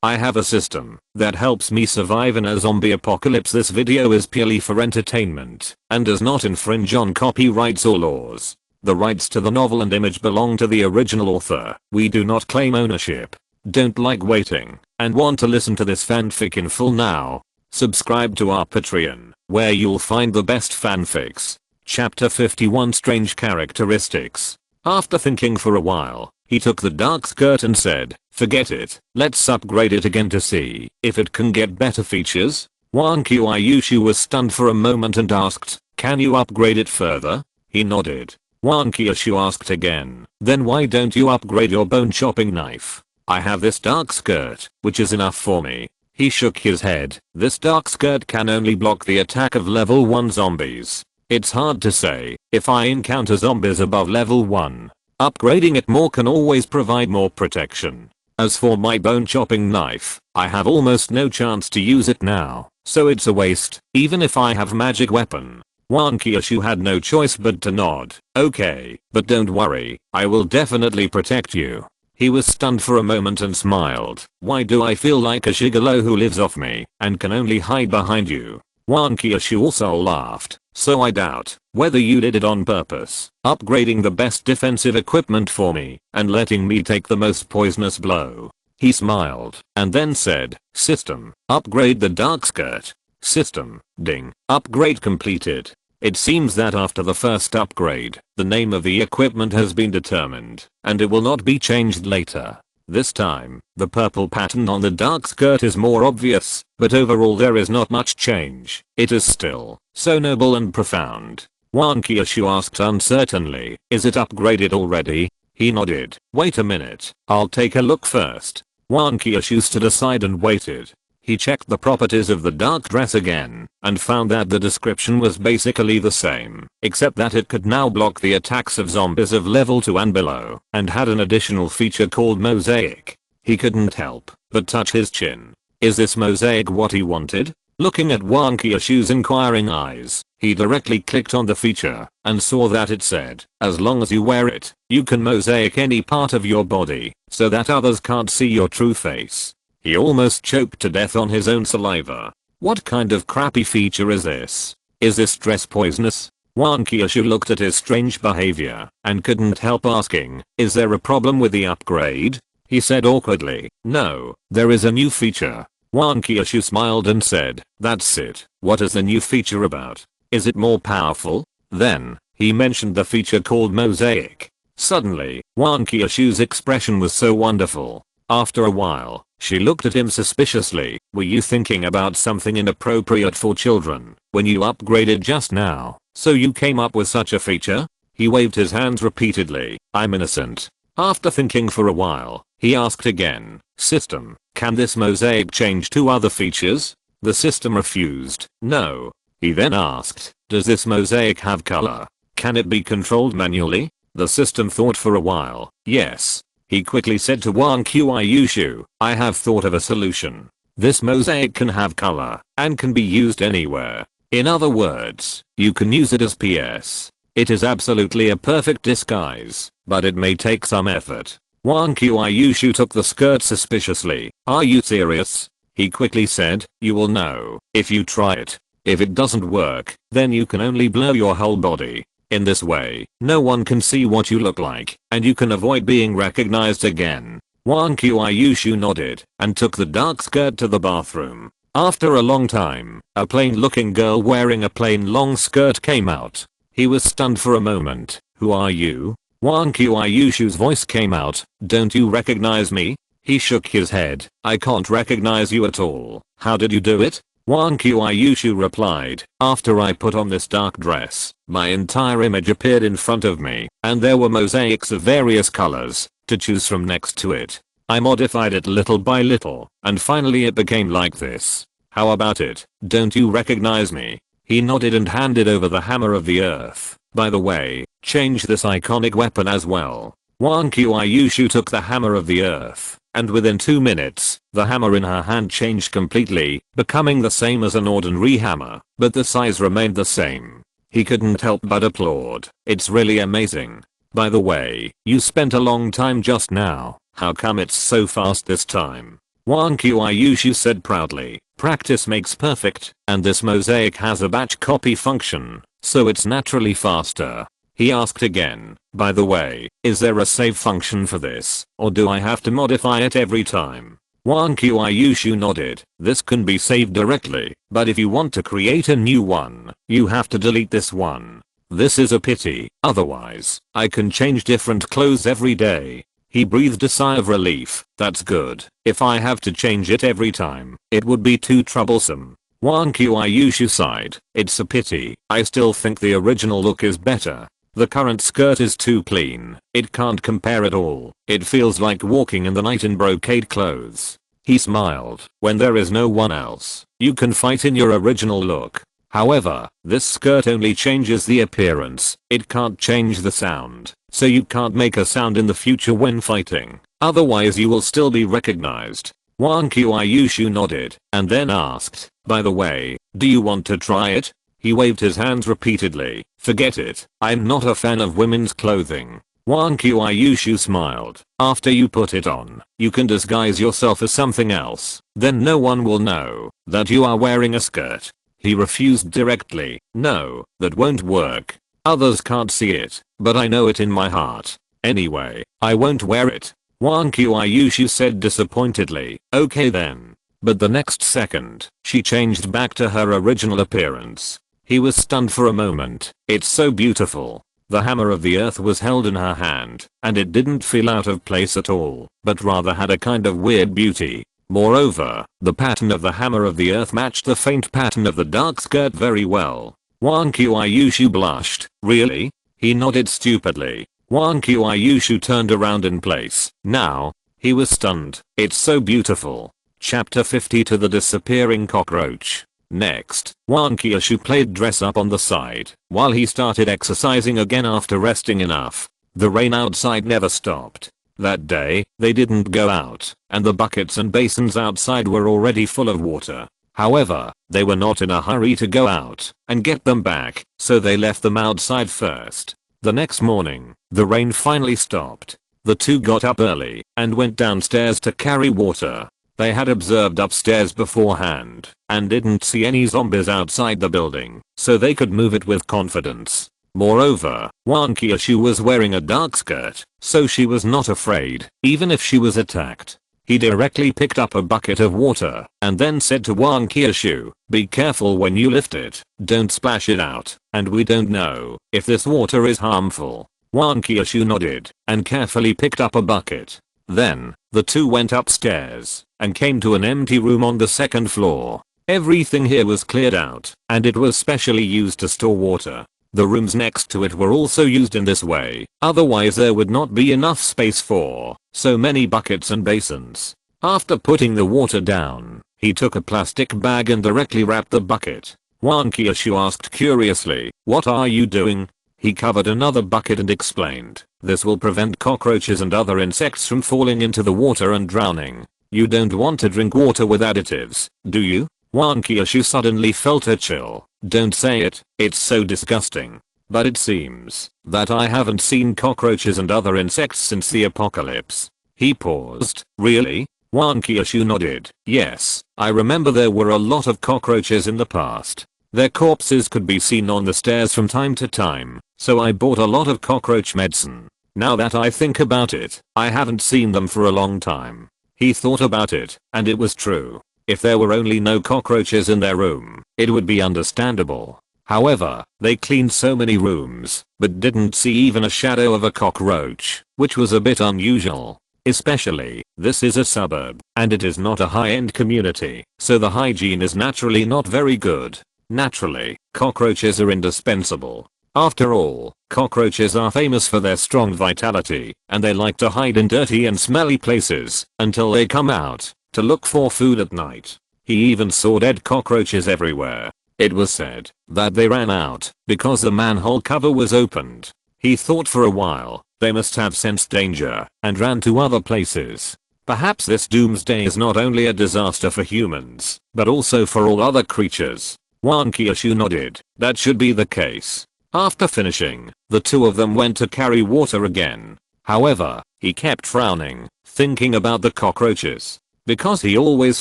I have a system that helps me survive in a zombie apocalypse. This video is purely for entertainment and does not infringe on copyrights or laws. The rights to the novel and image belong to the original author. We do not claim ownership. Don't like waiting and want to listen to this fanfic in full now? Subscribe to our Patreon, where you'll find the best fanfics. Chapter 51 Strange Characteristics. After thinking for a while, he took the dark skirt and said, "Forget it, let's upgrade it again to see if it can get better features." Wang Qiushu was stunned for a moment and asked, "Can you upgrade it further?" He nodded. Wang Qiushu asked again, "Then why don't you upgrade your bone chopping knife?" "I have this dark skirt, which is enough for me." He shook his head. "This dark skirt can only block the attack of level 1 zombies. It's hard to say if I encounter zombies above level 1. Upgrading it more can always provide more protection. As for my bone chopping knife, I have almost no chance to use it now, so it's a waste, even if I have magic weapon." Wang Qiushu had no choice but to nod. "Okay, but don't worry, I will definitely protect you." He was stunned for a moment and smiled. "Why do I feel like a gigolo who lives off me and can only hide behind you?" Wang Qiushu also laughed. "So I doubt whether you did it on purpose, upgrading the best defensive equipment for me and letting me take the most poisonous blow." He smiled and then said, "System, upgrade the dark skirt." System, ding, upgrade completed. It seems that after the first upgrade, the name of the equipment has been determined, and it will not be changed later. This time, the purple pattern on the dark skirt is more obvious, but overall there is not much change. It is still so noble and profound. Wang Qiushu asked uncertainly, "Is it upgraded already?" He nodded. "Wait a minute, I'll take a look first." Wang Qiushu stood aside and waited. He checked the properties of the dark dress again and found that the description was basically the same, except that it could now block the attacks of zombies of level 2 and below and had an additional feature called mosaic. He couldn't help but touch his chin. Is this mosaic what he wanted? Looking at Wang Qiushu's inquiring eyes, he directly clicked on the feature and saw that it said, "As long as you wear it, you can mosaic any part of your body so that others can't see your true face." He almost choked to death on his own saliva. What kind of crappy feature is this? Is this dress poisonous? Wang Qiushu looked at his strange behavior and couldn't help asking, "Is there a problem with the upgrade?" He said awkwardly, "No, there is a new feature." Wang Qiushu smiled and said, "That's it. What is the new feature about? Is it more powerful?" Then, he mentioned the feature called mosaic. Suddenly, Wang Qiushu's expression was so wonderful. After a while, she looked at him suspiciously. "Were you thinking about something inappropriate for children when you upgraded just now, so you came up with such a feature?" He waved his hands repeatedly. "I'm innocent." After thinking for a while, he asked again, "System, can this mosaic change to other features?" The system refused. "No." He then asked, "Does this mosaic have color? Can it be controlled manually?" The system thought for a while. "Yes." He quickly said to Wang Qiushu, "I have thought of a solution. This mosaic can have color and can be used anywhere. In other words, you can use it as PS. It is absolutely a perfect disguise, but it may take some effort." Wang Qiushu took the skirt suspiciously. "Are you serious?" He quickly said, "You will know if you try it. If it doesn't work, then you can only blur your whole body. In this way, no one can see what you look like, and you can avoid being recognized again." Wang Qiushu nodded and took the dark skirt to the bathroom. After a long time, a plain-looking girl wearing a plain long skirt came out. He was stunned for a moment. "Who are you?" Wang Qiushu's voice came out. "Don't you recognize me?" He shook his head. "I can't recognize you at all. How did you do it?" Wang Qiushu replied, "After I put on this dark dress, my entire image appeared in front of me, and there were mosaics of various colors to choose from next to it. I modified it little by little, and finally it became like this. How about it? Don't you recognize me?" He nodded and handed over the hammer of the earth. "By the way, change this iconic weapon as well." Wang Qiushu took the hammer of the earth, and within 2 minutes, the hammer in her hand changed completely, becoming the same as an ordinary hammer, but the size remained the same. He couldn't help but applaud. "It's really amazing. By the way, you spent a long time just now. How come it's so fast this time?" Wang Qiuyushu said proudly. Practice makes perfect, and this mosaic has a batch copy function, so it's naturally faster. He asked again, by the way, is there a save function for this, or do I have to modify it every time? Wang Qiuyushu nodded. This can be saved directly, but if you want to create a new one, you have to delete this one. This is a pity, otherwise, I can change different clothes every day. He breathed a sigh of relief. That's good. If I have to change it every time, it would be too troublesome. Wang Qiuyushu sighed. It's a pity. I still think the original look is better. The current skirt is too clean. It can't compare at all. It feels like walking in the night in brocade clothes. He smiled. When there is no one else, you can fight in your original look. However, this skirt only changes the appearance. It can't change the sound. So you can't make a sound in the future when fighting. Otherwise you will still be recognized. Wang Qiuyushu nodded, and then asked, by the way, do you want to try it? He waved his hands repeatedly. Forget it. I'm not a fan of women's clothing. Wang Qiuyushu smiled. After you put it on, you can disguise yourself as something else. Then no one will know that you are wearing a skirt. He refused directly. No, that won't work. Others can't see it, but I know it in my heart. Anyway, I won't wear it. Wang Qiuyushu said disappointedly. Okay then. But the next second, she changed back to her original appearance. He was stunned for a moment. It's so beautiful. The hammer of the earth was held in her hand, and it didn't feel out of place at all, but rather had a kind of weird beauty. Moreover, the pattern of the hammer of the earth matched the faint pattern of the dark skirt very well. Wang Qiuyushu blushed. Really? He nodded stupidly. Wang Qiuyushu turned around in place. Now, he was stunned. It's so beautiful. Chapter 50 to the disappearing cockroach. Next, Wang Qiuyushu played dress up on the side, while he started exercising again after resting enough. The rain outside never stopped. That day, they didn't go out, and the buckets and basins outside were already full of water. However, they were not in a hurry to go out and get them back, so they left them outside first. The next morning, the rain finally stopped. The two got up early and went downstairs to carry water. They had observed upstairs beforehand and didn't see any zombies outside the building, so they could move it with confidence. Moreover, Wang Qiuyushu was wearing a dark skirt, so she was not afraid, even if she was attacked. He directly picked up a bucket of water and then said to Wang Qiuyushu, be careful when you lift it, don't splash it out, and we don't know if this water is harmful. Wang Qiuyushu nodded and carefully picked up a bucket. Then, the two went upstairs and came to an empty room on the second floor. Everything here was cleared out, and it was specially used to store water. The rooms next to it were also used in this way, otherwise there would not be enough space for so many buckets and basins. After putting the water down, he took a plastic bag and directly wrapped the bucket. Wang Qiuyushu asked curiously, what are you doing? He covered another bucket and explained, this will prevent cockroaches and other insects from falling into the water and drowning. You don't want to drink water with additives, do you? Wang Qiuyushu suddenly felt a chill. Don't say it, it's so disgusting. But it seems that I haven't seen cockroaches and other insects since the apocalypse. He paused. Really? Wang Qiuyushu nodded. Yes, I remember there were a lot of cockroaches in the past. Their corpses could be seen on the stairs from time to time, so I bought a lot of cockroach medicine. Now that I think about it, I haven't seen them for a long time. He thought about it, and it was true. If there were only no cockroaches in their room, it would be understandable. However, they cleaned so many rooms, but didn't see even a shadow of a cockroach, which was a bit unusual. Especially, this is a suburb, and it is not a high-end community, so the hygiene is naturally not very good. Naturally, cockroaches are indispensable. After all, cockroaches are famous for their strong vitality, and they like to hide in dirty and smelly places until they come out to look for food at night. He even saw dead cockroaches everywhere. It was said that they ran out because the manhole cover was opened. He thought for a while they must have sensed danger and ran to other places. Perhaps this doomsday is not only a disaster for humans, but also for all other creatures. Wang Qiuyushu nodded. That should be the case. After finishing, the two of them went to carry water again. However, he kept frowning, thinking about the cockroaches. because he always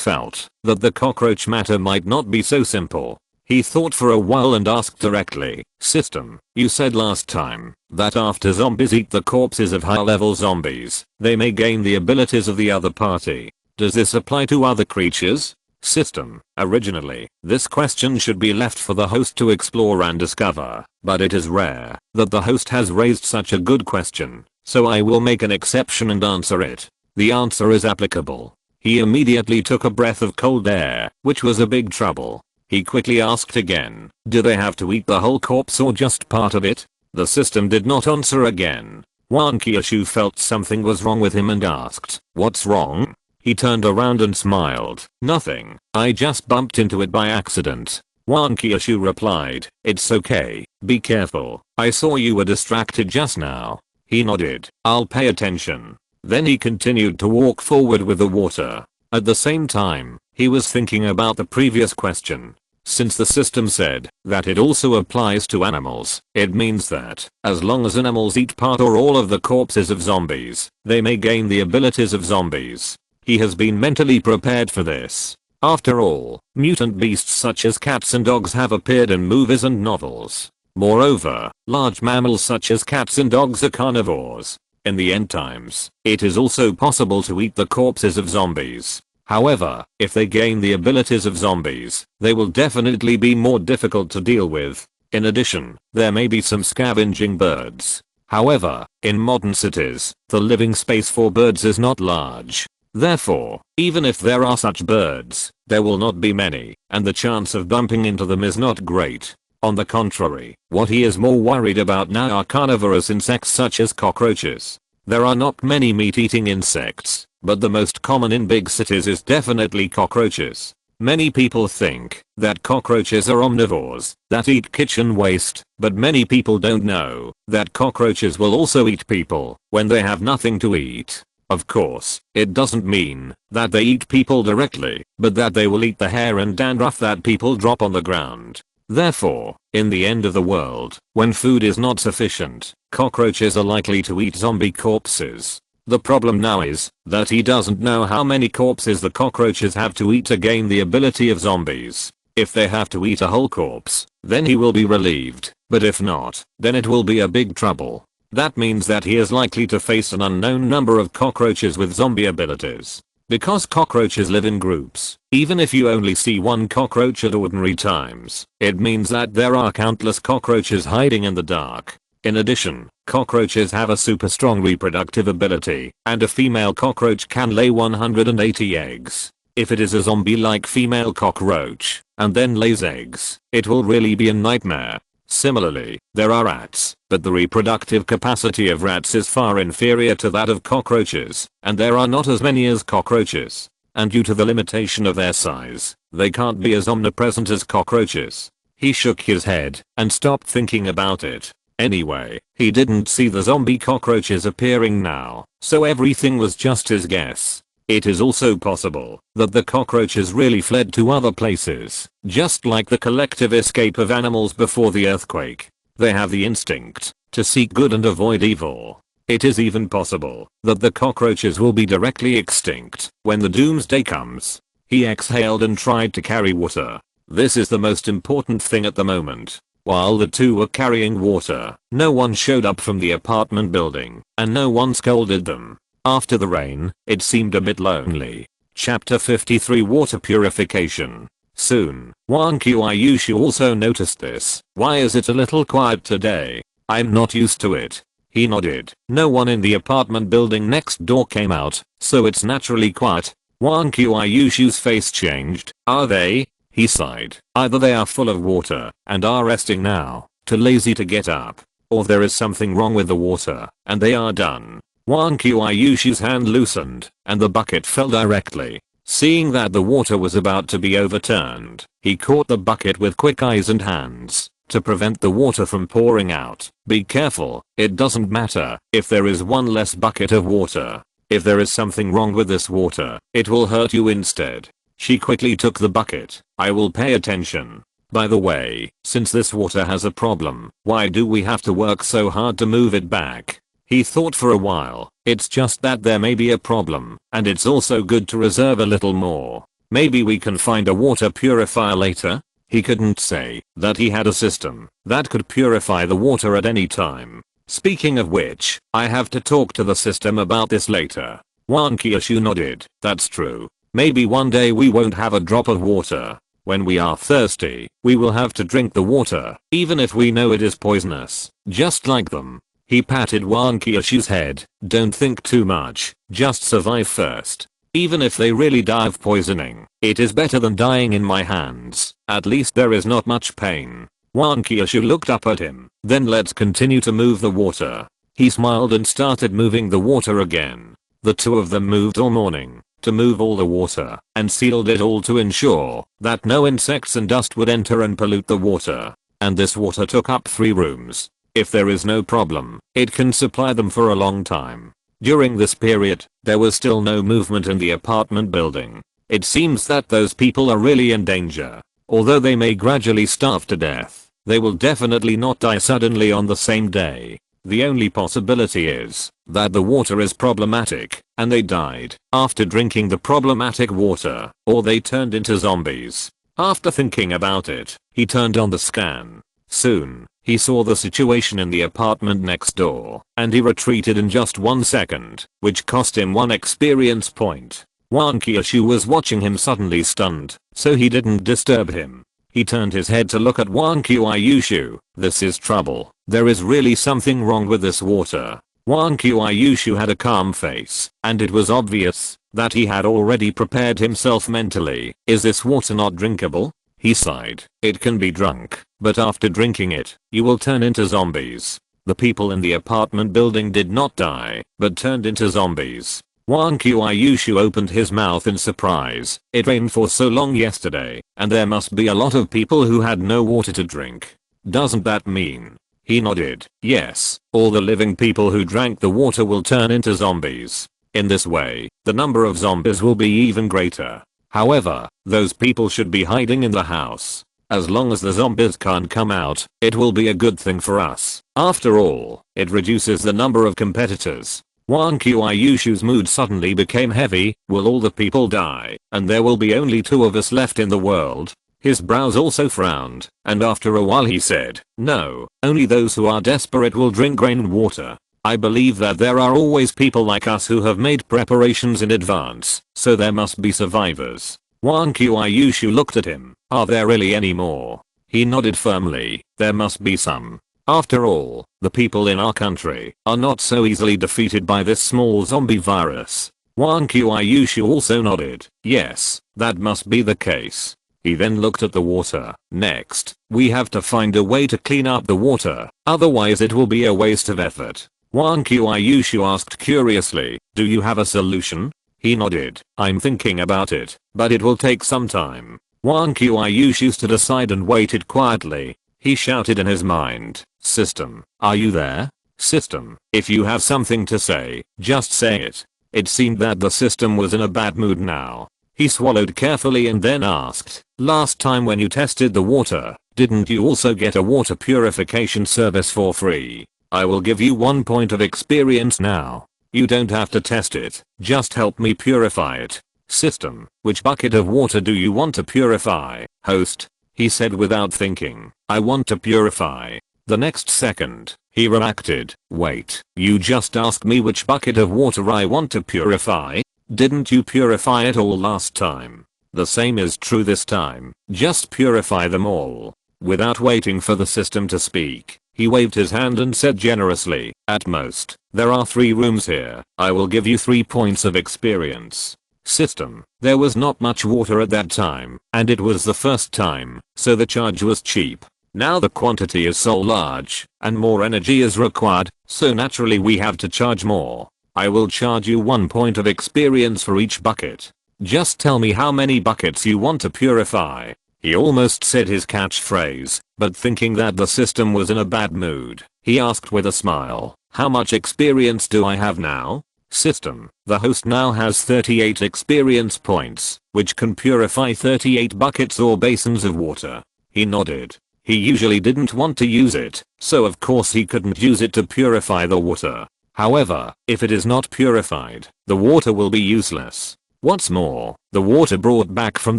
felt that the cockroach matter might not be so simple. He thought for a while and asked directly, "System, you said last time that after zombies eat the corpses of high-level zombies, they may gain the abilities of the other party. Does this apply to other creatures?" System, originally, this question should be left for the host to explore and discover, but it is rare that the host has raised such a good question, so I will make an exception and answer it. The answer is applicable. He immediately took a breath of cold air, which was a big trouble. He quickly asked again, "Do they have to eat the whole corpse or just part of it?" The system did not answer again. Wan Qiushu felt something was wrong with him and asked, "What's wrong?" He turned around and smiled. "Nothing, I just bumped into it by accident." Wan Qiushu replied, "It's okay, be careful, I saw you were distracted just now." He nodded, "I'll pay attention." Then he continued to walk forward with the water. At the same time, he was thinking about the previous question. Since the system said that it also applies to animals, it means that as long as animals eat part or all of the corpses of zombies, they may gain the abilities of zombies. He has been mentally prepared for this. After all, mutant beasts such as cats and dogs have appeared in movies and novels. Moreover, large mammals such as cats and dogs are carnivores. In the end times, it is also possible to eat the corpses of zombies. However, if they gain the abilities of zombies, they will definitely be more difficult to deal with. In addition, there may be some scavenging birds. However, in modern cities, the living space for birds is not large. Therefore, even if there are such birds, there will not be many, and the chance of bumping into them is not great. On the contrary, what he is more worried about now are carnivorous insects such as cockroaches. There are not many meat-eating insects, but the most common in big cities is definitely cockroaches. Many people think that cockroaches are omnivores that eat kitchen waste, but many people don't know that cockroaches will also eat people when they have nothing to eat. Of course, it doesn't mean that they eat people directly, but that they will eat the hair and dandruff that people drop on the ground. Therefore, in the end of the world, when food is not sufficient, cockroaches are likely to eat zombie corpses. The problem now is that he doesn't know how many corpses the cockroaches have to eat to gain the ability of zombies. If they have to eat a whole corpse, then he will be relieved, but if not, then it will be a big trouble. That means that he is likely to face an unknown number of cockroaches with zombie abilities. Because cockroaches live in groups, even if you only see one cockroach at ordinary times, it means that there are countless cockroaches hiding in the dark. In addition, cockroaches have a super strong reproductive ability, and a female cockroach can lay 180 eggs. If it is a zombie-like female cockroach, and then lays eggs, it will really be a nightmare. Similarly, there are rats, but the reproductive capacity of rats is far inferior to that of cockroaches, and there are not as many as cockroaches. And due to the limitation of their size, they can't be as omnipresent as cockroaches. He shook his head and stopped thinking about it. Anyway, he didn't see the zombie cockroaches appearing now, so everything was just his guess. It is also possible that the cockroaches really fled to other places, just like the collective escape of animals before the earthquake. They have the instinct to seek good and avoid evil. It is even possible that the cockroaches will be directly extinct when the doomsday comes. He exhaled and tried to carry water. This is the most important thing at the moment. While the two were carrying water, no one showed up from the apartment building, and no one scolded them. After the rain, it seemed a bit lonely. Chapter 53 Water Purification. Soon, Wan Qiushu also noticed this. "Why is it a little quiet today? I'm not used to it." He nodded. No one in the apartment building next door came out, so it's naturally quiet. Wan Qiushu's face changed. "Are they?" He sighed. "Either they are full of water and are resting now, too lazy to get up, or there is something wrong with the water, and they are done." Wan Qiushu's hand loosened, and the bucket fell directly. Seeing that the water was about to be overturned, he caught the bucket with quick eyes and hands to prevent the water from pouring out. "Be careful, it doesn't matter if there is one less bucket of water. If there is something wrong with this water, it will hurt you instead." She quickly took the bucket. "I will pay attention. By the way, since this water has a problem, why do we have to work so hard to move it back?" He thought for a while. It's just that there may be a problem, and it's also good to reserve a little more. Maybe we can find a water purifier later? He couldn't say that he had a system that could purify the water at any time. Speaking of which, I have to talk to the system about this later. Wan Kyushu nodded. That's true. Maybe one day we won't have a drop of water. When we are thirsty, we will have to drink the water, even if we know it is poisonous, just like them. He patted Wan Kyushu's head. Don't think too much, just survive first. Even if they really die of poisoning, it is better than dying in my hands. At least there is not much pain. Wan Kyushu looked up at him. Then let's continue to move the water. He smiled and started moving the water again. The two of them moved all morning to move all the water and sealed it all to ensure that no insects and dust would enter and pollute the water. And this water took up 3 rooms. If there is no problem, it can supply them for a long time. During this period, there was still no movement in the apartment building. It seems that those people are really in danger. Although they may gradually starve to death, they will definitely not die suddenly on the same day. The only possibility is that the water is problematic and they died after drinking the problematic water, or they turned into zombies. After thinking about it, he turned on the scan. Soon, he saw the situation in the apartment next door, and he retreated in just 1 second, which cost him 1 experience point. Wan Kyushu was watching him suddenly stunned, so he didn't disturb him. He turned his head to look at Wan Kyushu. This is trouble. There is really something wrong with this water. Wan Kyushu had a calm face, and it was obvious that he had already prepared himself mentally. Is this water not drinkable? He sighed. It can be drunk, but after drinking it, you will turn into zombies. The people in the apartment building did not die, but turned into zombies. Wan Kyushu opened his mouth in surprise. It rained for so long yesterday, and there must be a lot of people who had no water to drink. Doesn't that mean? He nodded. Yes, all the living people who drank the water will turn into zombies. In this way, the number of zombies will be even greater. However, those people should be hiding in the house. As long as the zombies can't come out, it will be a good thing for us. After all, it reduces the number of competitors. Wan Kyushu's mood suddenly became heavy. Will all the people die, and there will be only 2 of us left in the world? His brows also frowned, and after a while he said, no, only those who are desperate will drink rainwater. I believe that there are always people like us who have made preparations in advance, so there must be survivors. Wan Kyushu looked at him. Are there really any more? He nodded firmly. There must be some. After all, the people in our country are not so easily defeated by this small zombie virus. Wan Kyushu also nodded. Yes, that must be the case. He then looked at the water. Next, we have to find a way to clean up the water, otherwise it will be a waste of effort. Wan Kyushu asked curiously, do you have a solution? He nodded. I'm thinking about it, but it will take some time. Wan Kyushu stood aside and waited quietly. He shouted in his mind, System, are you there? System, if you have something to say, just say it. It seemed that the system was in a bad mood now. He swallowed carefully and then asked, last time when you tested the water, didn't you also get a water purification service for free? I will give you 1 point of experience now. You don't have to test it, just help me purify it. System, which bucket of water do you want to purify? Host, he said without thinking, I want to purify. The next second, he reacted, wait, you just asked me which bucket of water I want to purify? Didn't you purify it all last time? The same is true this time, just purify them all. Without waiting for the system to speak, he waved his hand and said generously, at most, there are 3 rooms here, I will give you 3 points of experience. System, there was not much water at that time, and it was the first time, so the charge was cheap. Now the quantity is so large, and more energy is required, so naturally we have to charge more. I will charge you 1 point of experience for each bucket. Just tell me how many buckets you want to purify. He almost said his catchphrase, but thinking that the system was in a bad mood, he asked with a smile, how much experience do I have now? System, the host now has 38 experience points, which can purify 38 buckets or basins of water. He nodded. He usually didn't want to use it, so of course he couldn't use it to purify the water. However, if it is not purified, the water will be useless. What's more, the water brought back from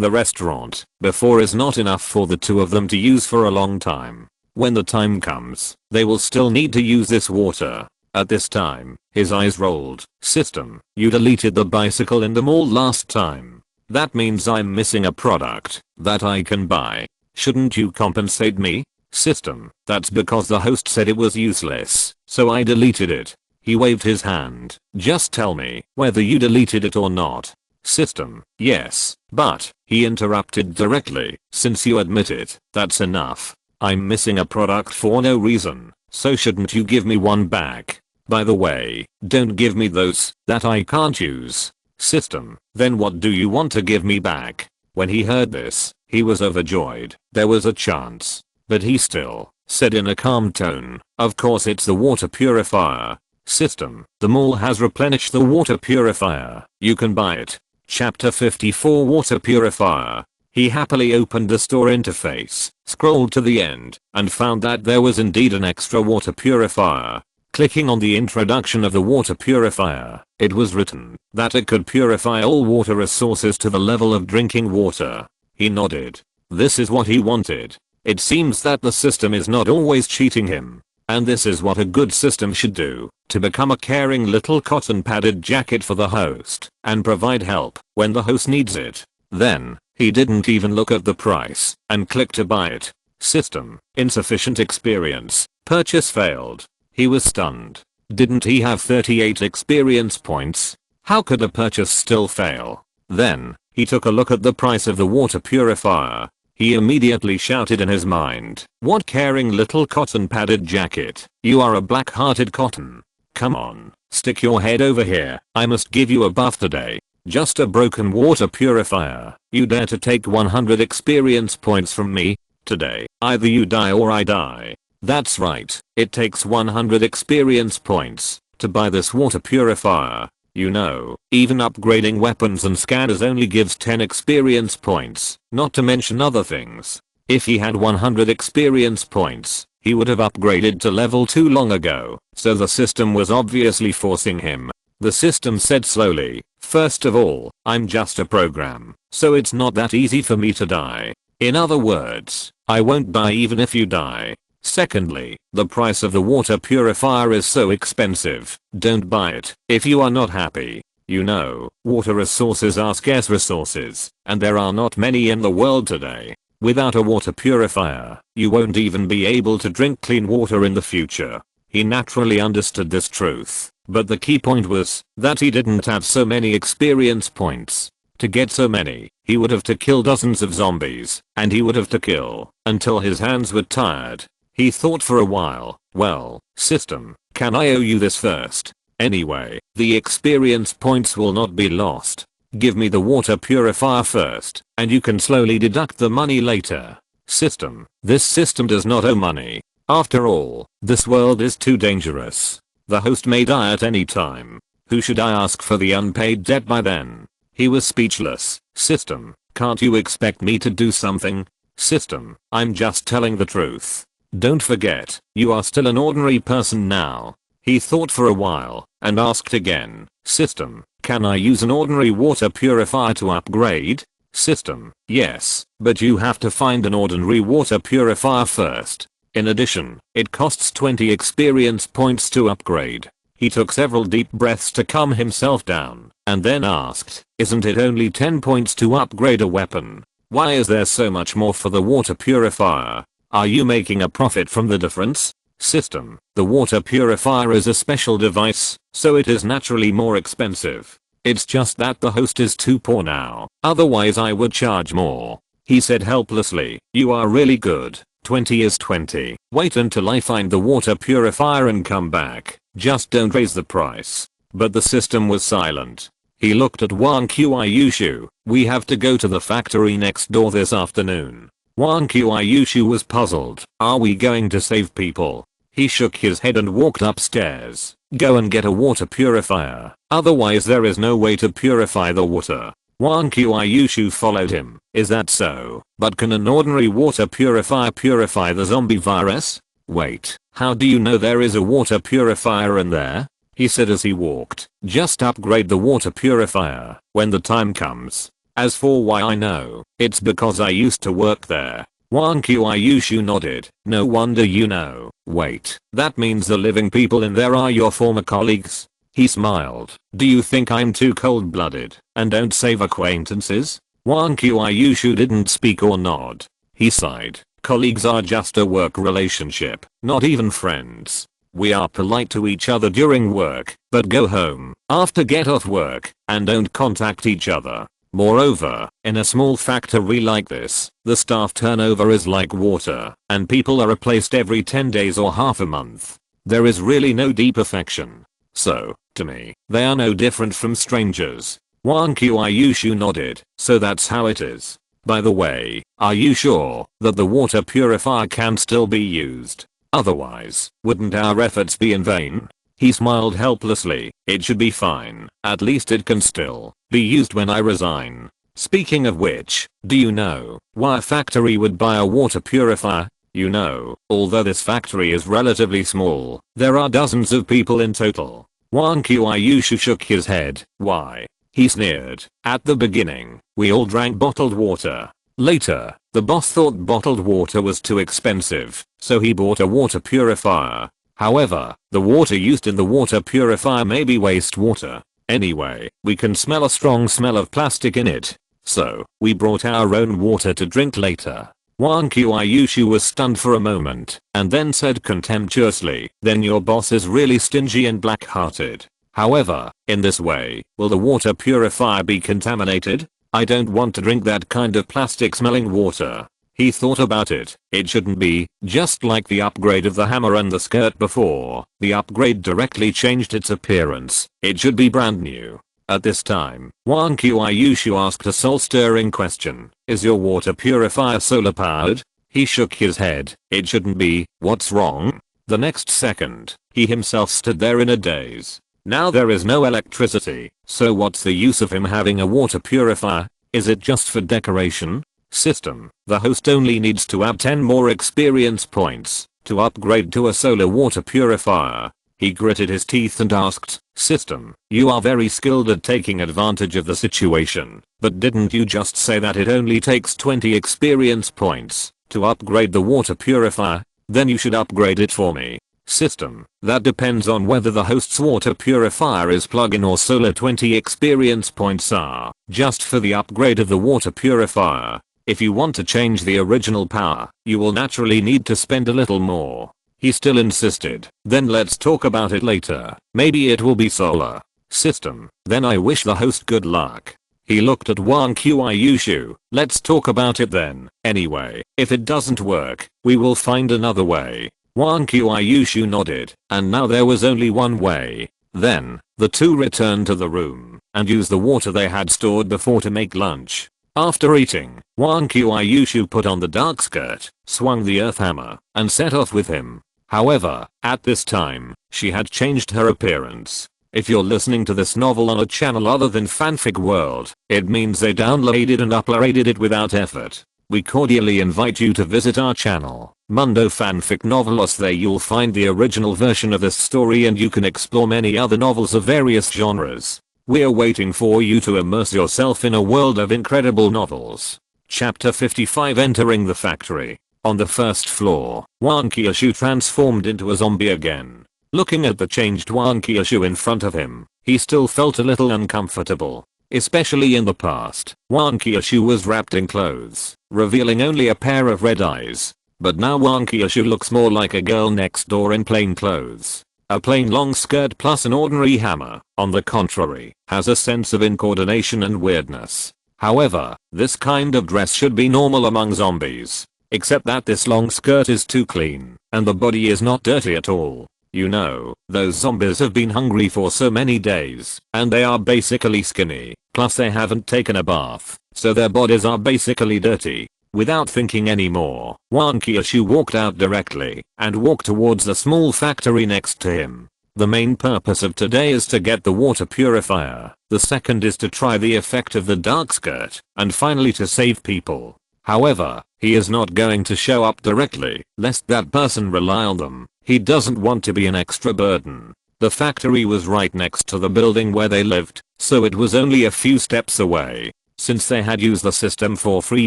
the restaurant before is not enough for the two of them to use for a long time. When the time comes, they will still need to use this water. At this time, his eyes rolled. System, you deleted the bicycle in the mall last time. That means I'm missing a product that I can buy. Shouldn't you compensate me? System, that's because the host said it was useless, so I deleted it. He waved his hand. Just tell me whether you deleted it or not. System, yes, but, he interrupted directly, since you admit it, that's enough. I'm missing a product for no reason, so shouldn't you give me one back? By the way, don't give me those that I can't use. System, then what do you want to give me back? When he heard this, he was overjoyed. There was a chance. But he still said in a calm tone, of course it's the water purifier. System, the mall has replenished the water purifier. You can buy it. Chapter 54 Water Purifier. He happily opened the store interface, scrolled to the end, and found that there was indeed an extra water purifier. Clicking on the introduction of the water purifier, it was written that it could purify all water resources to the level of drinking water. He nodded. This is what he wanted. It seems that the system is not always cheating him. And this is what a good system should do, to become a caring little cotton padded jacket for the host, and provide help when the host needs it. Then, he didn't even look at the price, and clicked to buy it. System, insufficient experience, purchase failed. He was stunned. Didn't he have 38 experience points? How could a purchase still fail? Then, he took a look at the price of the water purifier. He immediately shouted in his mind, what caring little cotton padded jacket, you are a black-hearted cotton. Come on, stick your head over here, I must give you a buff today. Just a broken water purifier, you dare to take 100 experience points from me? Today, either you die or I die. That's right, it takes 100 experience points to buy this water purifier. You know, even upgrading weapons and scanners only gives 10 experience points, not to mention other things. If he had 100 experience points, he would have upgraded to level 2 long ago, so the system was obviously forcing him. The system said slowly, first of all, I'm just a program, so it's not that easy for me to die. In other words, I won't die even if you die. Secondly, the price of the water purifier is so expensive, don't buy it if you are not happy. You know, water resources are scarce resources, and there are not many in the world today. Without a water purifier, you won't even be able to drink clean water in the future. He naturally understood this truth, but the key point was that he didn't have so many experience points. To get so many, he would have to kill dozens of zombies, and he would have to kill until his hands were tired. He thought for a while, well, system, can I owe you this first? Anyway, the experience points will not be lost. Give me the water purifier first, and you can slowly deduct the money later. System, this system does not owe money. After all, this world is too dangerous. The host may die at any time. Who should I ask for the unpaid debt by then? He was speechless. System, can't you expect me to do something? System, I'm just telling the truth. Don't forget, you are still an ordinary person now. He thought for a while, and asked again, system, can I use an ordinary water purifier to upgrade? System, yes, but you have to find an ordinary water purifier first. In addition, it costs 20 experience points to upgrade. He took several deep breaths to calm himself down, and then asked, isn't it only 10 points to upgrade a weapon? Why is there so much more for the water purifier? Are you making a profit from the difference? System, the water purifier is a special device, so it is naturally more expensive. It's just that the host is too poor now, otherwise I would charge more. He said helplessly, you are really good. 20 is 20. Wait until I find the water purifier and come back. Just don't raise the price. But the system was silent. He looked at Wang Qiushu. We have to go to the factory next door this afternoon. Wang Qiushu was puzzled. Are we going to save people? He shook his head and walked upstairs. Go and get a water purifier. Otherwise there is no way to purify the water. Wang Qiushu followed him. Is that so? But can an ordinary water purifier purify the zombie virus? Wait, how do you know there is a water purifier in there? he said as he walked. Just upgrade the water purifier when the time comes. As for why I know, it's because I used to work there. Wang Qiaiyushu nodded. No wonder you know. Wait, that means the living people in there are your former colleagues? He smiled. Do you think I'm too cold-blooded and don't save acquaintances? Wang Qiaiyushu didn't speak or nod. He sighed. Colleagues are just a work relationship, not even friends. We are polite to each other during work, but go home after get off work and don't contact each other. Moreover, in a small factory like this, the staff turnover is like water, and people are replaced every 10 days or half a month. There is really no deep affection. So, to me, they are no different from strangers. Wang Qiaiyushu nodded. So that's how it is. By the way, are you sure that the water purifier can still be used? Otherwise, wouldn't our efforts be in vain? He smiled helplessly. It should be fine. At least it can still be used when I resign. Speaking of which, do you know why a factory would buy a water purifier? You know, although this factory is relatively small, there are dozens of people in total. Wang Qiaiyushu shook his head. Why? He sneered. At the beginning, we all drank bottled water. Later, the boss thought bottled water was too expensive, so he bought a water purifier. However, the water used in the water purifier may be wastewater. Anyway, we can smell a strong smell of plastic in it. So, we brought our own water to drink later. Wang Qiaiyushu was stunned for a moment, and then said contemptuously, then your boss is really stingy and black-hearted. However, in this way, will the water purifier be contaminated? I don't want to drink that kind of plastic-smelling water. He thought about it. It shouldn't be, just like the upgrade of the hammer and the skirt before. The upgrade directly changed its appearance. It should be brand new. At this time, Wang Qiaiyushu asked a soul-stirring question. Is your water purifier solar-powered? He shook his head. It shouldn't be. What's wrong? The next second, he himself stood there in a daze. Now there is no electricity, so what's the use of him having a water purifier? Is it just for decoration? System, the host only needs to add 10 more experience points to upgrade to a solar water purifier. He gritted his teeth and asked, System, you are very skilled at taking advantage of the situation, but didn't you just say that it only takes 20 experience points to upgrade the water purifier? Then you should upgrade it for me. System, that depends on whether the host's water purifier is plug-in or solar. 20 experience points are just for the upgrade of the water purifier. If you want to change the original power, you will naturally need to spend a little more. He still insisted. Then let's talk about it later. Maybe it will be solar. System, then I wish the host good luck. He looked at Wang Qiaiyushu. Let's talk about it then. Anyway, if it doesn't work, we will find another way. Wang Qiaiyushu nodded, and now there was only one way. Then, the two returned to the room and used the water they had stored before to make lunch. After eating, Wang Qiaiyushu put on the dark skirt, swung the earth hammer, and set off with him. However, at this time, she had changed her appearance. If you're listening to this novel on a channel other than Fanfic World, it means they downloaded and uploaded it without effort. We cordially invite you to visit our channel, Mundo Fanfic Novelos. There you'll find the original version of this story and you can explore many other novels of various genres. We're waiting for you to immerse yourself in a world of incredible novels. Chapter 55 Entering the Factory. On the first floor, Wang Qiaiyushu transformed into a zombie again. Looking at the changed Wang Qiaiyushu in front of him, he still felt a little uncomfortable. Especially in the past, Wang Qiaiyushu was wrapped in clothes, revealing only a pair of red eyes. But now Wang Qiaiyushu looks more like a girl next door in plain clothes. A plain long skirt plus an ordinary hammer, on the contrary, has a sense of incoordination and weirdness. However, this kind of dress should be normal among zombies. Except that this long skirt is too clean, and the body is not dirty at all. You know, those zombies have been hungry for so many days, and they are basically skinny, plus they haven't taken a bath, so their bodies are basically dirty. Without thinking anymore, Wang Qiaiyushu walked out directly and walked towards the small factory next to him. The main purpose of today is to get the water purifier, the second is to try the effect of the dark skirt, and finally to save people. However, he is not going to show up directly, lest that person rely on them. He doesn't want to be an extra burden. The factory was right next to the building where they lived, so it was only a few steps away. Since they had used the system for free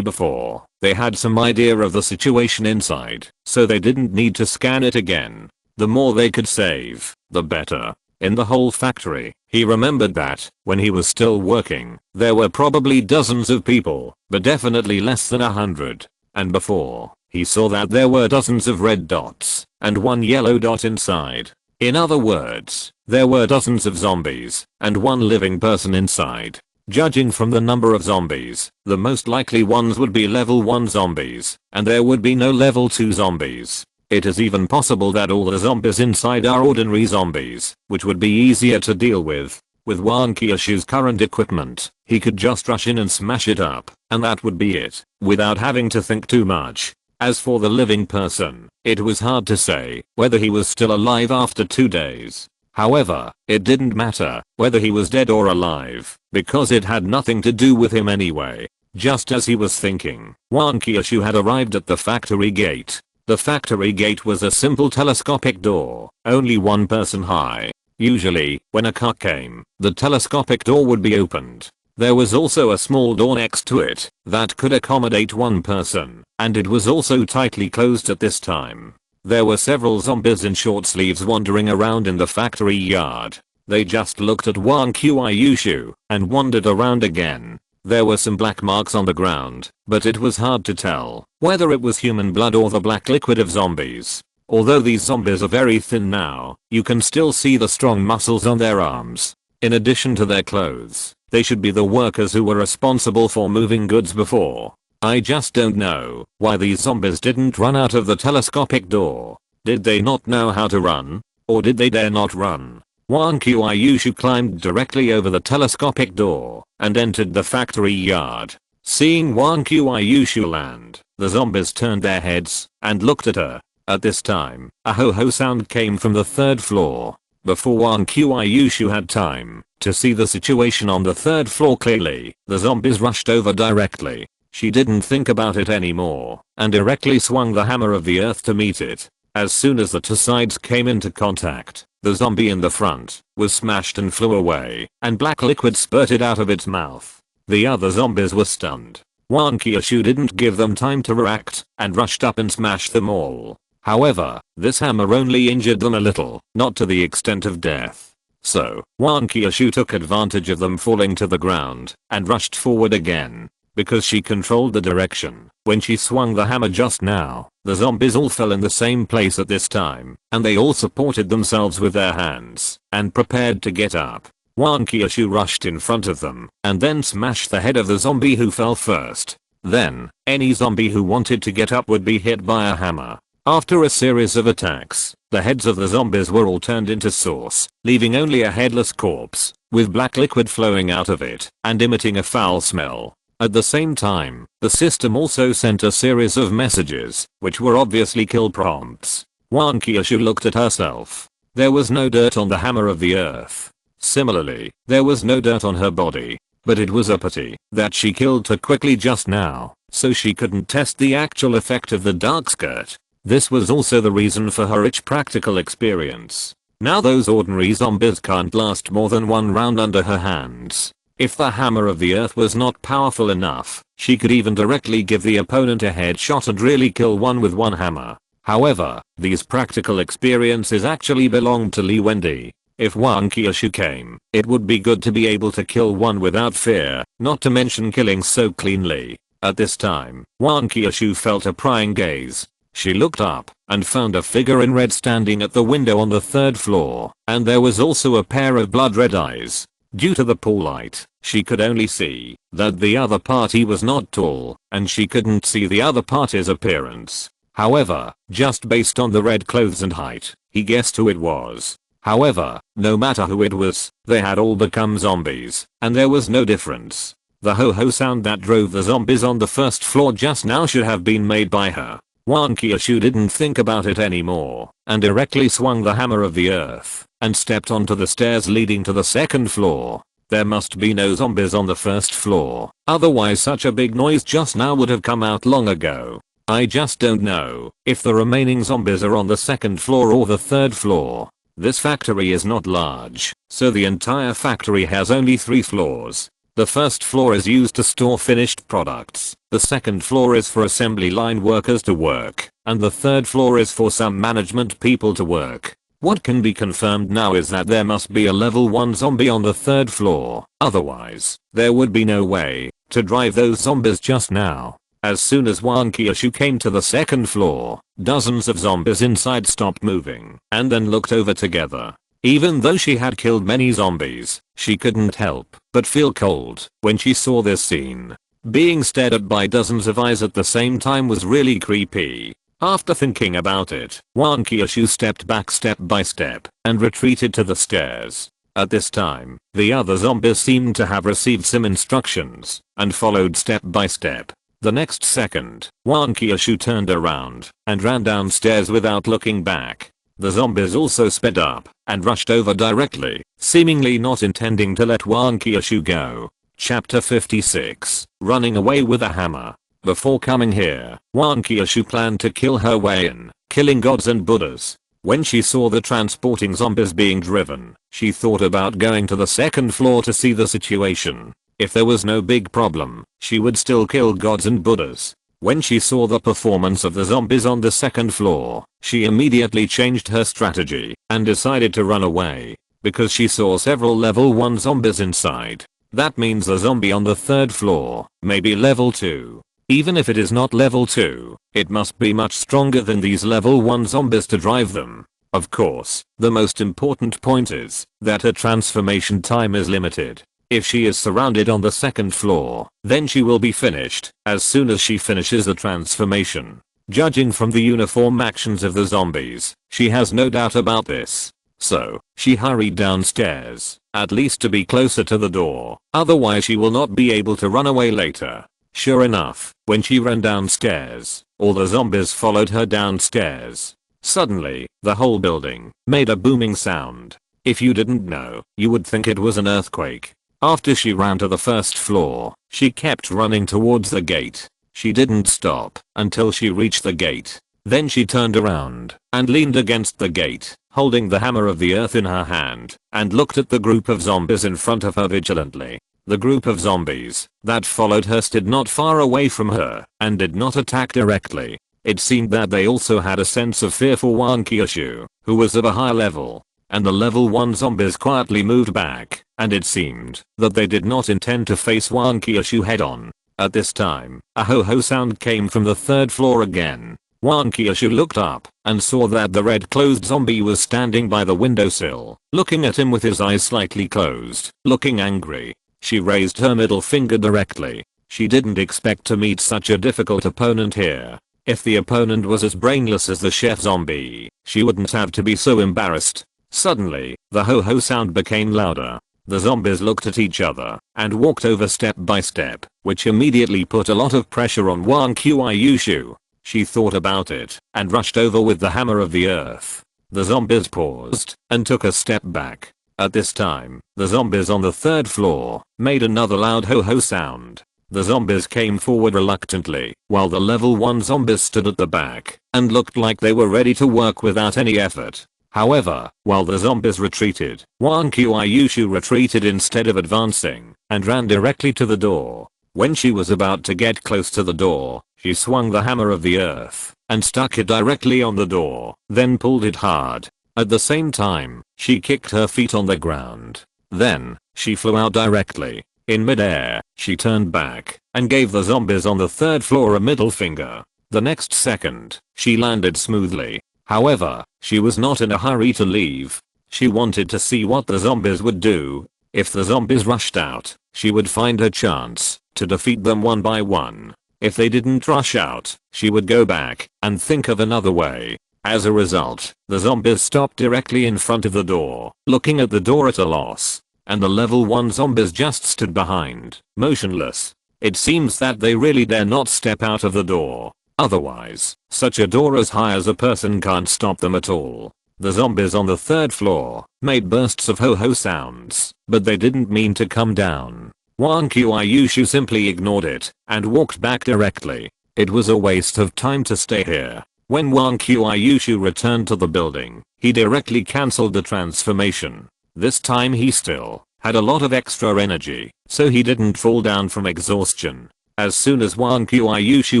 before, they had some idea of the situation inside, so they didn't need to scan it again. The more they could save, the better. In the whole factory, he remembered that, when he was still working, there were probably dozens of people, but definitely less than 100. And before, he saw that there were dozens of red dots, and one yellow dot inside. In other words, there were dozens of zombies, and one living person inside. Judging from the number of zombies, the most likely ones would be level 1 zombies, and there would be no level 2 zombies. It is even possible that all the zombies inside are ordinary zombies, which would be easier to deal with. With Wang Qiushu's current equipment, he could just rush in and smash it up, and that would be it, without having to think too much. As for the living person, it was hard to say whether he was still alive after 2 days. However, it didn't matter whether he was dead or alive, because it had nothing to do with him anyway. Just as he was thinking, Wang Qiushu had arrived at the factory gate. The factory gate was a simple telescopic door, only 1 person high. Usually, when a car came, the telescopic door would be opened. There was also a small door next to it that could accommodate 1 person, and it was also tightly closed at this time. There were several zombies in short sleeves wandering around in the factory yard. They just looked at Wang Qiushu and wandered around again. There were some black marks on the ground, but it was hard to tell whether it was human blood or the black liquid of zombies. Although these zombies are very thin now, you can still see the strong muscles on their arms. In addition to their clothes, they should be the workers who were responsible for moving goods before. I just don't know why these zombies didn't run out of the telescopic door. Did they not know how to run? Or did they dare not run? Wang Qiushu climbed directly over the telescopic door and entered the factory yard. Seeing Wang Qiushu land, the zombies turned their heads and looked at her. At this time, a ho-ho sound came from the 3rd floor. Before Wang Qiushu had time to see the situation on the 3rd floor clearly, the zombies rushed over directly. She didn't think about it anymore and directly swung the hammer of the earth to meet it. As soon as the 2 sides came into contact, the zombie in the front was smashed and flew away, and black liquid spurted out of its mouth. The other zombies were stunned. Wang Qiushu didn't give them time to react and rushed up and smashed them all. However, this hammer only injured them a little, not to the extent of death. So, Wang Qiushu took advantage of them falling to the ground and rushed forward again. Because she controlled the direction, when she swung the hammer just now, the zombies all fell in the same place at this time, and they all supported themselves with their hands and prepared to get up. Wang Qiushu rushed in front of them and then smashed the head of the zombie who fell first. Then, any zombie who wanted to get up would be hit by a hammer. After a series of attacks, the heads of the zombies were all turned into sauce, leaving only a headless corpse, with black liquid flowing out of it and emitting a foul smell. At the same time, the system also sent a series of messages, which were obviously kill prompts. Wang Qiushu looked at herself. There was no dirt on the hammer of the earth. Similarly, there was no dirt on her body. But it was a pity that she killed too quickly just now, so she couldn't test the actual effect of the dark skirt. This was also the reason for her rich practical experience. Now those ordinary zombies can't last more than 1 round under her hands. If the hammer of the earth was not powerful enough, she could even directly give the opponent a headshot and really kill one with 1 hammer. However, these practical experiences actually belonged to Li Wending. If Wang Qiushu came, it would be good to be able to kill one without fear, not to mention killing so cleanly. At this time, Wang Qiushu felt a prying gaze. She looked up and found a figure in red standing at the window on the 3rd floor, and there was also a pair of blood red eyes. Due to the pool light, she could only see that the other party was not tall, and she couldn't see the other party's appearance. However, just based on the red clothes and height, he guessed who it was. However, no matter who it was, they had all become zombies, and there was no difference. The ho-ho sound that drove the zombies on the 1st floor just now should have been made by her. Wang Qiushu didn't think about it anymore, and directly swung the hammer of the earth, and stepped onto the stairs leading to the 2nd floor. There must be no zombies on the 1st floor, otherwise such a big noise just now would have come out long ago. I just don't know if the remaining zombies are on the 2nd floor or the 3rd floor. This factory is not large, so the entire factory has only 3 floors. The first floor is used to store finished products, the second floor is for assembly line workers to work, and the third floor is for some management people to work. What can be confirmed now is that there must be a level 1 zombie on the third floor, otherwise, there would be no way to drive those zombies just now. As soon as Wan Kyushu came to the second floor, dozens of zombies inside stopped moving and then looked over together. Even though she had killed many zombies, she couldn't help but feel cold when she saw this scene. Being stared at by dozens of eyes at the same time was really creepy. After thinking about it, Wan Kyushu stepped back step by step and retreated to the stairs. At this time, the other zombies seemed to have received some instructions and followed step by step. The next second, Wan Kyushu turned around and ran downstairs without looking back. The zombies also sped up and rushed over directly, seemingly not intending to let Wan Kyushu go. Chapter 56, Running Away with a Hammer. Before coming here, Wan Kyushu planned to kill her way in, killing gods and buddhas. When she saw the transporting zombies being driven, she thought about going to the second floor to see the situation. If there was no big problem, she would still kill gods and buddhas. When she saw the performance of the zombies on the second floor, she immediately changed her strategy and decided to run away, because she saw several level 1 zombies inside. That means the zombie on the third floor may be level 2. Even if it is not level 2, it must be much stronger than these level 1 zombies to drive them. Of course, the most important point is that her transformation time is limited. If she is surrounded on the second floor, then she will be finished as soon as she finishes the transformation. Judging from the uniform actions of the zombies, she has no doubt about this. So, she hurried downstairs, at least to be closer to the door, otherwise she will not be able to run away later. Sure enough, when she ran downstairs, all the zombies followed her downstairs. Suddenly, the whole building made a booming sound. If you didn't know, you would think it was an earthquake. After she ran to the first floor, she kept running towards the gate. She didn't stop until she reached the gate. Then she turned around and leaned against the gate, holding the hammer of the earth in her hand, and looked at the group of zombies in front of her vigilantly. The group of zombies that followed her stood not far away from her and did not attack directly. It seemed that they also had a sense of fear for Wan Kyushu, who was of a high level. And the level 1 zombies quietly moved back, and it seemed that they did not intend to face Wan Kyushu head on. At this time, a ho-ho sound came from the third floor again. Wan Kyushu looked up and saw that the red-clothed zombie was standing by the windowsill, looking at him with his eyes slightly closed, looking angry. She raised her middle finger directly. She didn't expect to meet such a difficult opponent here. If the opponent was as brainless as the chef zombie, she wouldn't have to be so embarrassed. Suddenly, the ho-ho sound became louder. The zombies looked at each other and walked over step by step, which immediately put a lot of pressure on Wan Kyushu. She thought about it and rushed over with the hammer of the earth. The zombies paused and took a step back. At this time, the zombies on the third floor made another loud ho-ho sound. The zombies came forward reluctantly, while the level 1 zombies stood at the back and looked like they were ready to work without any effort. However, while the zombies retreated, Wan Kyushu retreated instead of advancing and ran directly to the door. When she was about to get close to the door, she swung the hammer of the earth and stuck it directly on the door, then pulled it hard. At the same time, she kicked her feet on the ground. Then, she flew out directly. In midair, she turned back and gave the zombies on the third floor a middle finger. The next second, she landed smoothly. However, she was not in a hurry to leave. She wanted to see what the zombies would do. If the zombies rushed out, she would find her chance to defeat them one by one. If they didn't rush out, she would go back and think of another way. As a result, the zombies stopped directly in front of the door, looking at the door at a loss. And the level 1 zombies just stood behind, motionless. It seems that they really dare not step out of the door. Otherwise, such a door as high as a person can't stop them at all. The zombies on the third floor made bursts of ho-ho sounds, but they didn't mean to come down. Wan Kyushu simply ignored it and walked back directly. It was a waste of time to stay here. When Wang Qiuyushu returned to the building, he directly cancelled the transformation. This time he still had a lot of extra energy, so he didn't fall down from exhaustion. As soon as Wang Qiuyushu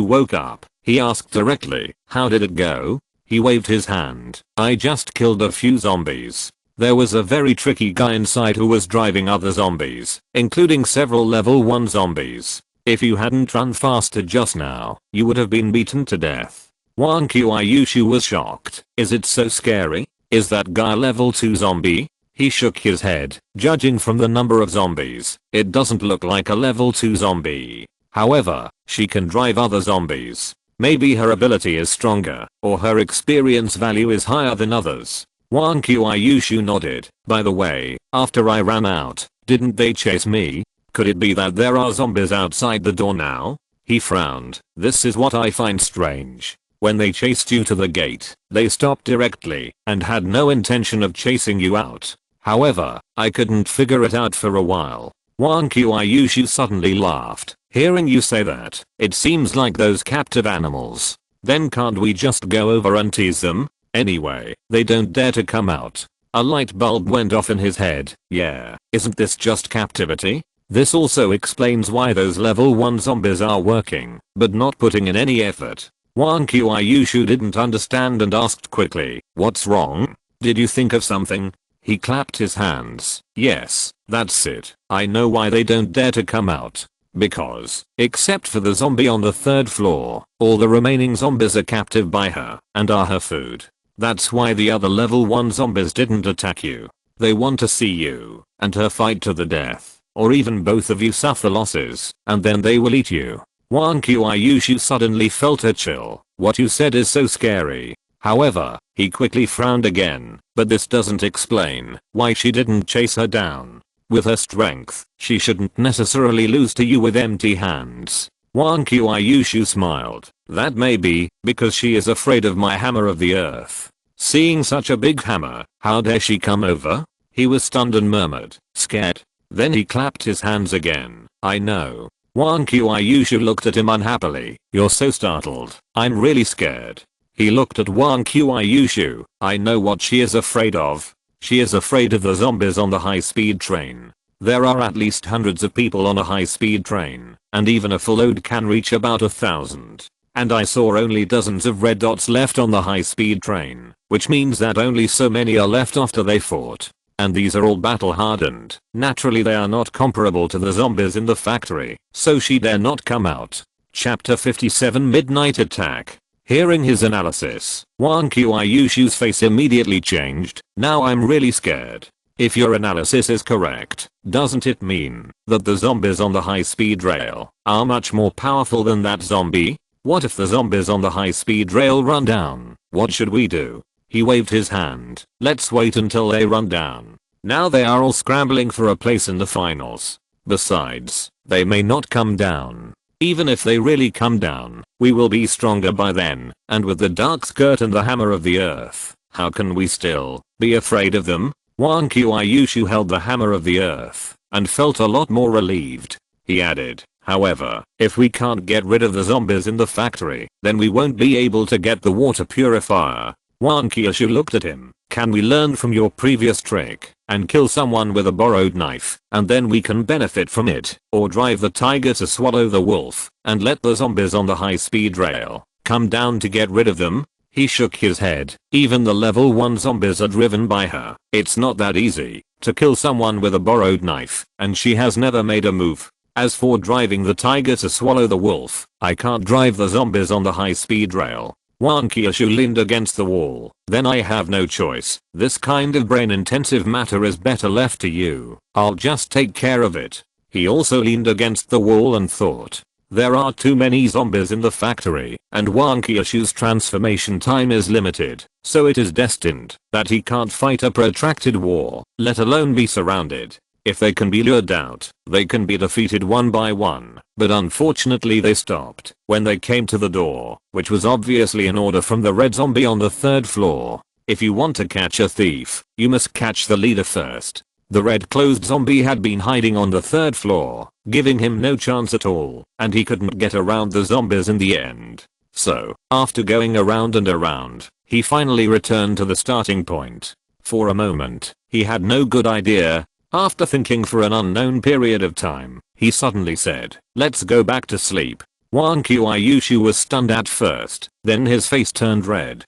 woke up, he asked directly, "How did it go?" He waved his hand. "I just killed a few zombies. There was a very tricky guy inside who was driving other zombies, including several level 1 zombies. If you hadn't run faster just now, you would have been beaten to death." Wang Qiuyushu was shocked. "Is it so scary? Is that guy level 2 zombie?" He shook his head. "Judging from the number of zombies, it doesn't look like a level 2 zombie. However, she can drive other zombies. Maybe her ability is stronger, or her experience value is higher than others." Wang Qiuyushu nodded. "By the way, after I ran out, didn't they chase me? Could it be that there are zombies outside the door now?" He frowned. "This is what I find strange. When they chased you to the gate, they stopped directly and had no intention of chasing you out. However, I couldn't figure it out for a while." Wang Qiuyushu suddenly laughed. "Hearing you say that, it seems like those captive animals. Then can't we just go over and tease them? Anyway, they don't dare to come out." A light bulb went off in his head. "Yeah, isn't this just captivity? This also explains why those level 1 zombies are working, but not putting in any effort." Wang Qiuyushu didn't understand and asked quickly, "What's wrong? Did you think of something?" He clapped his hands. "Yes, that's it. I know why they don't dare to come out. Because, except for the zombie on the 3rd floor, all the remaining zombies are captive by her and are her food. That's why the other level 1 zombies didn't attack you. They want to see you and her fight to the death, or even both of you suffer losses, and then they will eat you." Wang Qiuyushu suddenly felt a chill. "What you said is so scary." However, he quickly frowned again. "But this doesn't explain why she didn't chase her down. With her strength, she shouldn't necessarily lose to you with empty hands." Wang Qiuyushu smiled. "That may be because she is afraid of my hammer of the earth. Seeing such a big hammer, how dare she come over?" He was stunned and murmured, "Scared?" Then he clapped his hands again. "I know." Wang Qiuyushu looked at him unhappily. "You're so startled." "I'm really scared." He looked at Wang Qiuyushu. "I know what she is afraid of. She is afraid of the zombies on the high-speed train. There are at least hundreds of people on a high-speed train, and even a full load can reach about 1,000. And I saw only dozens of red dots left on the high-speed train, which means that only so many are left after they fought. And these are all battle hardened. Naturally they are not comparable to the zombies in the factory, so she dare not come out." Chapter 57 Midnight Attack. Hearing his analysis, Wang Qiuyushu's face immediately changed. "Now I'm really scared. If your analysis is correct, doesn't it mean that the zombies on the high-speed rail are much more powerful than that zombie? What if the zombies on the high-speed rail run down? What should we do?" He waved his hand. "Let's wait until they run down. Now they are all scrambling for a place in the finals. Besides, they may not come down. Even if they really come down, we will be stronger by then, and with the dark skirt and the hammer of the earth, how can we still be afraid of them?" Wang Qiuyushu held the hammer of the earth and felt a lot more relieved. He added, "However, if we can't get rid of the zombies in the factory, then we won't be able to get the water purifier." Wang Qiuyushu looked at him. "Can we learn from your previous trick and kill someone with a borrowed knife, and then we can benefit from it, or drive the tiger to swallow the wolf and let the zombies on the high-speed rail come down to get rid of them?" He shook his head. "Even the level 1 zombies are driven by her. It's not that easy to kill someone with a borrowed knife, and she has never made a move. As for driving the tiger to swallow the wolf, I can't drive the zombies on the high-speed rail." Wang Qiuyushu leaned against the wall. "Then I have no choice. This kind of brain-intensive matter is better left to you. I'll just take care of it." He also leaned against the wall and thought. There are too many zombies in the factory, and Wang Qiuyushu's transformation time is limited, so it is destined that he can't fight a protracted war, let alone be surrounded. If they can be lured out, they can be defeated one by one, but unfortunately they stopped when they came to the door, which was obviously an order from the red zombie on the 3rd floor. If you want to catch a thief, you must catch the leader first. The red closed zombie had been hiding on the 3rd floor, giving him no chance at all, and he couldn't get around the zombies in the end. So, after going around and around, he finally returned to the starting point. For a moment, he had no good idea. After thinking for an unknown period of time, he suddenly said, "Let's go back to sleep." Wang Qiushu was stunned at first, then his face turned red.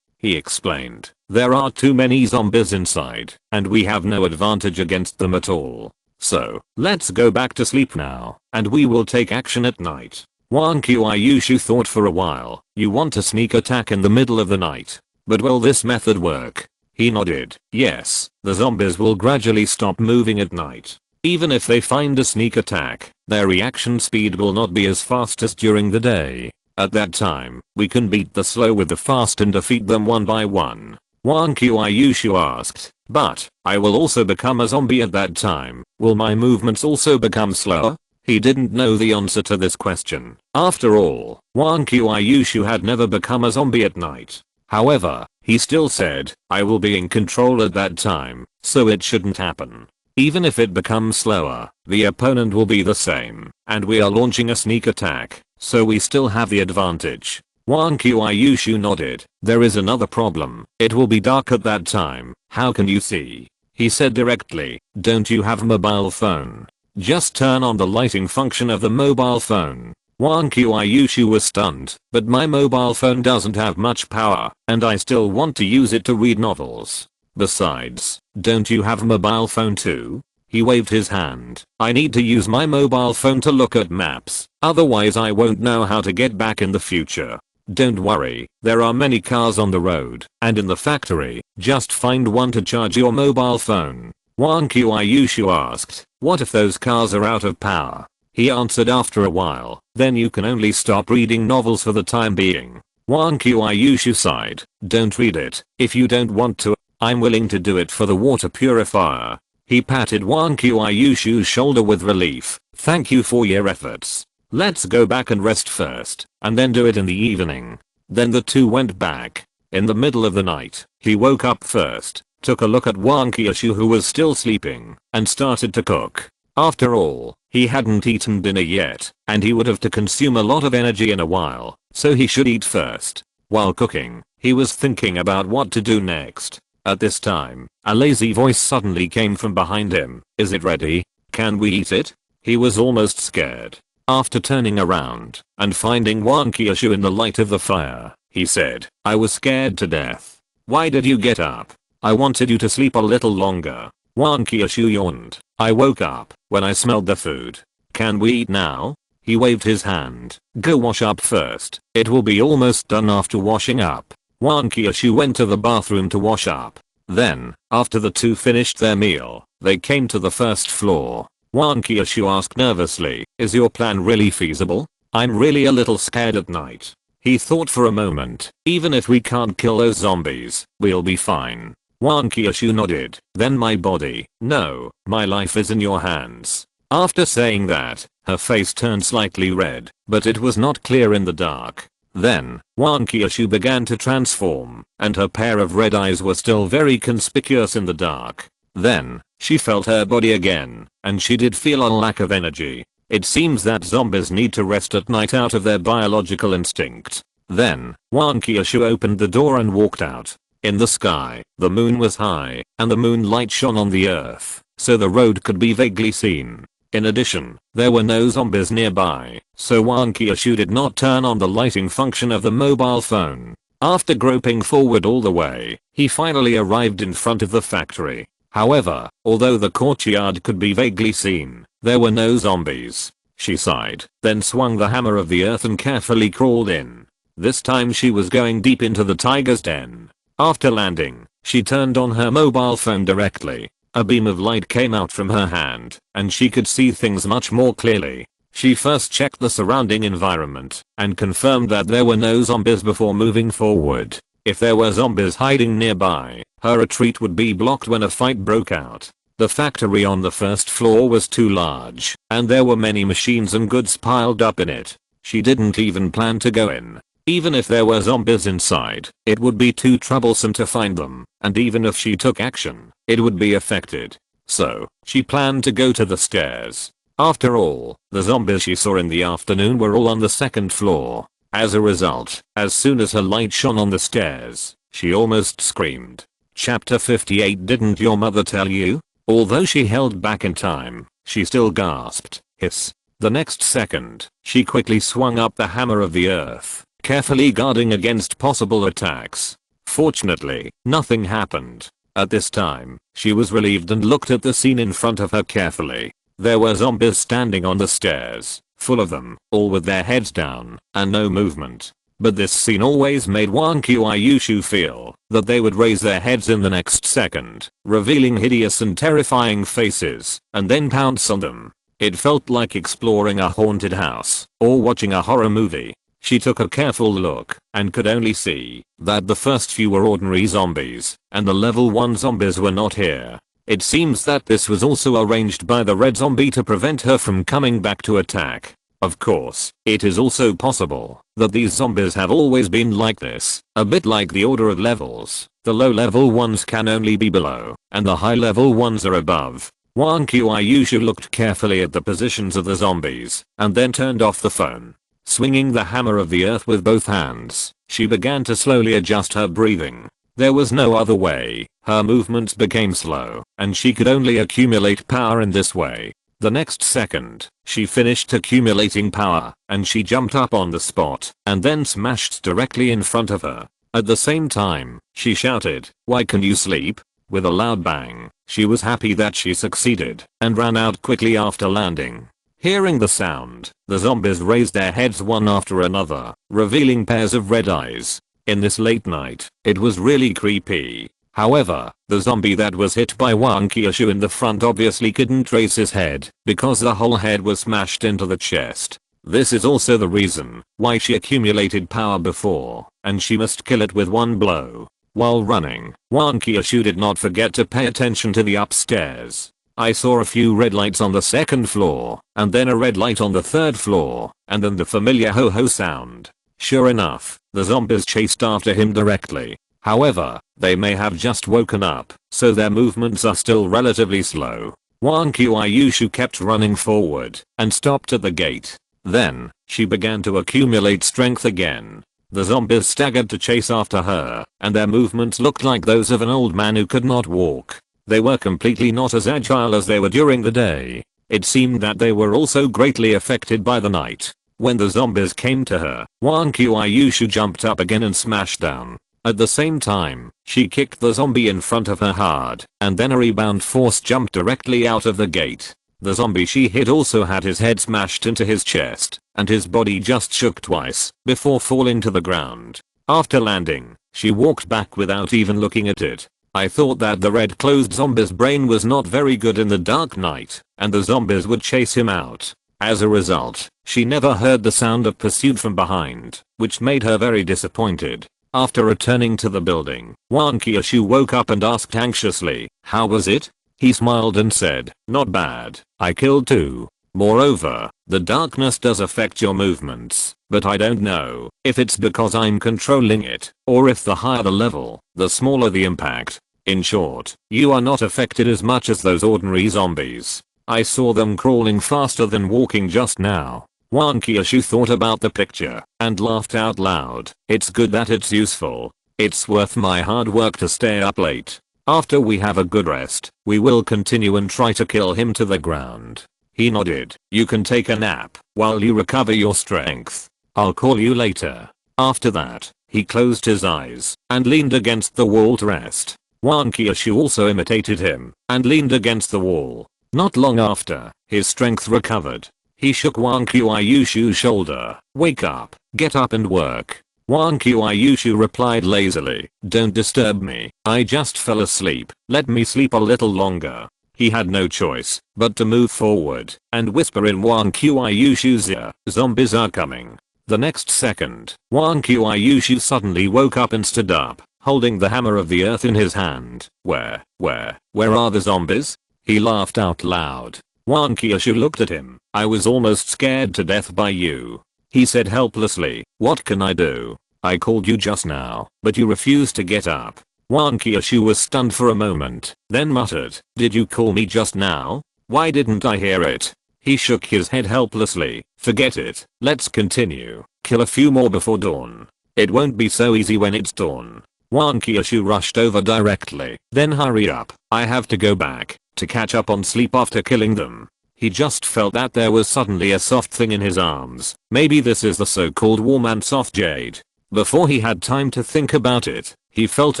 He explained, "There are too many zombies inside, and we have no advantage against them at all. So, let's go back to sleep now, and we will take action at night." Wang Qiushu thought for a while. "You want a sneak attack in the middle of the night? But will this method work?" He nodded. "Yes, the zombies will gradually stop moving at night. Even if they find a sneak attack, their reaction speed will not be as fast as during the day. At that time, we can beat the slow with the fast and defeat them one by one." Wang Qiushu asked, "But, I will also become a zombie at that time. Will my movements also become slower?" He didn't know the answer to this question. After all, Wang Qiushu had never become a zombie at night. However, he still said, "I will be in control at that time, so it shouldn't happen. Even if it becomes slower, the opponent will be the same, and we are launching a sneak attack, so we still have the advantage." Wang Qiushu nodded. "There is another problem. It will be dark at that time. How can you see?" He said directly, "Don't you have a mobile phone? Just turn on the lighting function of the mobile phone." Wang Qiushu was stunned, "But my mobile phone doesn't have much power, and I still want to use it to read novels. Besides, don't you have a mobile phone too?" He waved his hand. "I need to use my mobile phone to look at maps, otherwise I won't know how to get back in the future." "Don't worry, there are many cars on the road, and in the factory, just find one to charge your mobile phone." Wang Qiushu asked, "What if those cars are out of power?" He answered after a while, "Then you can only stop reading novels for the time being." Wang Qiushu sighed, "Don't read it, if you don't want to. I'm willing to do it for the water purifier." He patted Wang Qiushu's shoulder with relief. "Thank you for your efforts. Let's go back and rest first, and then do it in the evening." Then the two went back. In the middle of the night, he woke up first, took a look at Wang Qiushu who was still sleeping, and started to cook. After all, he hadn't eaten dinner yet, and he would have to consume a lot of energy in a while, so he should eat first. While cooking, he was thinking about what to do next. At this time, a lazy voice suddenly came from behind him. "Is it ready? Can we eat it?" He was almost scared. After turning around and finding Wang Qiushu in the light of the fire, he said, "I was scared to death. Why did you get up? I wanted you to sleep a little longer." Wang Qiushu yawned. "I woke up when I smelled the food. Can we eat now?" He waved his hand. "Go wash up first. It will be almost done after washing up." Wang Qiushu went to the bathroom to wash up. Then, after the two finished their meal, they came to the first floor. Wang Qiushu asked nervously, "Is your plan really feasible? I'm really a little scared at night." He thought for a moment. "Even if we can't kill those zombies, we'll be fine." Wang Qiushu nodded. "Then my body, no, my life is in your hands." After saying that, her face turned slightly red, but it was not clear in the dark. Then, Wang Qiushu began to transform, and her pair of red eyes were still very conspicuous in the dark. Then, she felt her body again, and she did feel a lack of energy. It seems that zombies need to rest at night out of their biological instinct. Then, Wang Qiushu opened the door and walked out. In the sky, the moon was high, and the moonlight shone on the earth, so the road could be vaguely seen. In addition, there were no zombies nearby, so Wang Qiushu did not turn on the lighting function of the mobile phone. After groping forward all the way, he finally arrived in front of the factory. However, although the courtyard could be vaguely seen, there were no zombies. She sighed, then swung the hammer of the earth and carefully crawled in. This time she was going deep into the tiger's den. After landing, she turned on her mobile phone directly. A beam of light came out from her hand, and she could see things much more clearly. She first checked the surrounding environment, and confirmed that there were no zombies before moving forward. If there were zombies hiding nearby, her retreat would be blocked when a fight broke out. The factory on the first floor was too large, and there were many machines and goods piled up in it. She didn't even plan to go in. Even if there were zombies inside, it would be too troublesome to find them, and even if she took action, it would be affected. So, she planned to go to the stairs. After all, the zombies she saw in the afternoon were all on the second floor. As a result, as soon as her light shone on the stairs, she almost screamed. Chapter 58. Didn't your mother tell you? Although she held back in time, she still gasped. Hiss. The next second, she quickly swung up the hammer of the earth, carefully guarding against possible attacks. Fortunately, nothing happened. At this time, she was relieved and looked at the scene in front of her carefully. There were zombies standing on the stairs, full of them, all with their heads down, and no movement. But this scene always made Wang Qiuyushu feel that they would raise their heads in the next second, revealing hideous and terrifying faces, and then pounce on them. It felt like exploring a haunted house, or watching a horror movie. She took a careful look, and could only see that the first few were ordinary zombies, and the level 1 zombies were not here. It seems that this was also arranged by the red zombie to prevent her from coming back to attack. Of course, it is also possible that these zombies have always been like this, a bit like the order of levels. The low level ones can only be below, and the high level ones are above. Wang Qiuyushu looked carefully at the positions of the zombies, and then turned off the phone. Swinging the hammer of the earth with both hands, she began to slowly adjust her breathing. There was no other way. Her movements became slow, and she could only accumulate power in this way. The next second, she finished accumulating power, and she jumped up on the spot, and then smashed directly in front of her. At the same time, she shouted, "Why can't you sleep?" With a loud bang, she was happy that she succeeded, and ran out quickly after landing. Hearing the sound, the zombies raised their heads one after another, revealing pairs of red eyes. In this late night, it was really creepy. However, the zombie that was hit by Wang Qiuyushu in the front obviously couldn't raise his head, because the whole head was smashed into the chest. This is also the reason why she accumulated power before, and she must kill it with one blow. While running, Wang Qiuyushu did not forget to pay attention to the upstairs. I saw a few red lights on the second floor, and then a red light on the third floor, and then the familiar ho-ho sound. Sure enough, the zombies chased after him directly. However, they may have just woken up, so their movements are still relatively slow. Wang Qiuyushu kept running forward, and stopped at the gate. Then, she began to accumulate strength again. The zombies staggered to chase after her, and their movements looked like those of an old man who could not walk. They were completely not as agile as they were during the day. It seemed that they were also greatly affected by the night. When the zombies came to her, Wang Qiuyushu jumped up again and smashed down. At the same time, she kicked the zombie in front of her hard, and then a rebound force jumped directly out of the gate. The zombie she hit also had his head smashed into his chest, and his body just shook twice before falling to the ground. After landing, she walked back without even looking at it. I thought that the red closed zombie's brain was not very good in the dark night, and the zombies would chase him out. As a result, she never heard the sound of pursuit from behind, which made her very disappointed. After returning to the building, Wang Qiuyushu woke up and asked anxiously, "How was it?" He smiled and said, "Not bad. I killed 2. Moreover, the darkness does affect your movements, but I don't know if it's because I'm controlling it, or if the higher the level, the smaller the impact. In short, you are not affected as much as those ordinary zombies. I saw them crawling faster than walking just now." Wang Qiuyushu thought about the picture, and laughed out loud. "It's good that it's useful. It's worth my hard work to stay up late. After we have a good rest, we will continue and try to kill him to the ground." He nodded. "You can take a nap while you recover your strength. I'll call you later." After that, he closed his eyes and leaned against the wall to rest. Wang Qiuyushu also imitated him and leaned against the wall. Not long after, his strength recovered. He shook Wang Qiuyushu's shoulder. "Wake up, get up and work." Wang Qiuyushu replied lazily, "Don't disturb me, I just fell asleep, let me sleep a little longer." He had no choice but to move forward and whisper in Wang Qiuyushu's ear, "Zombies are coming." The next second, Wang Qiuyushu suddenly woke up and stood up, holding the hammer of the earth in his hand. Where are the zombies?" He laughed out loud. Wang Qiuyushu looked at him. "I was almost scared to death by you," he said helplessly. "What can I do? I called you just now, but you refused to get up." Wang Qiuyushu was stunned for a moment, then muttered, "Did you call me just now? Why didn't I hear it?" He shook his head helplessly. "Forget it, let's continue." Kill a few more before dawn. It won't be so easy when it's dawn. Wan Kyushu rushed over directly. Then hurry up, I have to go back to catch up on sleep after killing them. He just felt that there was suddenly a soft thing in his arms. Maybe this is the so-called warm and soft jade. Before he had time to think about it, he felt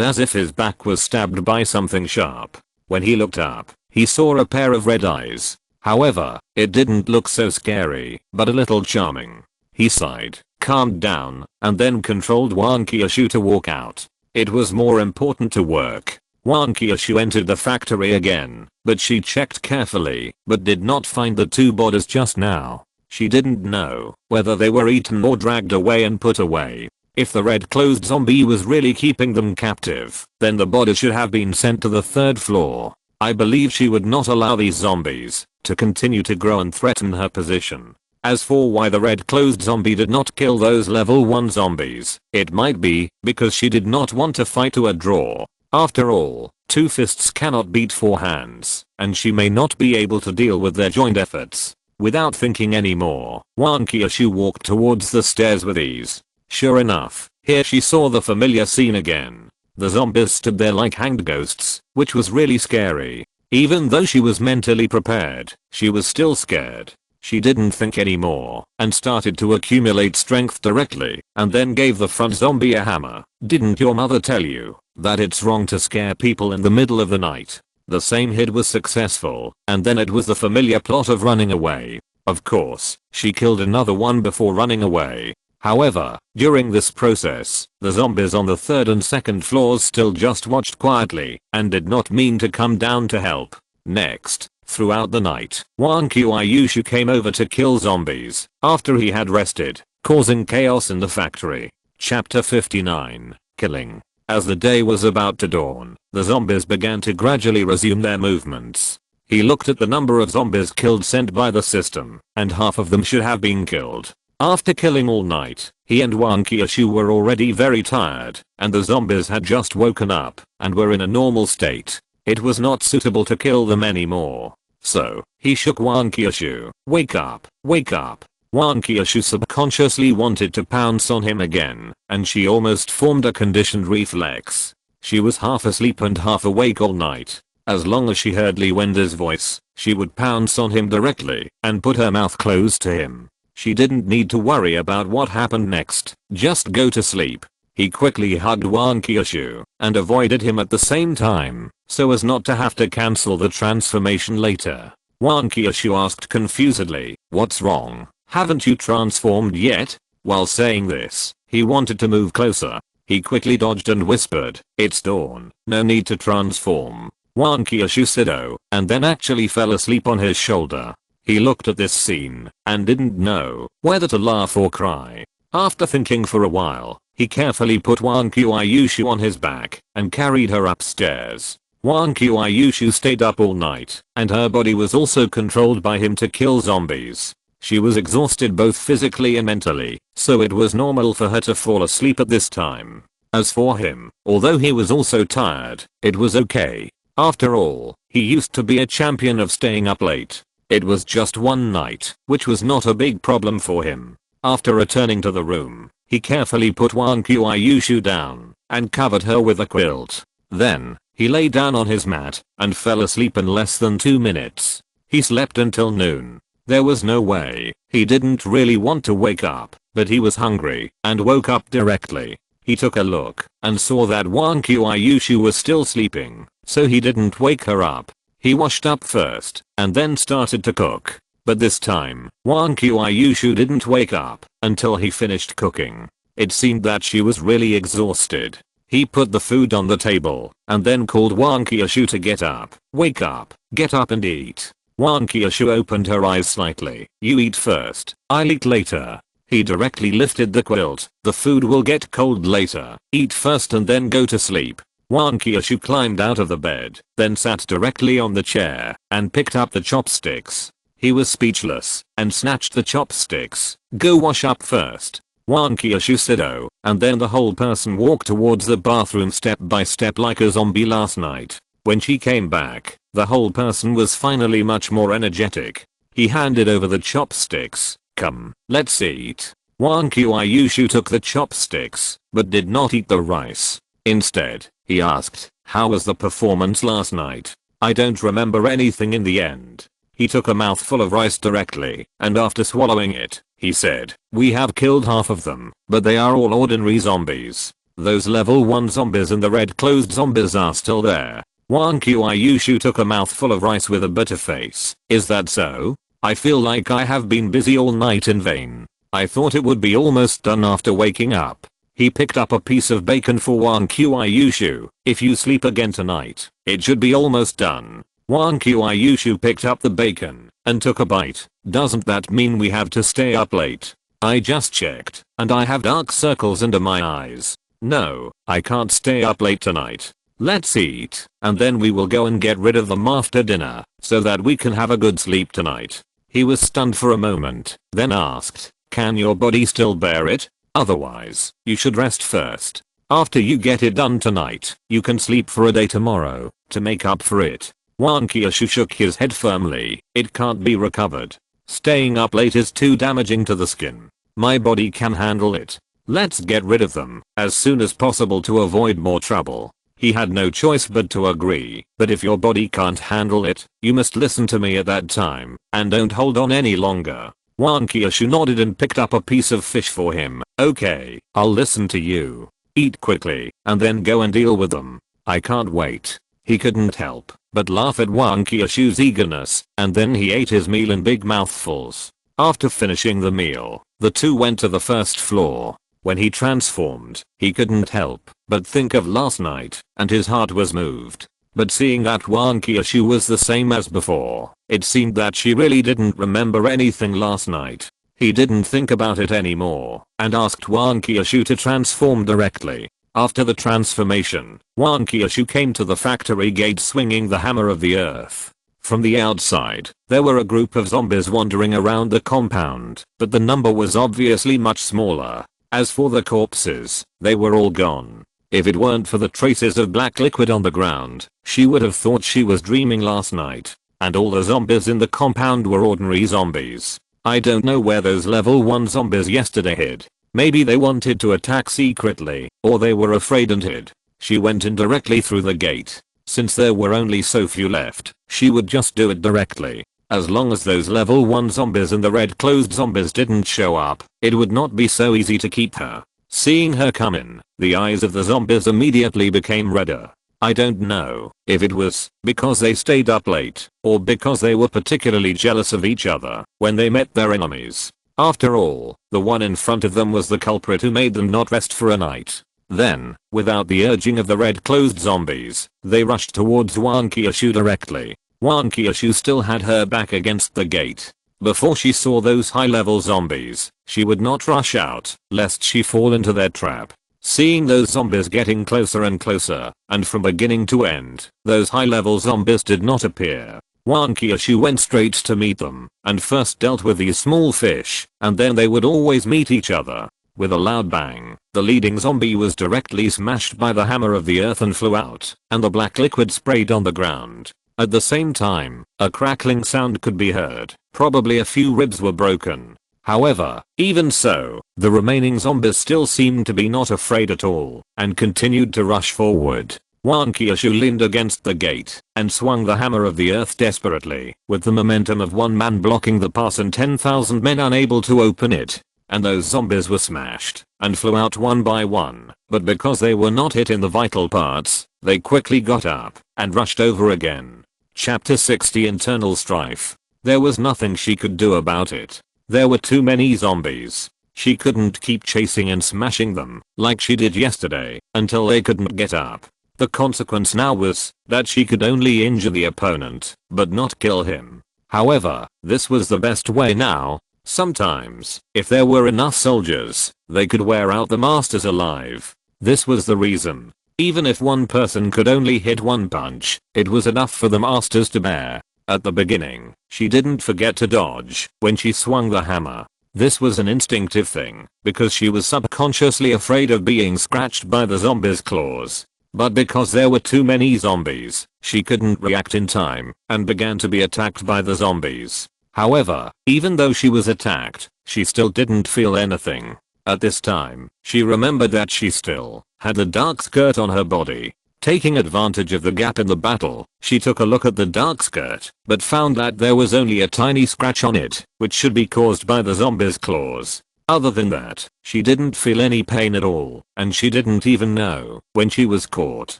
as if his back was stabbed by something sharp. When he looked up, he saw a pair of red eyes. However, it didn't look so scary, but a little charming. He sighed, calmed down, and then controlled Wan Kyushu to walk out. It was more important to work. Wan Kyushu entered the factory again, but she checked carefully, but did not find the two bodies just now. She didn't know whether they were eaten or dragged away and put away. If the red-clothed zombie was really keeping them captive, then the bodies should have been sent to the third floor. I believe she would not allow these zombies to continue to grow and threaten her position. As for why the red-clothed zombie did not kill those level 1 zombies, it might be because she did not want to fight to a draw. After all, 2 fists cannot beat 4 hands, and she may not be able to deal with their joint efforts. Without thinking anymore, Wan Kyushu walked towards the stairs with ease. Sure enough, here she saw the familiar scene again. The zombies stood there like hanged ghosts, which was really scary. Even though she was mentally prepared, she was still scared. She didn't think anymore, and started to accumulate strength directly, and then gave the front zombie a hammer. Didn't your mother tell you that it's wrong to scare people in the middle of the night? The same hit was successful, and then it was the familiar plot of running away. Of course, she killed another one before running away. However, during this process, the zombies on the 3rd and 2nd floors still just watched quietly, and did not mean to come down to help. Next, throughout the night, Wan Kyushu came over to kill zombies, after he had rested, causing chaos in the factory. Chapter 59, Killing. As the day was about to dawn, the zombies began to gradually resume their movements. He looked at the number of zombies killed sent by the system, and half of them should have been killed. After killing all night, he and Wan Kyushu were already very tired, and the zombies had just woken up, and were in a normal state. It was not suitable to kill them anymore. So, he shook Wan Kyushu. Wake up, wake up. Wan Kyushu subconsciously wanted to pounce on him again, and she almost formed a conditioned reflex. She was half asleep and half awake all night. As long as she heard Li Wending's voice, she would pounce on him directly, and put her mouth close to him. She didn't need to worry about what happened next, just go to sleep. He quickly hugged Wan Kyushu, and avoided him at the same time, so as not to have to cancel the transformation later. Wan Kyushu asked confusedly, what's wrong? Haven't you transformed yet? While saying this, he wanted to move closer. He quickly dodged and whispered, it's dawn, no need to transform. Wan Kyushu said oh, and then actually fell asleep on his shoulder. He looked at this scene, and didn't know whether to laugh or cry. After thinking for a while, he carefully put Wan Kyushu on his back, and carried her upstairs. Wan Kyushu stayed up all night, and her body was also controlled by him to kill zombies. She was exhausted both physically and mentally, so it was normal for her to fall asleep at this time. As for him, although he was also tired, it was okay. After all, he used to be a champion of staying up late. It was just one night, which was not a big problem for him. After returning to the room, he carefully put Wan Kyushu down, and covered her with a quilt. Then, he lay down on his mat, and fell asleep in less than 2 minutes. He slept until noon. There was no way. He didn't really want to wake up, but he was hungry, and woke up directly. He took a look, and saw that Wan Kyushu was still sleeping, so he didn't wake her up. He washed up first, and then started to cook. But this time, Wan Kyushu didn't wake up until he finished cooking. It seemed that she was really exhausted. He put the food on the table, and then called Wan Kyushu to get up. Wake up, get up and eat. Wan Kyushu opened her eyes slightly. You eat first, I'll eat later. He directly lifted the quilt. The food will get cold later. Eat first and then go to sleep. Wan Kyushu climbed out of the bed, then sat directly on the chair, and picked up the chopsticks. He was speechless, and snatched the chopsticks. Go wash up first. Wan Kyushu said oh, and then the whole person walked towards the bathroom step by step like a zombie last night. When she came back, the whole person was finally much more energetic. He handed over the chopsticks. Come, let's eat. Wang Qiushu took the chopsticks, but did not eat the rice. Instead, he asked, "How was the performance last night?" "I don't remember anything in the end." He took a mouthful of rice directly, and after swallowing it, he said, "We have killed half of them, but they are all ordinary zombies. Those level 1 zombies and the red closed zombies are still there." Wang Qiushu took a mouthful of rice with a bitter face. "Is that so? I feel like I have been busy all night in vain. I thought it would be almost done after waking up." He picked up a piece of bacon for Wang Qiushu. "If you sleep again tonight, it should be almost done." Wang Qiushu picked up the bacon and took a bite. "Doesn't that mean we have to stay up late? I just checked, and I have dark circles under my eyes. No, I can't stay up late tonight. Let's eat, and then we will go and get rid of them after dinner, so that we can have a good sleep tonight." He was stunned for a moment, then asked, "Can your body still bear it? Otherwise, you should rest first. After you get it done tonight, you can sleep for a day tomorrow, to make up for it." Wang Qiushu shook his head firmly. "It can't be recovered. Staying up late is too damaging to the skin. My body can handle it. Let's get rid of them as soon as possible to avoid more trouble." He had no choice but to agree, "But if your body can't handle it, you must listen to me at that time, and don't hold on any longer." Wang Qiushu nodded and picked up a piece of fish for him. "Okay, I'll listen to you. Eat quickly, and then go and deal with them." "I can't wait." He couldn't help but laugh at Wang Qiushu's eagerness, and then he ate his meal in big mouthfuls. After finishing the meal, the two went to the first floor. When he transformed, he couldn't help but think of last night, and his heart was moved. But seeing that Wang Qiushu was the same as before, it seemed that she really didn't remember anything last night. He didn't think about it anymore, and asked Wang Qiushu to transform directly. After the transformation, Wang Qiushu came to the factory gate swinging the hammer of the earth. From the outside, there were a group of zombies wandering around the compound, but the number was obviously much smaller. As for the corpses, they were all gone. If it weren't for the traces of black liquid on the ground, she would have thought she was dreaming last night. And all the zombies in the compound were ordinary zombies. I don't know where those level 1 zombies yesterday hid. Maybe they wanted to attack secretly, or they were afraid and hid. She went in directly through the gate. Since there were only so few left, she would just do it directly. As long as those level 1 zombies and the red closed zombies didn't show up, it would not be so easy to keep her. Seeing her come in, the eyes of the zombies immediately became redder. I don't know if it was because they stayed up late, or because they were particularly jealous of each other when they met their enemies. After all, the one in front of them was the culprit who made them not rest for a night. Then, without the urging of the red closed zombies, they rushed towards Wang Qiushu directly. Wang Qiushu still had her back against the gate. Before she saw those high-level zombies, she would not rush out, lest she fall into their trap. Seeing those zombies getting closer and closer, and from beginning to end, those high-level zombies did not appear. Wang Qiushu went straight to meet them, and first dealt with these small fish, and then they would always meet each other. With a loud bang, the leading zombie was directly smashed by the hammer of the earth and flew out, and the black liquid sprayed on the ground. At the same time, a crackling sound could be heard. Probably a few ribs were broken. However, even so, the remaining zombies still seemed to be not afraid at all, and continued to rush forward. Wang Qiushu leaned against the gate, and swung the hammer of the earth desperately, with the momentum of one man blocking the pass and 10,000 men unable to open it. And those zombies were smashed, and flew out one by one, but because they were not hit in the vital parts, they quickly got up, and rushed over again. Chapter 60 Internal Strife. There was nothing she could do about it. There were too many zombies. She couldn't keep chasing and smashing them, like she did yesterday, until they couldn't get up. The consequence now was that she could only injure the opponent, but not kill him. However, this was the best way now. Sometimes, if there were enough soldiers, they could wear out the masters alive. This was the reason. Even if one person could only hit one punch, it was enough for the masters to bear. At the beginning, she didn't forget to dodge when she swung the hammer. This was an instinctive thing, because she was subconsciously afraid of being scratched by the zombies' claws. But because there were too many zombies, she couldn't react in time, and began to be attacked by the zombies. However, even though she was attacked, she still didn't feel anything. At this time, she remembered that she still had the dark skirt on her body. Taking advantage of the gap in the battle, she took a look at the dark skirt, but found that there was only a tiny scratch on it, which should be caused by the zombie's claws. Other than that, she didn't feel any pain at all, and she didn't even know when she was caught.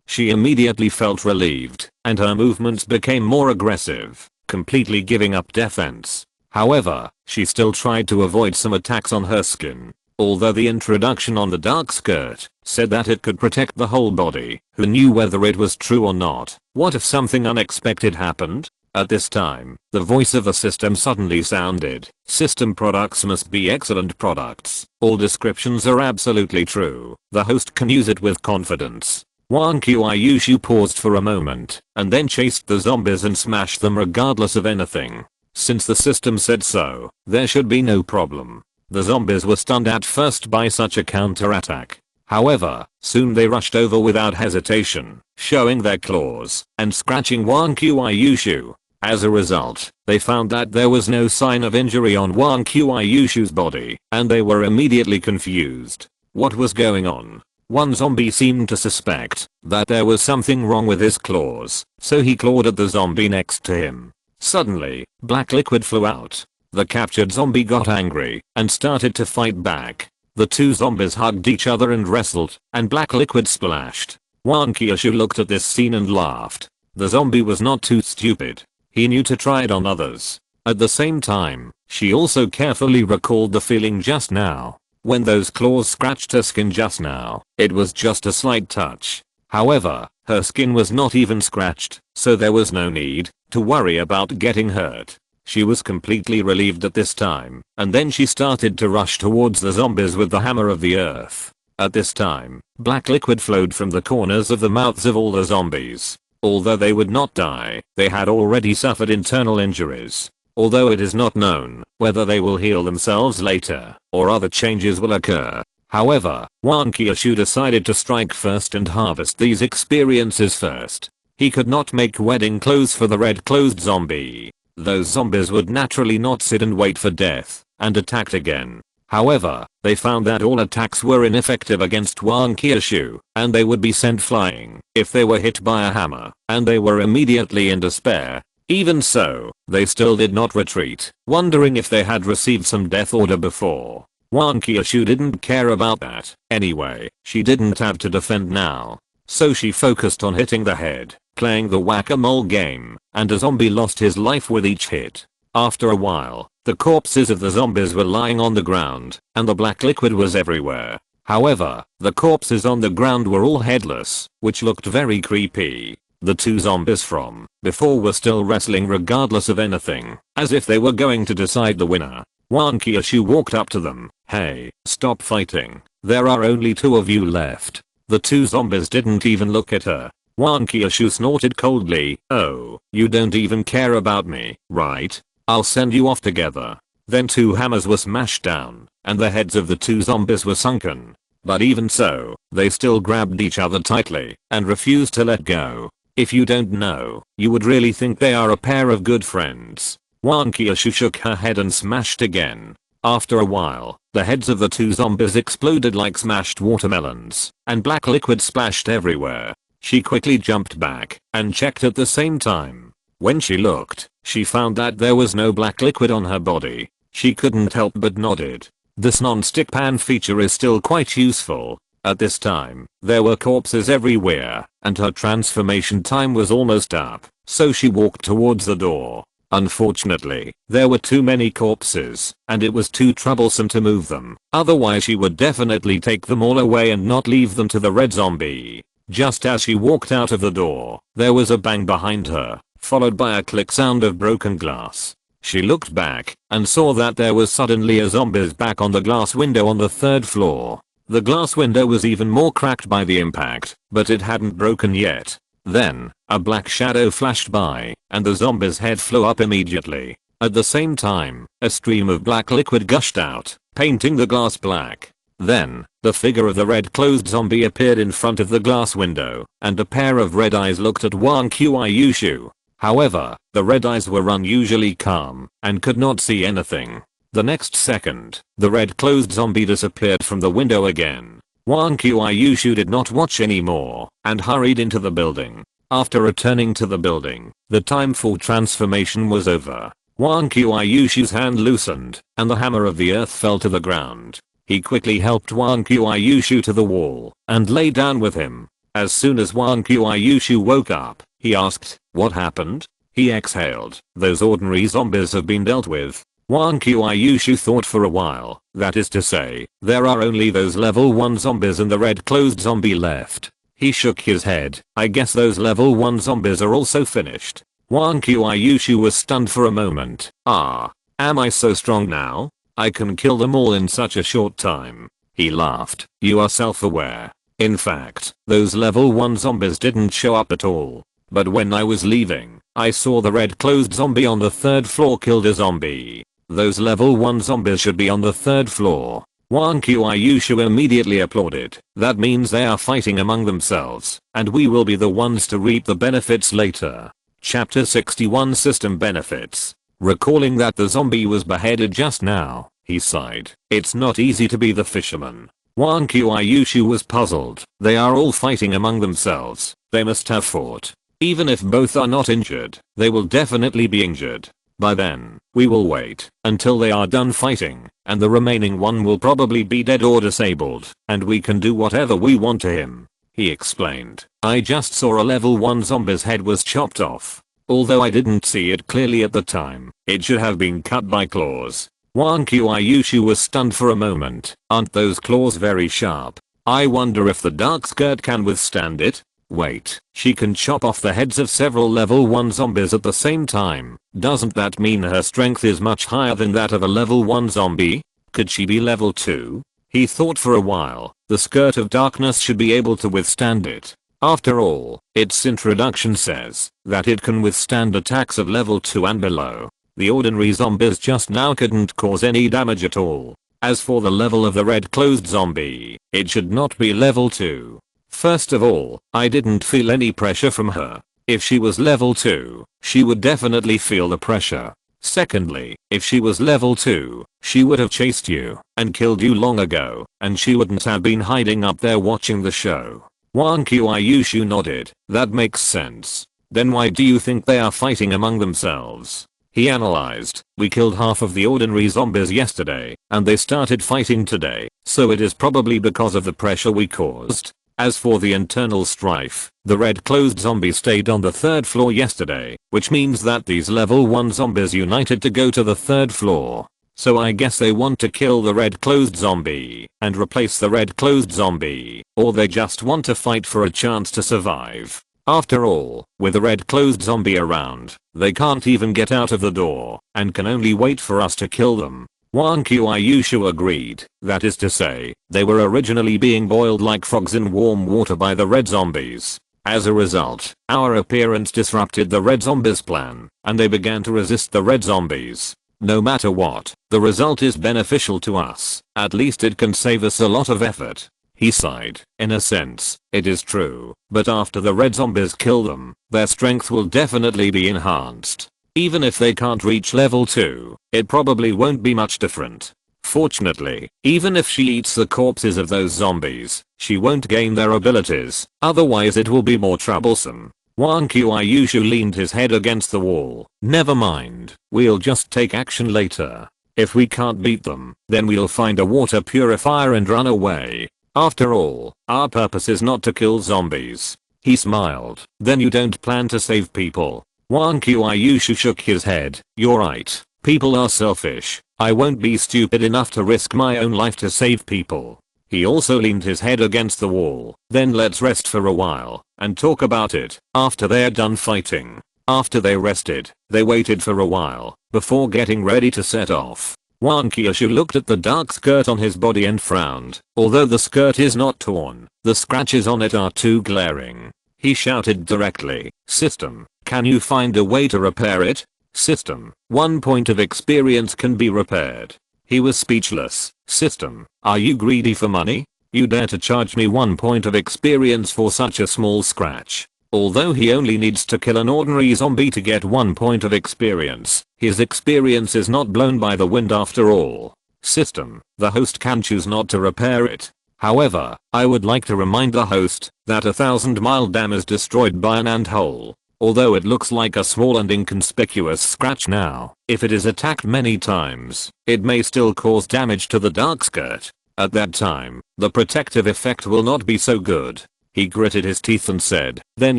She immediately felt relieved, and her movements became more aggressive, completely giving up defense. However, she still tried to avoid some attacks on her skin. Although the introduction on the dark skirt said that it could protect the whole body, who knew whether it was true or not? What if something unexpected happened? At this time, the voice of the system suddenly sounded. System products must be excellent products. All descriptions are absolutely true. The host can use it with confidence. Wang Qiuyushu paused for a moment, and then chased the zombies and smashed them regardless of anything. Since the system said so, there should be no problem. The zombies were stunned at first by such a counterattack. However, soon they rushed over without hesitation, showing their claws and scratching Wang Qiuyushu. As a result, they found that there was no sign of injury on Wang Qiuyushu's body, and they were immediately confused. What was going on? One zombie seemed to suspect that there was something wrong with his claws, so he clawed at the zombie next to him. Suddenly, black liquid flew out. The captured zombie got angry and started to fight back. The two zombies hugged each other and wrestled, and black liquid splashed. Wang Qiuyushu looked at this scene and laughed. The zombie was not too stupid. He knew to try it on others. At the same time, she also carefully recalled the feeling just now. When those claws scratched her skin just now, it was just a slight touch. However, her skin was not even scratched, so there was no need to worry about getting hurt. She was completely relieved at this time, and then she started to rush towards the zombies with the hammer of the earth. At this time, black liquid flowed from the corners of the mouths of all the zombies. Although they would not die, they had already suffered internal injuries. Although it is not known whether they will heal themselves later, or other changes will occur. However, Wang Qiuyushu decided to strike first and harvest these experiences first. He could not make wedding clothes for the red-clothed zombie. Those zombies would naturally not sit and wait for death, and attacked again. However, they found that all attacks were ineffective against Wang Qiuyushu, and they would be sent flying if they were hit by a hammer, and they were immediately in despair. Even so, they still did not retreat, wondering if they had received some death order before. Wang Qiuyushu didn't care about that. Anyway, she didn't have to defend now. So she focused on hitting the head, playing the whack-a-mole game, and a zombie lost his life with each hit. After a while, the corpses of the zombies were lying on the ground, and the black liquid was everywhere. However, the corpses on the ground were all headless, which looked very creepy. The two zombies from before were still wrestling regardless of anything, as if they were going to decide the winner. Wang Qiuyushu walked up to them. "Hey, stop fighting. There are only two of you left." The two zombies didn't even look at her. Wang Qiuyushu snorted coldly. "Oh, you don't even care about me, right? I'll send you off together." Then two hammers were smashed down, and the heads of the two zombies were sunken. But even so, they still grabbed each other tightly and refused to let go. If you don't know, you would really think they are a pair of good friends. Wang Qiuyushu shook her head and smashed again. After a while, the heads of the two zombies exploded like smashed watermelons, and black liquid splashed everywhere. She quickly jumped back and checked at the same time. When she looked, she found that there was no black liquid on her body. She couldn't help but nodded. This non-stick pan feature is still quite useful. At this time, there were corpses everywhere, and her transformation time was almost up, so she walked towards the door. Unfortunately, there were too many corpses, and it was too troublesome to move them. Otherwise she would definitely take them all away and not leave them to the red zombie. Just as she walked out of the door, there was a bang behind her, followed by a click sound of broken glass. She looked back and saw that there was suddenly a zombie's back on the glass window on the third floor. The glass window was even more cracked by the impact, but it hadn't broken yet. Then, a black shadow flashed by, and the zombie's head flew up immediately. At the same time, a stream of black liquid gushed out, painting the glass black. Then, the figure of the red-clothed zombie appeared in front of the glass window, and a pair of red eyes looked at Wang Qiuyushu. However, the red eyes were unusually calm, and could not see anything. The next second, the red clothed zombie disappeared from the window again. Wang Qiuyushu did not watch anymore and hurried into the building. After returning to the building, the time for transformation was over. Wang Qiuyushu's hand loosened and the hammer of the earth fell to the ground. He quickly helped Wang Qiuyushu to the wall and lay down with him. As soon as Wang Qiuyushu woke up, he asked, "What happened?" He exhaled. "Those ordinary zombies have been dealt with." Wang Qiuyushu thought for a while. That is to say, there are only those level 1 zombies and the red clothed zombie left. He shook his head. "I guess those level 1 zombies are also finished." Wang Qiuyushu was stunned for a moment. Am I so strong now? I can kill them all in such a short time. He laughed. "You are self-aware. In fact, those level 1 zombies didn't show up at all. But when I was leaving, I saw the red clothed zombie on the 3rd floor killed a zombie. Those level 1 zombies should be on the 3rd floor." Wang Qiuyushu immediately applauded. "That means they are fighting among themselves, and we will be the ones to reap the benefits later." Chapter 61 System Benefits. Recalling that the zombie was beheaded just now, he sighed. It's not easy to be the fisherman. Wang Qiuyushu was puzzled. They are all fighting among themselves. They must have fought. Even if both are not injured, they will definitely be injured. By then, we will wait until they are done fighting, and the remaining one will probably be dead or disabled, and we can do whatever we want to him. He explained. "I just saw a level 1 zombie's head was chopped off. Although I didn't see it clearly at the time, it should have been cut by claws." Wang Qiuyushu was stunned for a moment. "Aren't those claws very sharp? I wonder if the dark skirt can withstand it." "Wait, she can chop off the heads of several level 1 zombies at the same time. Doesn't that mean her strength is much higher than that of a level 1 zombie? Could she be level 2? He thought for a while. The skirt of darkness should be able to withstand it. After all, its introduction says that it can withstand attacks of level 2 and below. The ordinary zombies just now couldn't cause any damage at all. As for the level of the red clothed zombie, it should not be level 2. First of all, I didn't feel any pressure from her. If she was level 2, she would definitely feel the pressure. Secondly, if she was level 2, she would have chased you and killed you long ago, and she wouldn't have been hiding up there watching the show." Wang Qiuyushu nodded. "That makes sense. Then why do you think they are fighting among themselves?" He analyzed. "We killed half of the ordinary zombies yesterday, and they started fighting today, so it is probably because of the pressure we caused. As for the internal strife, the red clothed zombie stayed on the 3rd floor yesterday, which means that these level 1 zombies united to go to the 3rd floor. So I guess they want to kill the red clothed zombie and replace the red clothed zombie, or they just want to fight for a chance to survive. After all, with the red clothed zombie around, they can't even get out of the door and can only wait for us to kill them." Wang Qiuyushu agreed. That is to say, they were originally being boiled like frogs in warm water by the red zombies. As a result, our appearance disrupted the red zombies' plan, and they began to resist the red zombies. No matter what, the result is beneficial to us. At least it can save us a lot of effort. He sighed. "In a sense, it is true, but after the red zombies kill them, their strength will definitely be enhanced. Even if they can't reach level 2, it probably won't be much different. Fortunately, even if she eats the corpses of those zombies, she won't gain their abilities, otherwise it will be more troublesome." Wang Qiuyushu leaned his head against the wall. "Never mind, we'll just take action later. If we can't beat them, then we'll find a water purifier and run away. After all, our purpose is not to kill zombies." He smiled. "Then you don't plan to save people?" Wang Qiuyushu shook his head. "You're right. People are selfish. I won't be stupid enough to risk my own life to save people." He also leaned his head against the wall. "Then let's rest for a while and talk about it after they're done fighting." After they rested, they waited for a while before getting ready to set off. Wang Qiuyushu looked at the dark skirt on his body and frowned. Although the skirt is not torn, the scratches on it are too glaring. He shouted directly, "System, can you find a way to repair it?" "System, 1 point of experience can be repaired." He was speechless. "System, are you greedy for money? You dare to charge me 1 point of experience for such a small scratch?" Although he only needs to kill an ordinary zombie to get 1 point of experience, his experience is not blown by the wind after all. System, the host can choose not to repair it. However, I would like to remind the host that 1,000-mile dam is destroyed by an ant hole. Although it looks like a small and inconspicuous scratch now, if it is attacked many times, it may still cause damage to the dark skirt. At that time, the protective effect will not be so good. He gritted his teeth and said, "Then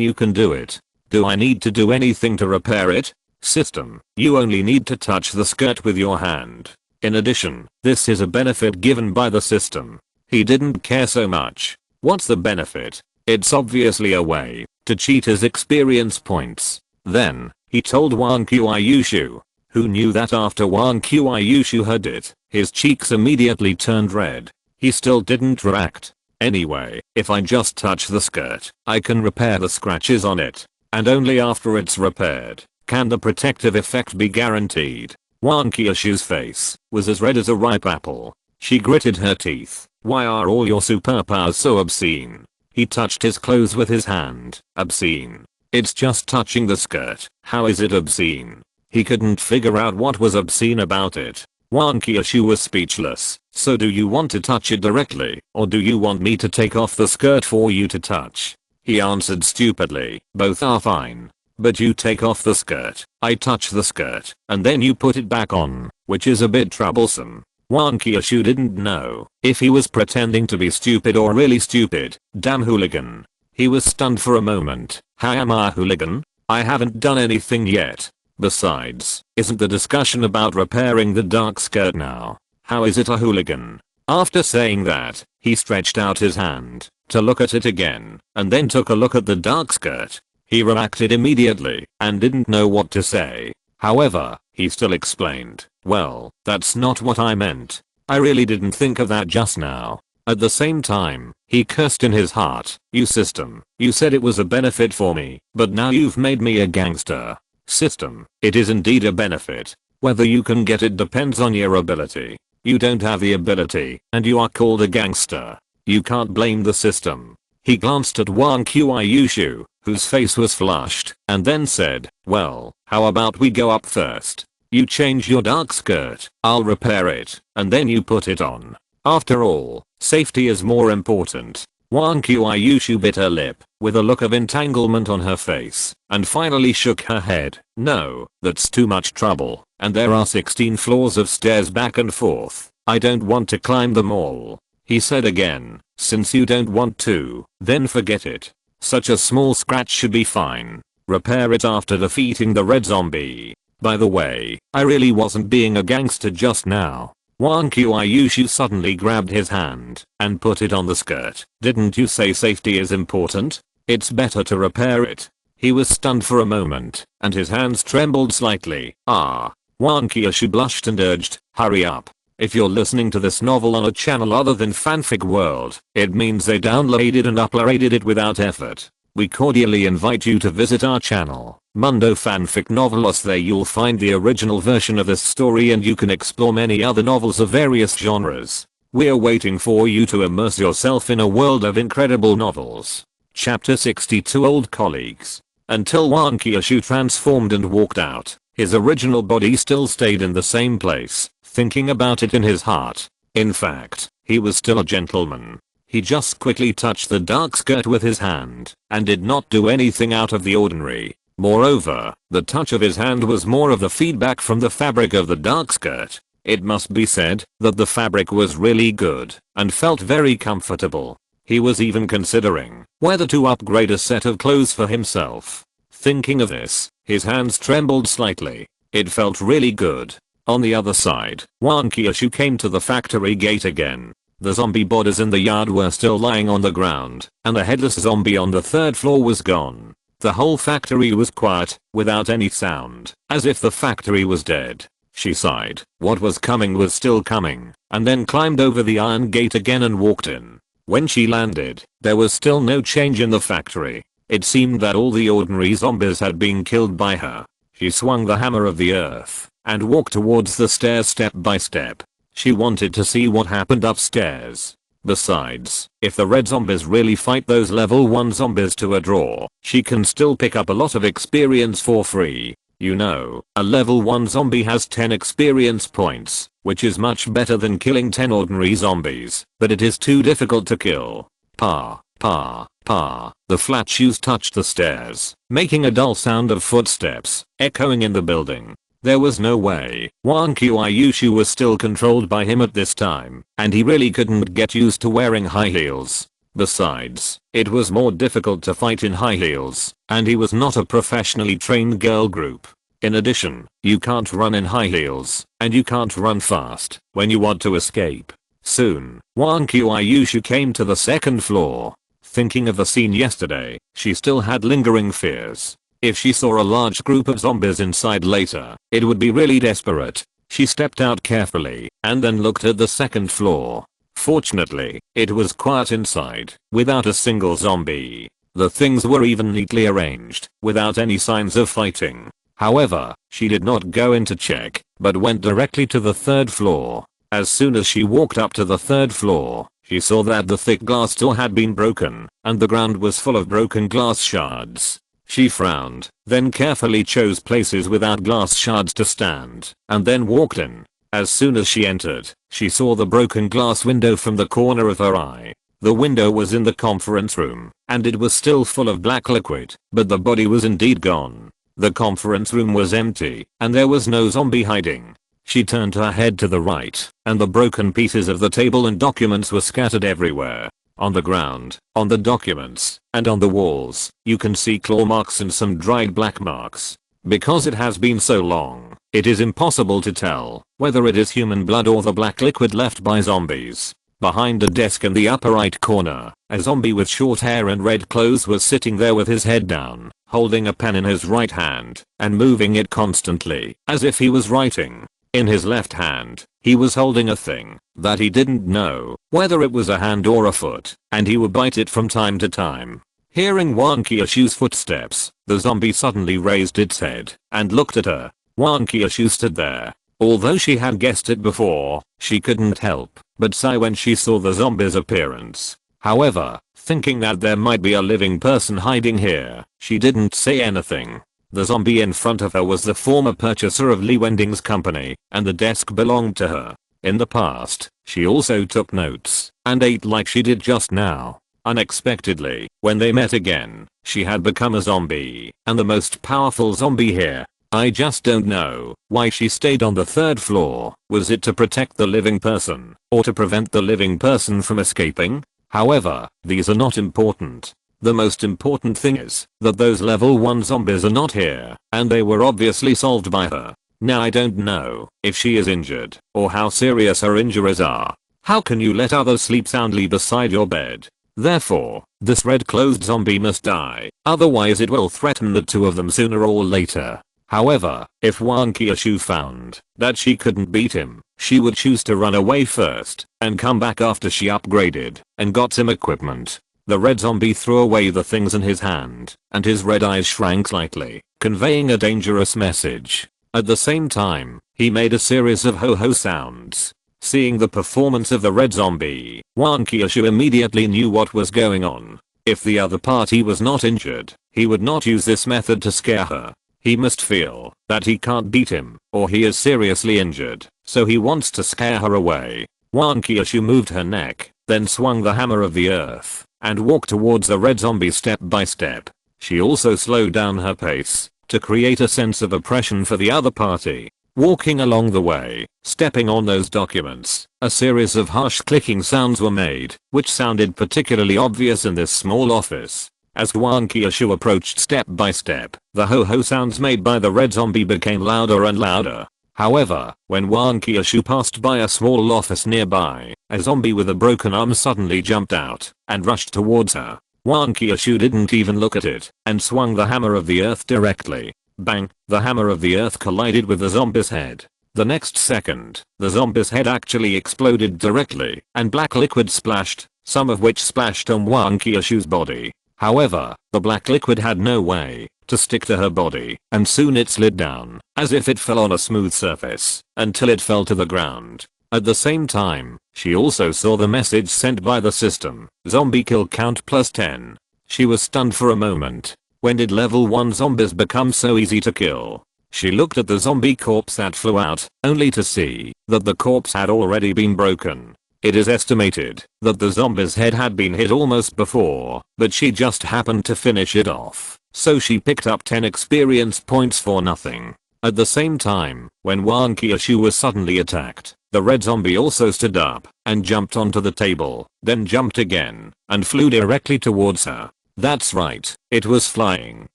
you can do it. Do I need to do anything to repair it?" System, you only need to touch the skirt with your hand. In addition, this is a benefit given by the system. He didn't care so much. What's the benefit? It's obviously a way to cheat his experience points. Then, he told Wang Qiushu, who knew that after Wang Qiushu heard it, his cheeks immediately turned red. He still didn't react. Anyway, if I just touch the skirt, I can repair the scratches on it. And only after it's repaired, can the protective effect be guaranteed. Wang Qiushu's face was as red as a ripe apple. She gritted her teeth. Why are all your superpowers so obscene? He touched his clothes with his hand. Obscene. It's just touching the skirt. How is it obscene? He couldn't figure out what was obscene about it. Wang Qiushu was speechless. So do you want to touch it directly, or do you want me to take off the skirt for you to touch? He answered stupidly, both are fine. But you take off the skirt, I touch the skirt, and then you put it back on, which is a bit troublesome. Wang Qiushu didn't know if he was pretending to be stupid or really stupid. Damn hooligan. He was stunned for a moment. How am I a hooligan? I haven't done anything yet. Besides, isn't the discussion about repairing the dark skirt now? How is it a hooligan? After saying that, he stretched out his hand to look at it again, and then took a look at the dark skirt. He reacted immediately and didn't know what to say. However, he still explained, "Well, that's not what I meant. I really didn't think of that just now." At the same time, he cursed in his heart. "You system, you said it was a benefit for me, but now you've made me a gangster." System, it is indeed a benefit. Whether you can get it depends on your ability. You don't have the ability, and you are called a gangster. You can't blame the system. He glanced at Wang Qiushu, whose face was flushed, and then said, "Well, how about we go up first? You change your dark skirt, I'll repair it, and then you put it on. After all, safety is more important." Wang Qiushu bit her lip, with a look of entanglement on her face, and finally shook her head. "No, that's too much trouble, and there are 16 floors of stairs back and forth. I don't want to climb them all." He said again, "Since you don't want to, then forget it. Such a small scratch should be fine. Repair it after defeating the red zombie. By the way, I really wasn't being a gangster just now." Wang Qiushu suddenly grabbed his hand and put it on the skirt. "Didn't you say safety is important? It's better to repair it." He was stunned for a moment, and his hands trembled slightly. Wang Qiushu blushed and urged, "Hurry up. If you're listening to this novel on a channel other than Fanfic World, it means they downloaded and uploaded it without effort. We cordially invite you to visit our channel, Mundo Fanfic Novelos. There you'll find the original version of this story, and you can explore many other novels of various genres. We're waiting for you to immerse yourself in a world of incredible novels." Chapter 62 Old Colleagues. Until Wang Qiushu transformed and walked out, his original body still stayed in the same place, thinking about it in his heart. In fact, he was still a gentleman. He just quickly touched the dark skirt with his hand, and did not do anything out of the ordinary. Moreover, the touch of his hand was more of the feedback from the fabric of the dark skirt. It must be said that the fabric was really good, and felt very comfortable. He was even considering whether to upgrade a set of clothes for himself. Thinking of this, his hands trembled slightly. It felt really good. On the other side, Wang Qiushu came to the factory gate again. The zombie bodies in the yard were still lying on the ground, and the headless zombie on the third floor was gone. The whole factory was quiet, without any sound, as if the factory was dead. She sighed. What was coming was still coming, and then climbed over the iron gate again and walked in. When she landed, there was still no change in the factory. It seemed that all the ordinary zombies had been killed by her. She swung the hammer of the earth, and walked towards the stairs step by step. She wanted to see what happened upstairs. Besides, if the red zombies really fight those level 1 zombies to a draw, she can still pick up a lot of experience for free. You know, a level 1 zombie has 10 experience points, which is much better than killing 10 ordinary zombies, but it is too difficult to kill. Pa, pa, pa. The flat shoes touched the stairs, making a dull sound of footsteps, echoing in the building. There was no way Wan Qiushu was still controlled by him at this time, and he really couldn't get used to wearing high heels. Besides, it was more difficult to fight in high heels, and he was not a professionally trained girl group. In addition, you can't run in high heels, and you can't run fast when you want to escape. Soon, Wan Qiushu came to the 2nd floor. Thinking of the scene yesterday, she still had lingering fears. If she saw a large group of zombies inside later, it would be really desperate. She stepped out carefully and then looked at the 2nd floor. Fortunately, it was quiet inside, without a single zombie. The things were even neatly arranged, without any signs of fighting. However, she did not go in to check, but went directly to the 3rd floor. As soon as she walked up to the 3rd floor, she saw that the thick glass door had been broken, and the ground was full of broken glass shards. She frowned, then carefully chose places without glass shards to stand, and then walked in. As soon as she entered, she saw the broken glass window from the corner of her eye. The window was in the conference room, and it was still full of black liquid, but the body was indeed gone. The conference room was empty, and there was no zombie hiding. She turned her head to the right, and the broken pieces of the table and documents were scattered everywhere. On the ground, on the documents, and on the walls, you can see claw marks and some dried black marks. Because it has been so long, it is impossible to tell whether it is human blood or the black liquid left by zombies. Behind a desk in the upper right corner, a zombie with short hair and red clothes was sitting there with his head down, holding a pen in his right hand, and moving it constantly, as if he was writing. In his left hand, he was holding a thing that he didn't know whether it was a hand or a foot, and he would bite it from time to time. Hearing Wan Qiushu's footsteps, the zombie suddenly raised its head and looked at her. Wan Qiushu stood there. Although she had guessed it before, she couldn't help but sigh when she saw the zombie's appearance. However, thinking that there might be a living person hiding here, she didn't say anything. The zombie in front of her was the former purchaser of Li Wending's company, and the desk belonged to her. In the past, she also took notes and ate like she did just now. Unexpectedly, when they met again, she had become a zombie, and the most powerful zombie here. I just don't know why she stayed on the 3rd floor. Was it to protect the living person, or to prevent the living person from escaping? However, these are not important. The most important thing is that those level 1 zombies are not here, and they were obviously solved by her. Now I don't know if she is injured, or how serious her injuries are. How can you let others sleep soundly beside your bed? Therefore, this red-clothed zombie must die, otherwise it will threaten the two of them sooner or later. However, if Wan Qiushu found that she couldn't beat him, she would choose to run away first, and come back after she upgraded and got some equipment. The red zombie threw away the things in his hand, and his red eyes shrank slightly, conveying a dangerous message. At the same time, he made a series of ho-ho sounds. Seeing the performance of the red zombie, Wan Qiushu immediately knew what was going on. If the other party was not injured, he would not use this method to scare her. He must feel that he can't beat him, or he is seriously injured, so he wants to scare her away. Wan Qiushu moved her neck, then swung the hammer of the earth, and walked towards the red zombie step by step. She also slowed down her pace to create a sense of oppression for the other party. Walking along the way, stepping on those documents, a series of harsh clicking sounds were made, which sounded particularly obvious in this small office. As Wan Qiushu approached step by step, the ho-ho sounds made by the red zombie became louder and louder. However, when Wan Qiushu passed by a small office nearby, a zombie with a broken arm suddenly jumped out and rushed towards her. Wan Qiushu didn't even look at it and swung the hammer of the earth directly. Bang! The hammer of the earth collided with the zombie's head. The next second, the zombie's head actually exploded directly and black liquid splashed, some of which splashed on Wan Qiushu's body. However, the black liquid had no way to stick to her body, and soon it slid down, as if it fell on a smooth surface, until it fell to the ground. At the same time, She also saw the message sent by the system, zombie kill count +10. She was stunned for a moment. When did level 1 zombies become so easy to kill? She looked at the zombie corpse that flew out, only to see that the corpse had already been broken. It is estimated that the zombie's head had been hit almost before, but she just happened to finish it off, so she picked up 10 experience points for nothing. At the same time, when Wan Qiushu was suddenly attacked, the red zombie also stood up and jumped onto the table, then jumped again and flew directly towards her. That's right, it was flying,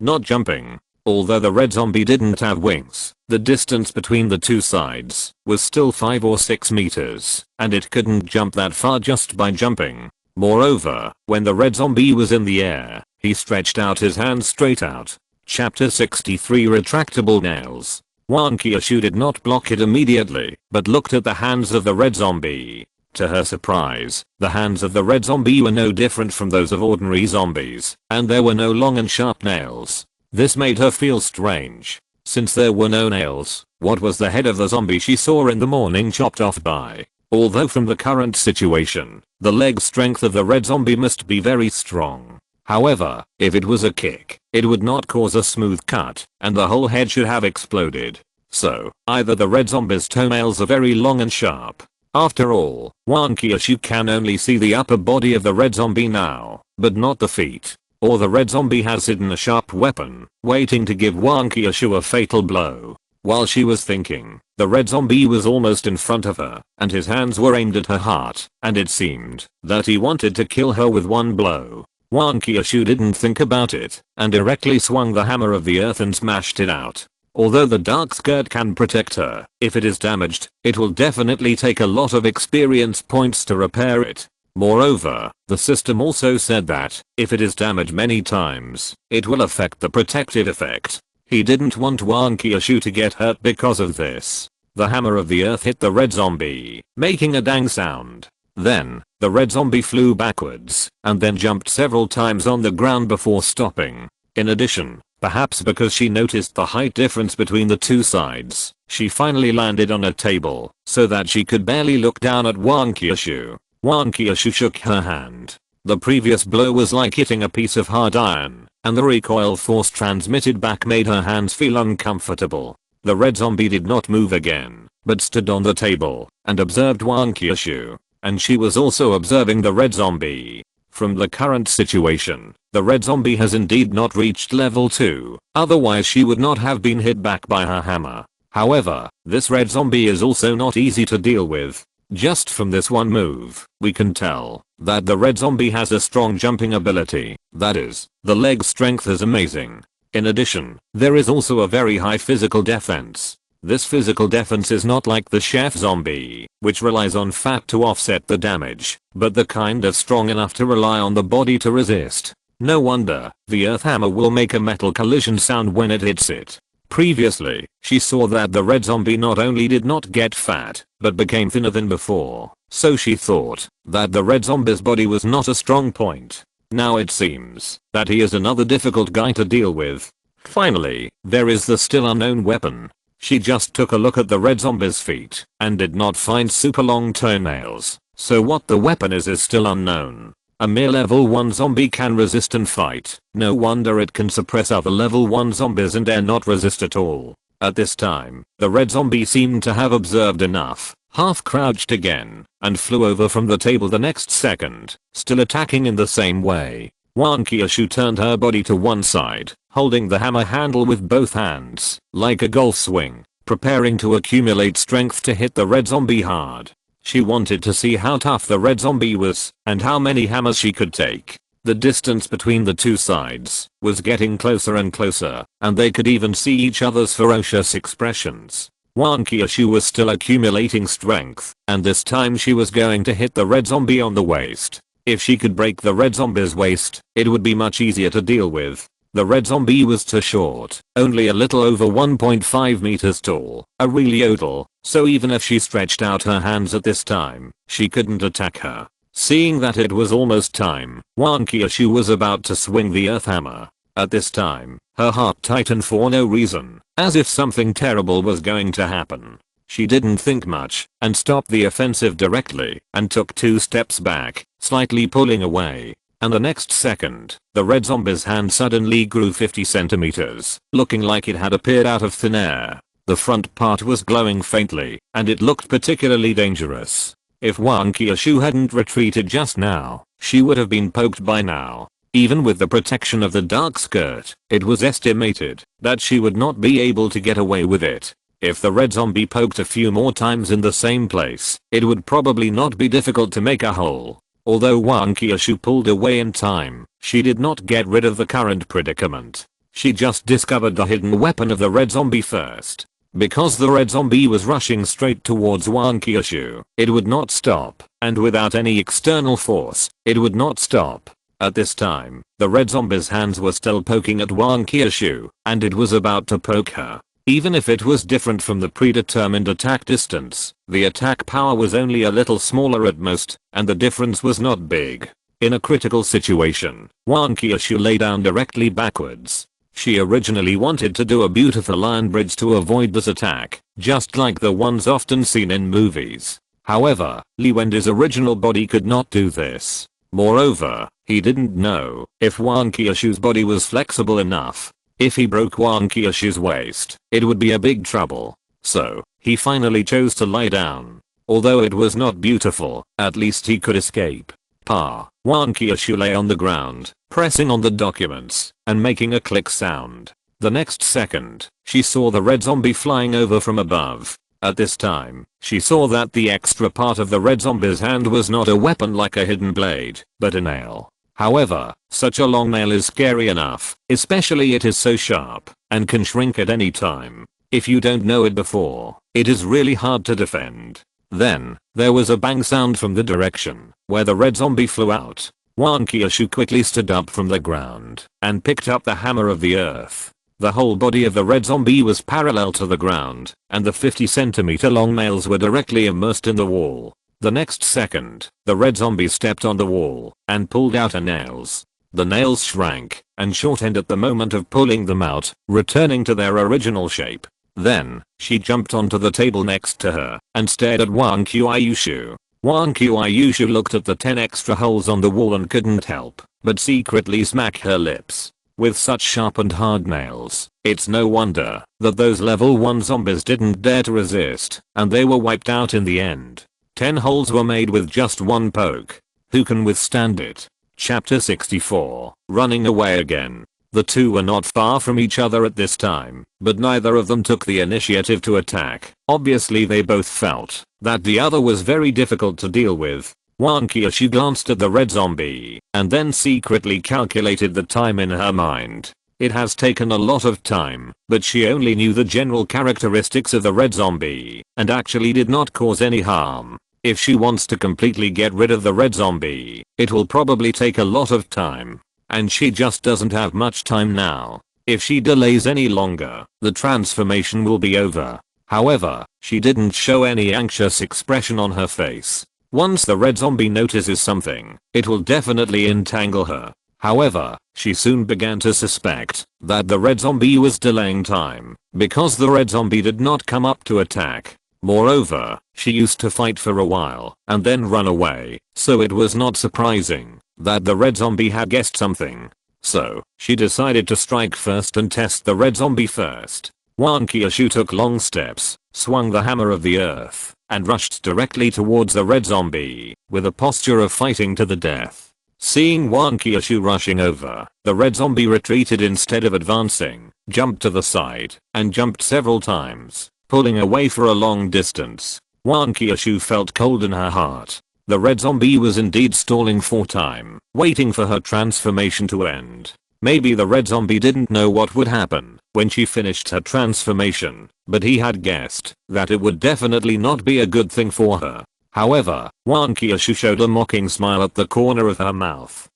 not jumping. Although the red zombie didn't have wings, the distance between the two sides was still 5 or 6 meters, and it couldn't jump that far just by jumping. Moreover, when the red zombie was in the air, he stretched out his hands straight out. Chapter 63 Retractable Nails. Wan Qiushu did not block it immediately, but looked at the hands of the red zombie. To her surprise, the hands of the red zombie were no different from those of ordinary zombies, and there were no long and sharp nails. This made her feel strange. Since there were no nails, what was the head of the zombie she saw in the morning chopped off by? Although from the current situation, the leg strength of the red zombie must be very strong. However, if it was a kick, it would not cause a smooth cut, and the whole head should have exploded. So, either the red zombie's toenails are very long and sharp. After all, Wan Qiushu can only see the upper body of the red zombie now, but not the feet. Or the red zombie has hidden a sharp weapon, waiting to give Wan Qiushu a fatal blow. While she was thinking, the red zombie was almost in front of her, and his hands were aimed at her heart, and it seemed that he wanted to kill her with one blow. Wan Qiushu didn't think about it, and directly swung the hammer of the earth and smashed it out. Although the dark skirt can protect her, if it is damaged, it will definitely take a lot of experience points to repair it. Moreover, the system also said that, if it is damaged many times, it will affect the protective effect. He didn't want Wan Qiushu to get hurt because of this. The hammer of the earth hit the red zombie, making a dang sound. Then, the red zombie flew backwards, and then jumped several times on the ground before stopping. In addition, perhaps because she noticed the height difference between the two sides, she finally landed on a table, so that she could barely look down at Wan Qiushu. Wan Qiushu shook her hand. The previous blow was like hitting a piece of hard iron, and the recoil force transmitted back made her hands feel uncomfortable. The red zombie did not move again, but stood on the table and observed Wan Qiushu, and she was also observing the red zombie. From the current situation, the red zombie has indeed not reached level 2, otherwise she would not have been hit back by her hammer. However, this red zombie is also not easy to deal with. Just from this one move, we can tell that the red zombie has a strong jumping ability, that is, the leg strength is amazing. In addition, there is also a very high physical defense. This physical defense is not like the chef zombie, which relies on fat to offset the damage, but the kind of strong enough to rely on the body to resist. No wonder, the earth hammer will make a metal collision sound when it hits it. Previously, she saw that the red zombie not only did not get fat, but became thinner than before, so she thought that the red zombie's body was not a strong point. Now it seems that he is another difficult guy to deal with. Finally, there is the still unknown weapon. She just took a look at the red zombie's feet, and did not find super long toenails, so what the weapon is still unknown. A mere level 1 zombie can resist and fight. No wonder it can suppress other level 1 zombies and dare not resist at all. At this time, the red zombie seemed to have observed enough, half crouched again, and flew over from the table the next second, still attacking in the same way. Wan Qiushu turned her body to one side, holding the hammer handle with both hands, like a golf swing, preparing to accumulate strength to hit the red zombie hard. She wanted to see how tough the red zombie was, and how many hammers she could take. The distance between the two sides was getting closer and closer, and they could even see each other's ferocious expressions. Wan Qiushu was still accumulating strength, and this time she was going to hit the red zombie on the waist. If she could break the red zombie's waist, it would be much easier to deal with. The red zombie was too short, only a little over 1.5 meters tall, a real yodel, so even if she stretched out her hands at this time, she couldn't attack her. Seeing that it was almost time, Wan Qiushu was about to swing the earth hammer. At this time, her heart tightened for no reason, as if something terrible was going to happen. She didn't think much and stopped the offensive directly and took 2 steps back, slightly pulling away. And the next second, the red zombie's hand suddenly grew 50 centimeters, looking like it had appeared out of thin air. The front part was glowing faintly, and it looked particularly dangerous. If Wang Qiushu hadn't retreated just now, she would have been poked by now. Even with the protection of the dark skirt, it was estimated that she would not be able to get away with it. If the red zombie poked a few more times in the same place, it would probably not be difficult to make a hole. Although Wang Qiushu pulled away in time, she did not get rid of the current predicament. She just discovered the hidden weapon of the red zombie first. Because the red zombie was rushing straight towards Wang Qiushu, it would not stop, and without any external force, it would not stop. At this time, the red zombie's hands were still poking at Wang Qiushu, and it was about to poke her. Even if it was different from the predetermined attack distance, the attack power was only a little smaller at most, and the difference was not big. In a critical situation, Wang Qiushu lay down directly backwards. She originally wanted to do a beautiful lion bridge to avoid this attack, just like the ones often seen in movies. However, Li Wending's original body could not do this. Moreover, he didn't know if Wang Qiushu's body was flexible enough. If he broke Wang Qiushu's waist, it would be a big trouble. So, he finally chose to lie down. Although it was not beautiful, at least he could escape. Wang Qiushu lay on the ground, pressing on the documents, and making a click sound. The next second, she saw the red zombie flying over from above. At this time, she saw that the extra part of the red zombie's hand was not a weapon like a hidden blade, but a nail. However, such a long nail is scary enough, especially it is so sharp, and can shrink at any time. If you don't know it before, it is really hard to defend. Then, there was a bang sound from the direction where the red zombie flew out. Wang Qiushu quickly stood up from the ground and picked up the hammer of the earth. The whole body of the red zombie was parallel to the ground, and the 50 centimeter long nails were directly immersed in the wall. The next second, the red zombie stepped on the wall and pulled out her nails. The nails shrank and shortened at the moment of pulling them out, returning to their original shape. Then, she jumped onto the table next to her and stared at Wang Qiushu. Wang Qiushu looked at the 10 extra holes on the wall and couldn't help but secretly smack her lips. With such sharp and hard nails, it's no wonder that those level 1 zombies didn't dare to resist, and they were wiped out in the end. 10 holes were made with just 1 poke. Who can withstand it? Chapter 64, Running Away Again. The two were not far from each other at this time, but neither of them took the initiative to attack. Obviously they both felt that the other was very difficult to deal with. Wang Qiushu glanced at the red zombie, and then secretly calculated the time in her mind. It has taken a lot of time, but she only knew the general characteristics of the red zombie, and actually did not cause any harm. If she wants to completely get rid of the red zombie, it will probably take a lot of time. And she just doesn't have much time now. If she delays any longer, the transformation will be over. However, she didn't show any anxious expression on her face. Once the red zombie notices something, it will definitely entangle her. However, she soon began to suspect that the red zombie was delaying time, because the red zombie did not come up to attack. Moreover, she used to fight for a while and then run away, so it was not surprising that the red zombie had guessed something. So, she decided to strike first and test the red zombie first. Wang Qiushu took long steps, swung the hammer of the earth, and rushed directly towards the red zombie, with a posture of fighting to the death. Seeing Wang Qiushu rushing over, the red zombie retreated instead of advancing, jumped to the side, and jumped several times, pulling away for a long distance. Wang Qiushu felt cold in her heart. The red zombie was indeed stalling for time, waiting for her transformation to end. Maybe the red zombie didn't know what would happen when she finished her transformation, but he had guessed that it would definitely not be a good thing for her. However, Wang Qiushu showed a mocking smile at the corner of her mouth.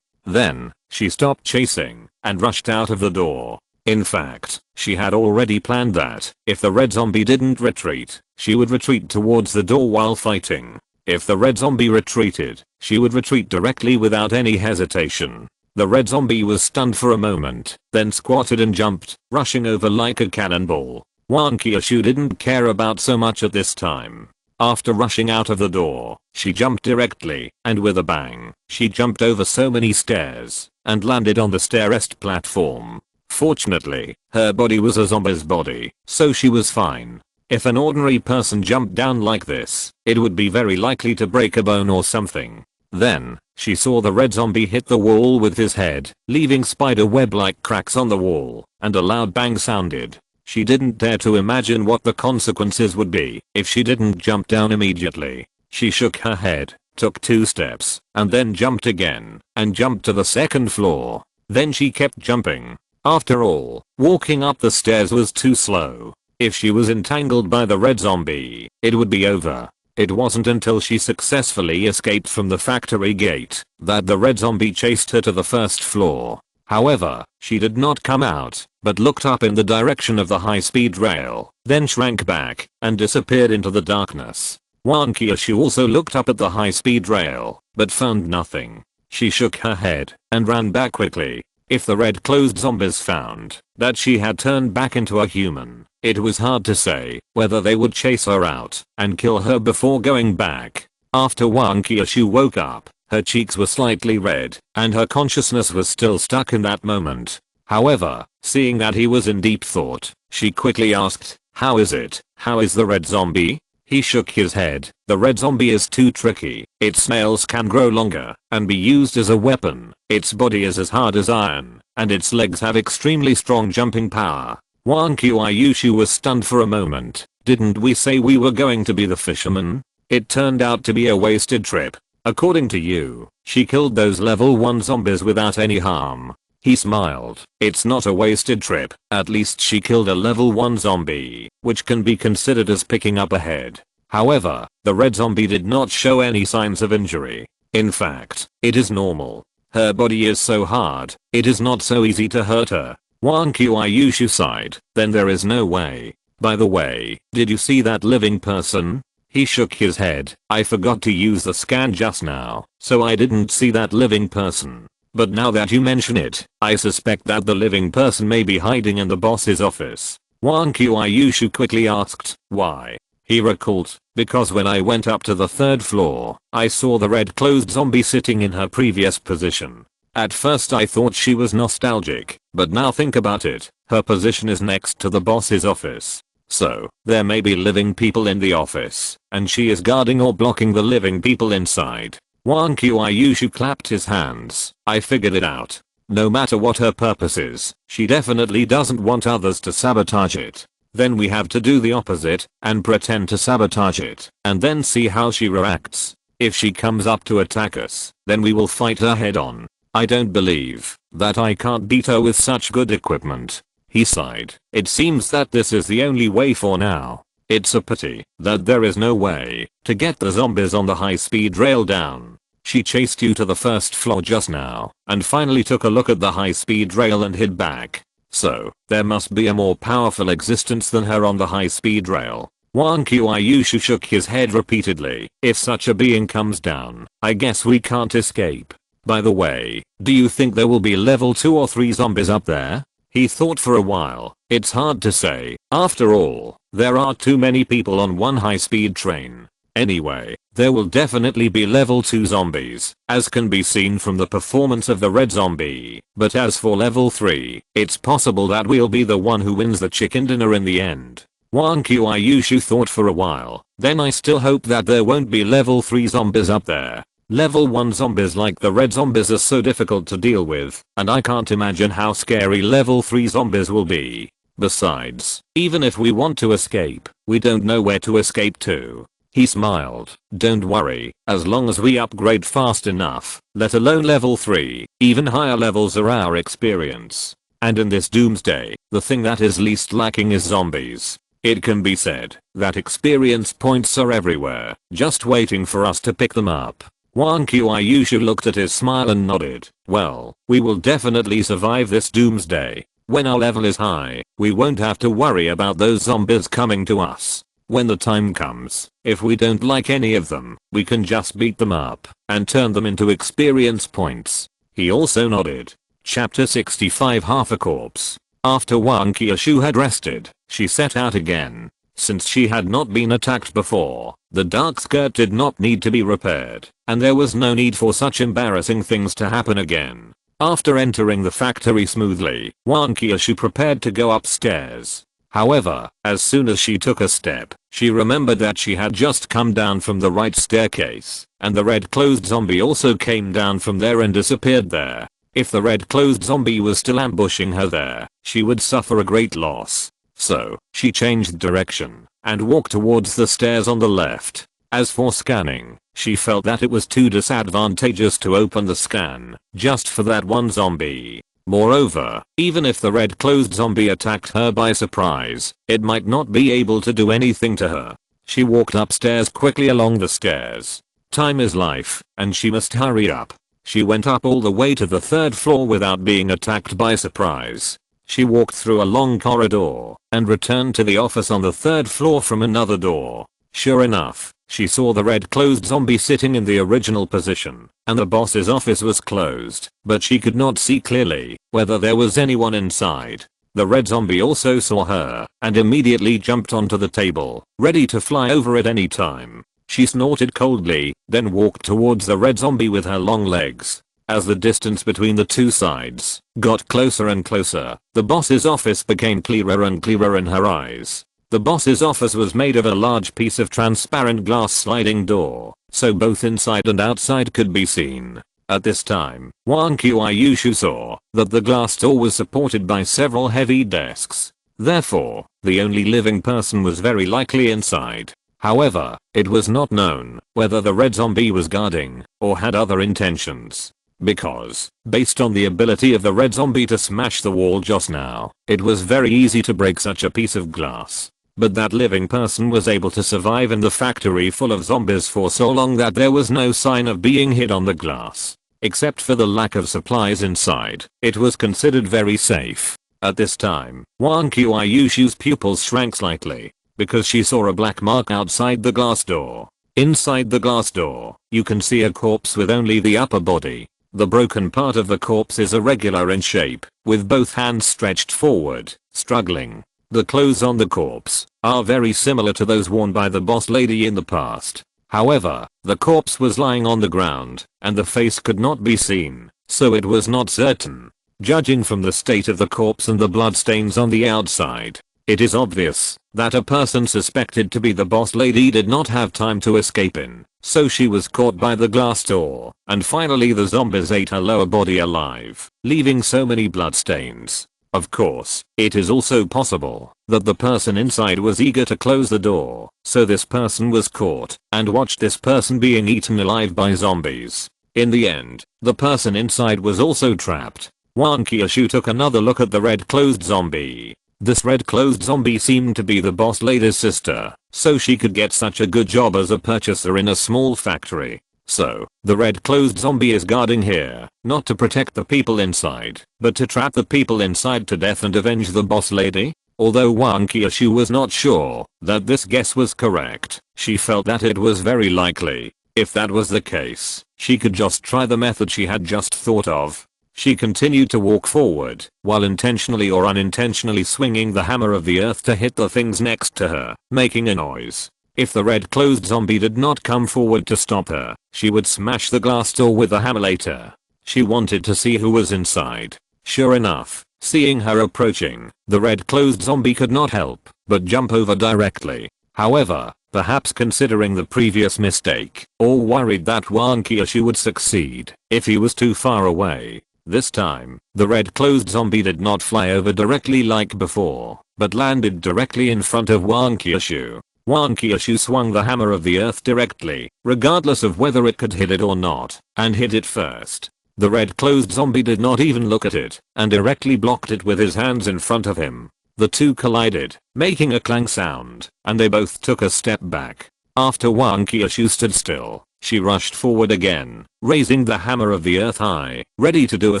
Then, she stopped chasing and rushed out of the door. In fact, she had already planned that if the red zombie didn't retreat, she would retreat towards the door while fighting. If the red zombie retreated, she would retreat directly without any hesitation. The red zombie was stunned for a moment, then squatted and jumped, rushing over like a cannonball. Wang Qiushu didn't care about so much at this time. After rushing out of the door, she jumped directly, and with a bang, she jumped over so many stairs, and landed on the stair-rest platform. Fortunately, her body was a zombie's body, so she was fine. If an ordinary person jumped down like this, it would be very likely to break a bone or something. Then, she saw the red zombie hit the wall with his head, leaving spider web-like cracks on the wall, and a loud bang sounded. She didn't dare to imagine what the consequences would be if she didn't jump down immediately. She shook her head, took 2 steps, and then jumped again, and jumped to the 2nd floor. Then she kept jumping. After all, walking up the stairs was too slow. If she was entangled by the red zombie, it would be over. It wasn't until she successfully escaped from the factory gate that the red zombie chased her to the 1st floor. However, she did not come out, but looked up in the direction of the high-speed rail, then shrank back, and disappeared into the darkness. Wang Qiushu also looked up at the high-speed rail, but found nothing. She shook her head, and ran back quickly. If the red closed zombies found that she had turned back into a human, it was hard to say whether they would chase her out and kill her before going back. After Wang Qiushu woke up, her cheeks were slightly red, and her consciousness was still stuck in that moment. However, seeing that he was in deep thought, she quickly asked, "How is it? How is the red zombie?" He shook his head. "The red zombie is too tricky. Its nails can grow longer and be used as a weapon. Its body is as hard as iron, and its legs have extremely strong jumping power." Wang Qiushu was stunned for a moment. "Didn't we say we were going to be the fishermen? It turned out to be a wasted trip. According to you, she killed those level 1 zombies without any harm." He smiled. "It's not a wasted trip. At least she killed a level 1 zombie, which can be considered as picking up ahead. However, the red zombie did not show any signs of injury. In fact, it is normal. Her body is so hard, it is not so easy to hurt her." Wang Qiushu sighed. "Then there is no way. By the way, did you see that living person?" He shook his head. "I forgot to use the scan just now, so I didn't see that living person. But now that you mention it, I suspect that the living person may be hiding in the boss's office." Wang Qiushu quickly asked, "Why?" He recalled, "Because when I went up to the 3rd floor, I saw the red closed zombie sitting in her previous position. At first I thought she was nostalgic, but now think about it, her position is next to the boss's office. So, there may be living people in the office, and she is guarding or blocking the living people inside." Wang Qiushu clapped his hands. "I figured it out. No matter what her purpose is, she definitely doesn't want others to sabotage it. Then we have to do the opposite, and pretend to sabotage it, and then see how she reacts. If she comes up to attack us, then we will fight her head on. I don't believe that I can't beat her with such good equipment." He sighed. "It seems that this is the only way for now. It's a pity that there is no way to get the zombies on the high-speed rail down. She chased you to the 1st floor just now, and finally took a look at the high-speed rail and hid back. So, there must be a more powerful existence than her on the high-speed rail." Wang Qiushu shook his head repeatedly. "If such a being comes down, I guess we can't escape. By the way, do you think there will be level 2 or 3 zombies up there?" He thought for a while. "It's hard to say. After all, there are too many people on one high-speed train. Anyway, there will definitely be level 2 zombies, as can be seen from the performance of the red zombie. But as for level 3, it's possible that we'll be the one who wins the chicken dinner in the end." Wang Qiushu thought for a while. "Then I still hope that there won't be level 3 zombies up there. Level 1 zombies like the red zombies are so difficult to deal with, and I can't imagine how scary level 3 zombies will be. Besides, even if we want to escape, we don't know where to escape to." He smiled. "Don't worry, as long as we upgrade fast enough, let alone level 3, even higher levels are our experience. And in this doomsday, the thing that is least lacking is zombies. It can be said that experience points are everywhere, just waiting for us to pick them up." Wang Qiushu looked at his smile and nodded. "Well, we will definitely survive this doomsday. When our level is high, we won't have to worry about those zombies coming to us. When the time comes, if we don't like any of them, we can just beat them up and turn them into experience points." He also nodded. Chapter 65 Half a Corpse. After Wang Qiushu had rested, she set out again. Since she had not been attacked before, the dark skirt did not need to be repaired, and there was no need for such embarrassing things to happen again. After entering the factory smoothly, Wang Qiushu prepared to go upstairs. However, as soon as she took a step, she remembered that she had just come down from the right staircase, and the red-clothed zombie also came down from there and disappeared there. If the red-clothed zombie was still ambushing her there, she would suffer a great loss. So, she changed direction and walked towards the stairs on the left. As for scanning, she felt that it was too disadvantageous to open the scan just for that one zombie. Moreover, even if the red-clothed zombie attacked her by surprise, it might not be able to do anything to her. She walked upstairs quickly along the stairs. Time is life, and she must hurry up. She went up all the way to the 3rd floor without being attacked by surprise. She walked through a long corridor and returned to the office on the 3rd floor from another door. Sure enough, she saw the red-clothed zombie sitting in the original position, and the boss's office was closed, but she could not see clearly whether there was anyone inside. The red zombie also saw her and immediately jumped onto the table, ready to fly over at any time. She snorted coldly, then walked towards the red zombie with her long legs. As the distance between the two sides got closer and closer, the boss's office became clearer and clearer in her eyes. The boss's office was made of a large piece of transparent glass sliding door, so both inside and outside could be seen. At this time, Wang Qiushu saw that the glass door was supported by several heavy desks. Therefore, the only living person was very likely inside. However, it was not known whether the red zombie was guarding or had other intentions. Because, based on the ability of the red zombie to smash the wall just now, it was very easy to break such a piece of glass. But that living person was able to survive in the factory full of zombies for so long that there was no sign of being hit on the glass. Except for the lack of supplies inside, it was considered very safe. At this time, Wang Qiushu's pupils shrank slightly, because she saw a black mark outside the glass door. Inside the glass door, you can see a corpse with only the upper body. The broken part of the corpse is irregular in shape, with both hands stretched forward, struggling. The clothes on the corpse are very similar to those worn by the boss lady in the past. However, the corpse was lying on the ground, and the face could not be seen, so it was not certain. Judging from the state of the corpse and the bloodstains on the outside, it is obvious that a person suspected to be the boss lady did not have time to escape in, so she was caught by the glass door, and finally the zombies ate her lower body alive, leaving so many bloodstains. Of course, it is also possible that the person inside was eager to close the door, so this person was caught and watched this person being eaten alive by zombies. In the end, the person inside was also trapped. Wang Qiushu took another look at the red-clothed zombie. This red-clothed zombie seemed to be the boss lady's sister, so she could get such a good job as a purchaser in a small factory. So, the red-clothed zombie is guarding here, not to protect the people inside, but to trap the people inside to death and avenge the boss lady? Although Wang Qiushu was not sure that this guess was correct, she felt that it was very likely. If that was the case, she could just try the method she had just thought of. She continued to walk forward, while intentionally or unintentionally swinging the hammer of the earth to hit the things next to her, making a noise. If the red-clothed zombie did not come forward to stop her, she would smash the glass door with the hammer later. She wanted to see who was inside. Sure enough, seeing her approaching, the red-clothed zombie could not help but jump over directly. However, perhaps considering the previous mistake, or worried that Wang Qiushu would succeed if he was too far away. This time, the red-clothed zombie did not fly over directly like before, but landed directly in front of Wang Qiushu. Wang Qiushu swung the hammer of the earth directly, regardless of whether it could hit it or not, and hit it first. The red-clothed zombie did not even look at it, and directly blocked it with his hands in front of him. The two collided, making a clang sound, and they both took a step back. After Wang Qiushu stood still, she rushed forward again, raising the hammer of the earth high, ready to do a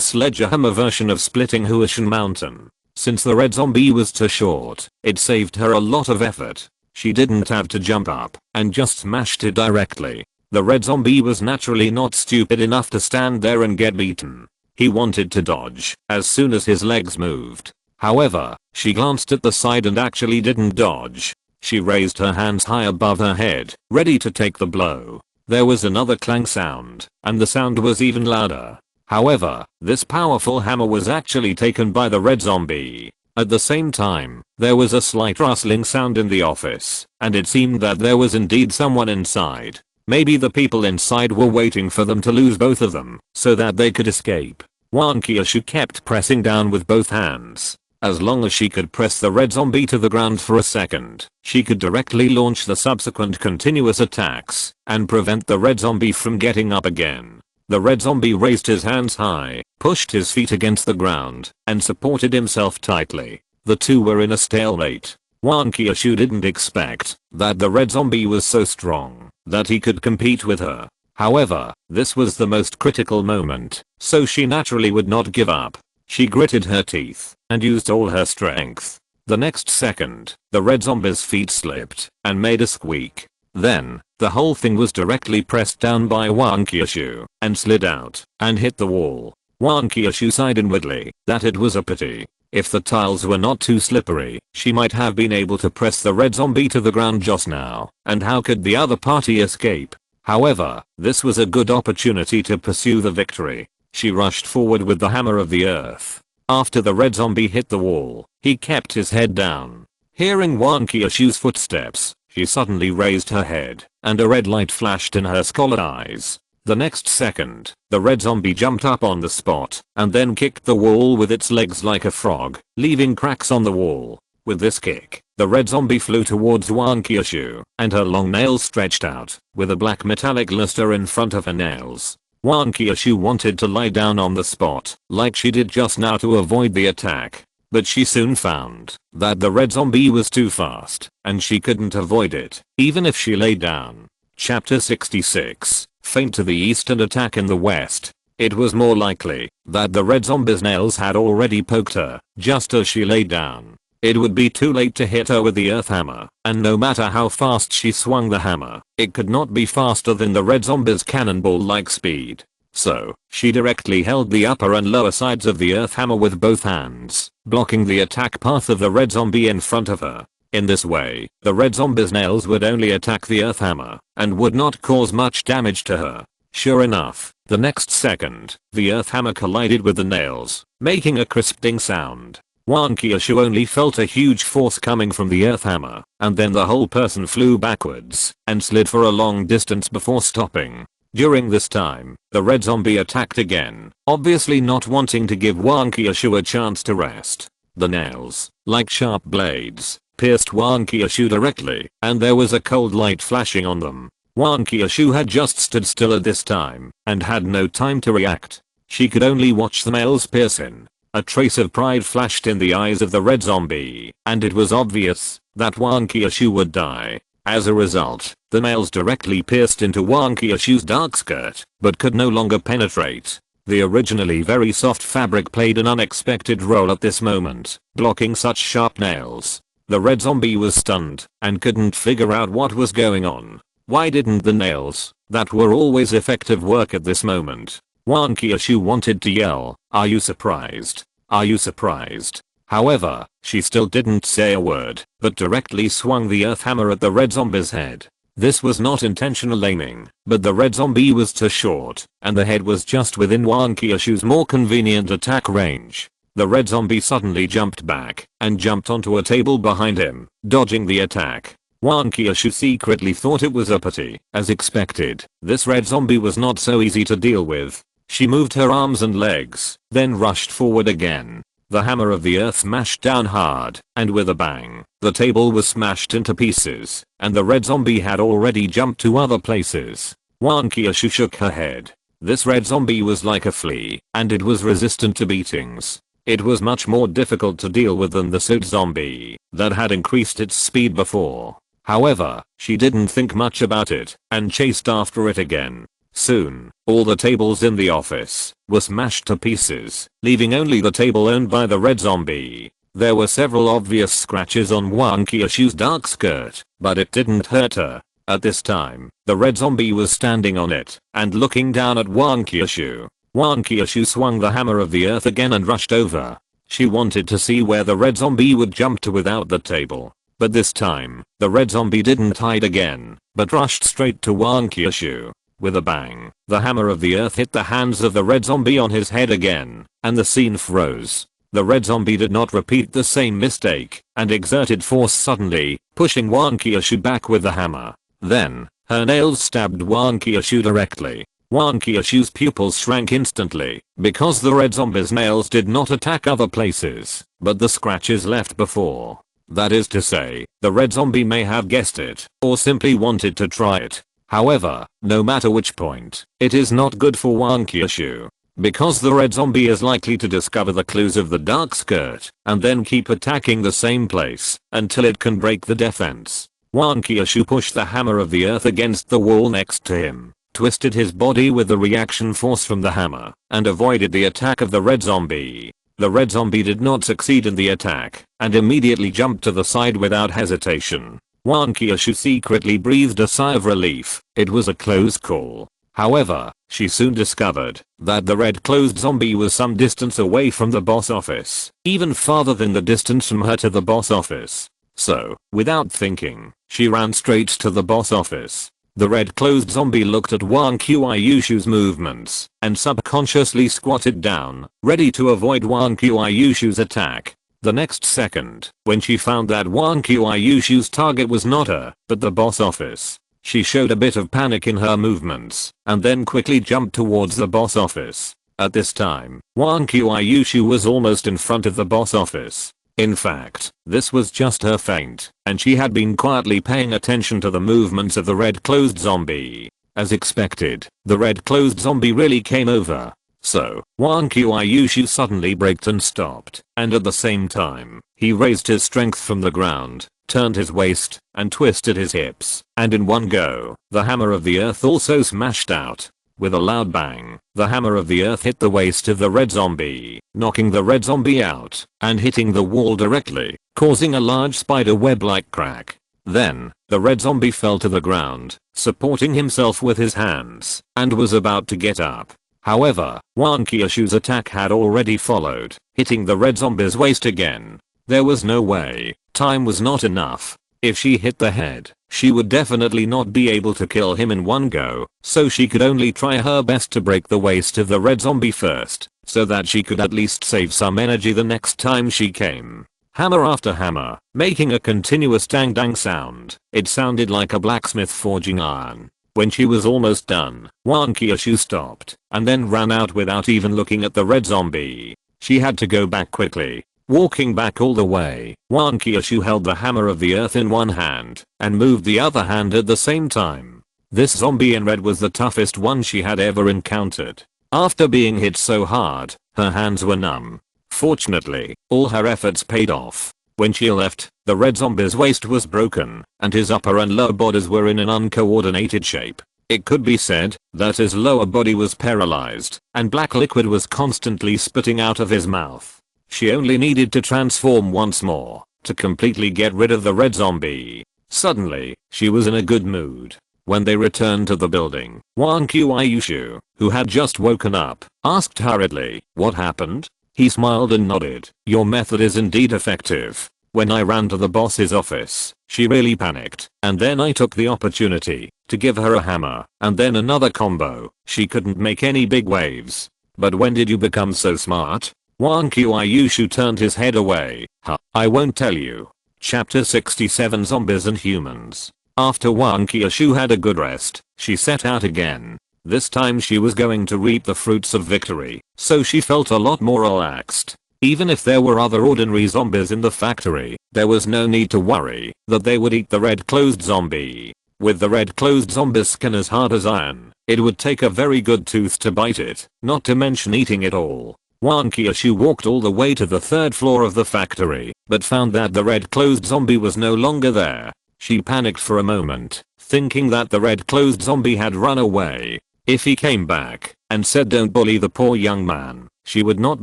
sledgehammer version of splitting Huashan Mountain. Since the red zombie was too short, it saved her a lot of effort. She didn't have to jump up and just smashed it directly. The red zombie was naturally not stupid enough to stand there and get beaten. He wanted to dodge as soon as his legs moved. However, she glanced at the side and actually didn't dodge. She raised her hands high above her head, ready to take the blow. There was another clang sound, and the sound was even louder. However, this powerful hammer was actually taken by the red zombie. At the same time, there was a slight rustling sound in the office, and it seemed that there was indeed someone inside. Maybe the people inside were waiting for them to lose both of them, so that they could escape. Wan Qiushu kept pressing down with both hands. As long as she could press the red zombie to the ground for a second, she could directly launch the subsequent continuous attacks, and prevent the red zombie from getting up again. The red zombie raised his hands high, pushed his feet against the ground, and supported himself tightly. The two were in a stalemate. Wan Qiushu didn't expect that the red zombie was so strong that he could compete with her. However, this was the most critical moment, so she naturally would not give up. She gritted her teeth and used all her strength. The next second, the red zombie's feet slipped and made a squeak. Then, the whole thing was directly pressed down by Wan Qiushu and slid out and hit the wall. Wan Qiushu sighed inwardly that it was a pity. If the tiles were not too slippery, she might have been able to press the red zombie to the ground just now, and how could the other party escape? However, this was a good opportunity to pursue the victory. She rushed forward with the hammer of the earth. After the red zombie hit the wall, he kept his head down. Hearing Wan Qiushu's footsteps, she suddenly raised her head, and a red light flashed in her scalded eyes. The next second, the red zombie jumped up on the spot, and then kicked the wall with its legs like a frog, leaving cracks on the wall. With this kick, the red zombie flew towards Wan Qiushu, and her long nails stretched out, with a black metallic luster in front of her nails. Wan Qiushu wanted to lie down on the spot, like she did just now, to avoid the attack. But she soon found that the red zombie was too fast, and she couldn't avoid it, even if she lay down. Chapter 66. Feint to the east and attack in the west. It was more likely that the red zombie's nails had already poked her, just as she lay down. It would be too late to hit her with the earth hammer, and no matter how fast she swung the hammer, it could not be faster than the red zombie's cannonball-like speed. So, she directly held the upper and lower sides of the earth hammer with both hands, blocking the attack path of the red zombie in front of her. In this way, the red zombie's nails would only attack the earth hammer, and would not cause much damage to her. Sure enough, the next second, the earth hammer collided with the nails, making a crisping sound. Wan Qiushu only felt a huge force coming from the earth hammer, and then the whole person flew backwards, and slid for a long distance before stopping. During this time, the red zombie attacked again, obviously not wanting to give Wan Qiushu a chance to rest. The nails, like sharp blades, pierced Wan Qiushu directly, and there was a cold light flashing on them. Wan Qiushu had just stood still at this time, and had no time to react. She could only watch the nails pierce in. A trace of pride flashed in the eyes of the red zombie, and it was obvious that Wan Qiushu would die. As a result, the nails directly pierced into Wan Qiushu's dark skirt, but could no longer penetrate. The originally very soft fabric played an unexpected role at this moment, blocking such sharp nails. The red zombie was stunned, and couldn't figure out what was going on. Why didn't the nails, that were always effective, work at this moment? Wan Qiushu wanted to yell, "Are you surprised? Are you surprised?" However, she still didn't say a word, but directly swung the earth hammer at the red zombie's head. This was not intentional aiming, but the red zombie was too short, and the head was just within Wan Qiushu's more convenient attack range. The red zombie suddenly jumped back, and jumped onto a table behind him, dodging the attack. Wan Qiushu secretly thought it was a pity. As expected, this red zombie was not so easy to deal with. She moved her arms and legs, then rushed forward again. The hammer of the earth smashed down hard, and with a bang, the table was smashed into pieces, and the red zombie had already jumped to other places. Wan Qiushu shook her head. This red zombie was like a flea, and it was resistant to beatings. It was much more difficult to deal with than the suit zombie that had increased its speed before. However, she didn't think much about it, and chased after it again. Soon, all the tables in the office were smashed to pieces, leaving only the table owned by the red zombie. There were several obvious scratches on Wan Qiushu's dark skirt, but it didn't hurt her. At this time, the red zombie was standing on it, and looking down at Wan Qiushu. Wan Qiushu swung the hammer of the earth again and rushed over. She wanted to see where the red zombie would jump to without the table. But this time, the red zombie didn't hide again, but rushed straight to Wang Qiushu. With a bang, the hammer of the earth hit the hands of the red zombie on his head again, and the scene froze. The red zombie did not repeat the same mistake, and exerted force suddenly, pushing Wang Qiushu back with the hammer. Then, her nails stabbed Wang Qiushu directly. Wang Qiushu's pupils shrank instantly, because the red zombie's nails did not attack other places, but the scratches left before. That is to say, the red zombie may have guessed it, or simply wanted to try it. However, no matter which point, it is not good for Wang Qiushu. Because the red zombie is likely to discover the clues of the dark skirt, and then keep attacking the same place, until it can break the defense. Wang Qiushu pushed the hammer of the earth against the wall next to him, twisted his body with the reaction force from the hammer, and avoided the attack of the red zombie. The red zombie did not succeed in the attack, and immediately jumped to the side without hesitation. Wang Qiushu secretly breathed a sigh of relief. It was a close call. However, she soon discovered that the red closed zombie was some distance away from the boss office, even farther than the distance from her to the boss office. So, without thinking, she ran straight to the boss office. The red closed zombie looked at Wang Qiushu's movements and subconsciously squatted down, ready to avoid Wang Qiushu's attack. The next second, when she found that Wang Qiushu's target was not her, but the boss office, she showed a bit of panic in her movements, and then quickly jumped towards the boss office. At this time, Wang Qiushu was almost in front of the boss office. In fact, this was just her feint, and she had been quietly paying attention to the movements of the red closed zombie. As expected, the red closed zombie really came over. So, Wang Qiushu suddenly braked and stopped, and at the same time, he raised his strength from the ground, turned his waist, and twisted his hips, and in one go, the hammer of the earth also smashed out. With a loud bang, the hammer of the earth hit the waist of the red zombie, knocking the red zombie out, and hitting the wall directly, causing a large spider web-like crack. Then, the red zombie fell to the ground, supporting himself with his hands, and was about to get up. However, Wang Qiushu's attack had already followed, hitting the red zombie's waist again. There was no way, time was not enough. If she hit the head, she would definitely not be able to kill him in one go, so she could only try her best to break the waist of the red zombie first, so that she could at least save some energy the next time she came. Hammer after hammer, making a continuous dang-dang sound. It sounded like a blacksmith forging iron. When she was almost done, Wang Qiushu stopped, and then ran out without even looking at the red zombie. She had to go back quickly. Walking back all the way, Wang Qiushu held the hammer of the earth in one hand, and moved the other hand at the same time. This zombie in red was the toughest one she had ever encountered. After being hit so hard, her hands were numb. Fortunately, all her efforts paid off. When she left, the red zombie's waist was broken, and his upper and lower bodies were in an uncoordinated shape. It could be said that his lower body was paralyzed, and black liquid was constantly spitting out of his mouth. She only needed to transform once more, to completely get rid of the red zombie. Suddenly, she was in a good mood. When they returned to the building, Wang Qiushu, who had just woken up, asked hurriedly, "What happened?" He smiled and nodded. "Your method is indeed effective. When I ran to the boss's office, she really panicked, and then I took the opportunity to give her a hammer, and then another combo. She couldn't make any big waves. But when did you become so smart?" Wang Qiushu turned his head away. I won't tell you. Chapter 67 Zombies and Humans. After Wang Qiushu had a good rest, she set out again. This time she was going to reap the fruits of victory, so she felt a lot more relaxed. Even if there were other ordinary zombies in the factory, there was no need to worry that they would eat the red closed zombie. With the red closed zombie's skin as hard as iron, it would take a very good tooth to bite it, not to mention eating it all. Wang Qiushu walked all the way to the third floor of the factory, but found that the red closed zombie was no longer there. She panicked for a moment, thinking that the red closed zombie had run away. If he came back and said don't bully the poor young man, she would not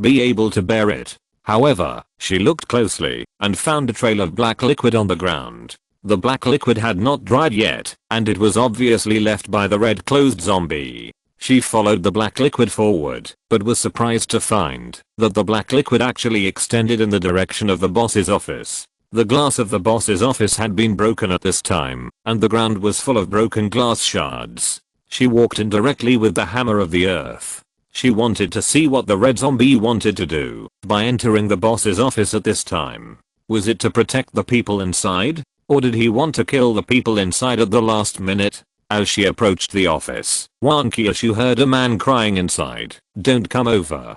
be able to bear it. However, she looked closely and found a trail of black liquid on the ground. The black liquid had not dried yet, and it was obviously left by the red closed zombie. She followed the black liquid forward, but was surprised to find that the black liquid actually extended in the direction of the boss's office. The glass of the boss's office had been broken at this time, and the ground was full of broken glass shards. She walked in directly with the hammer of the earth. She wanted to see what the red zombie wanted to do by entering the boss's office at this time. Was it to protect the people inside? Or did he want to kill the people inside at the last minute? As she approached the office, Wang Qiushu heard a man crying inside, "Don't come over."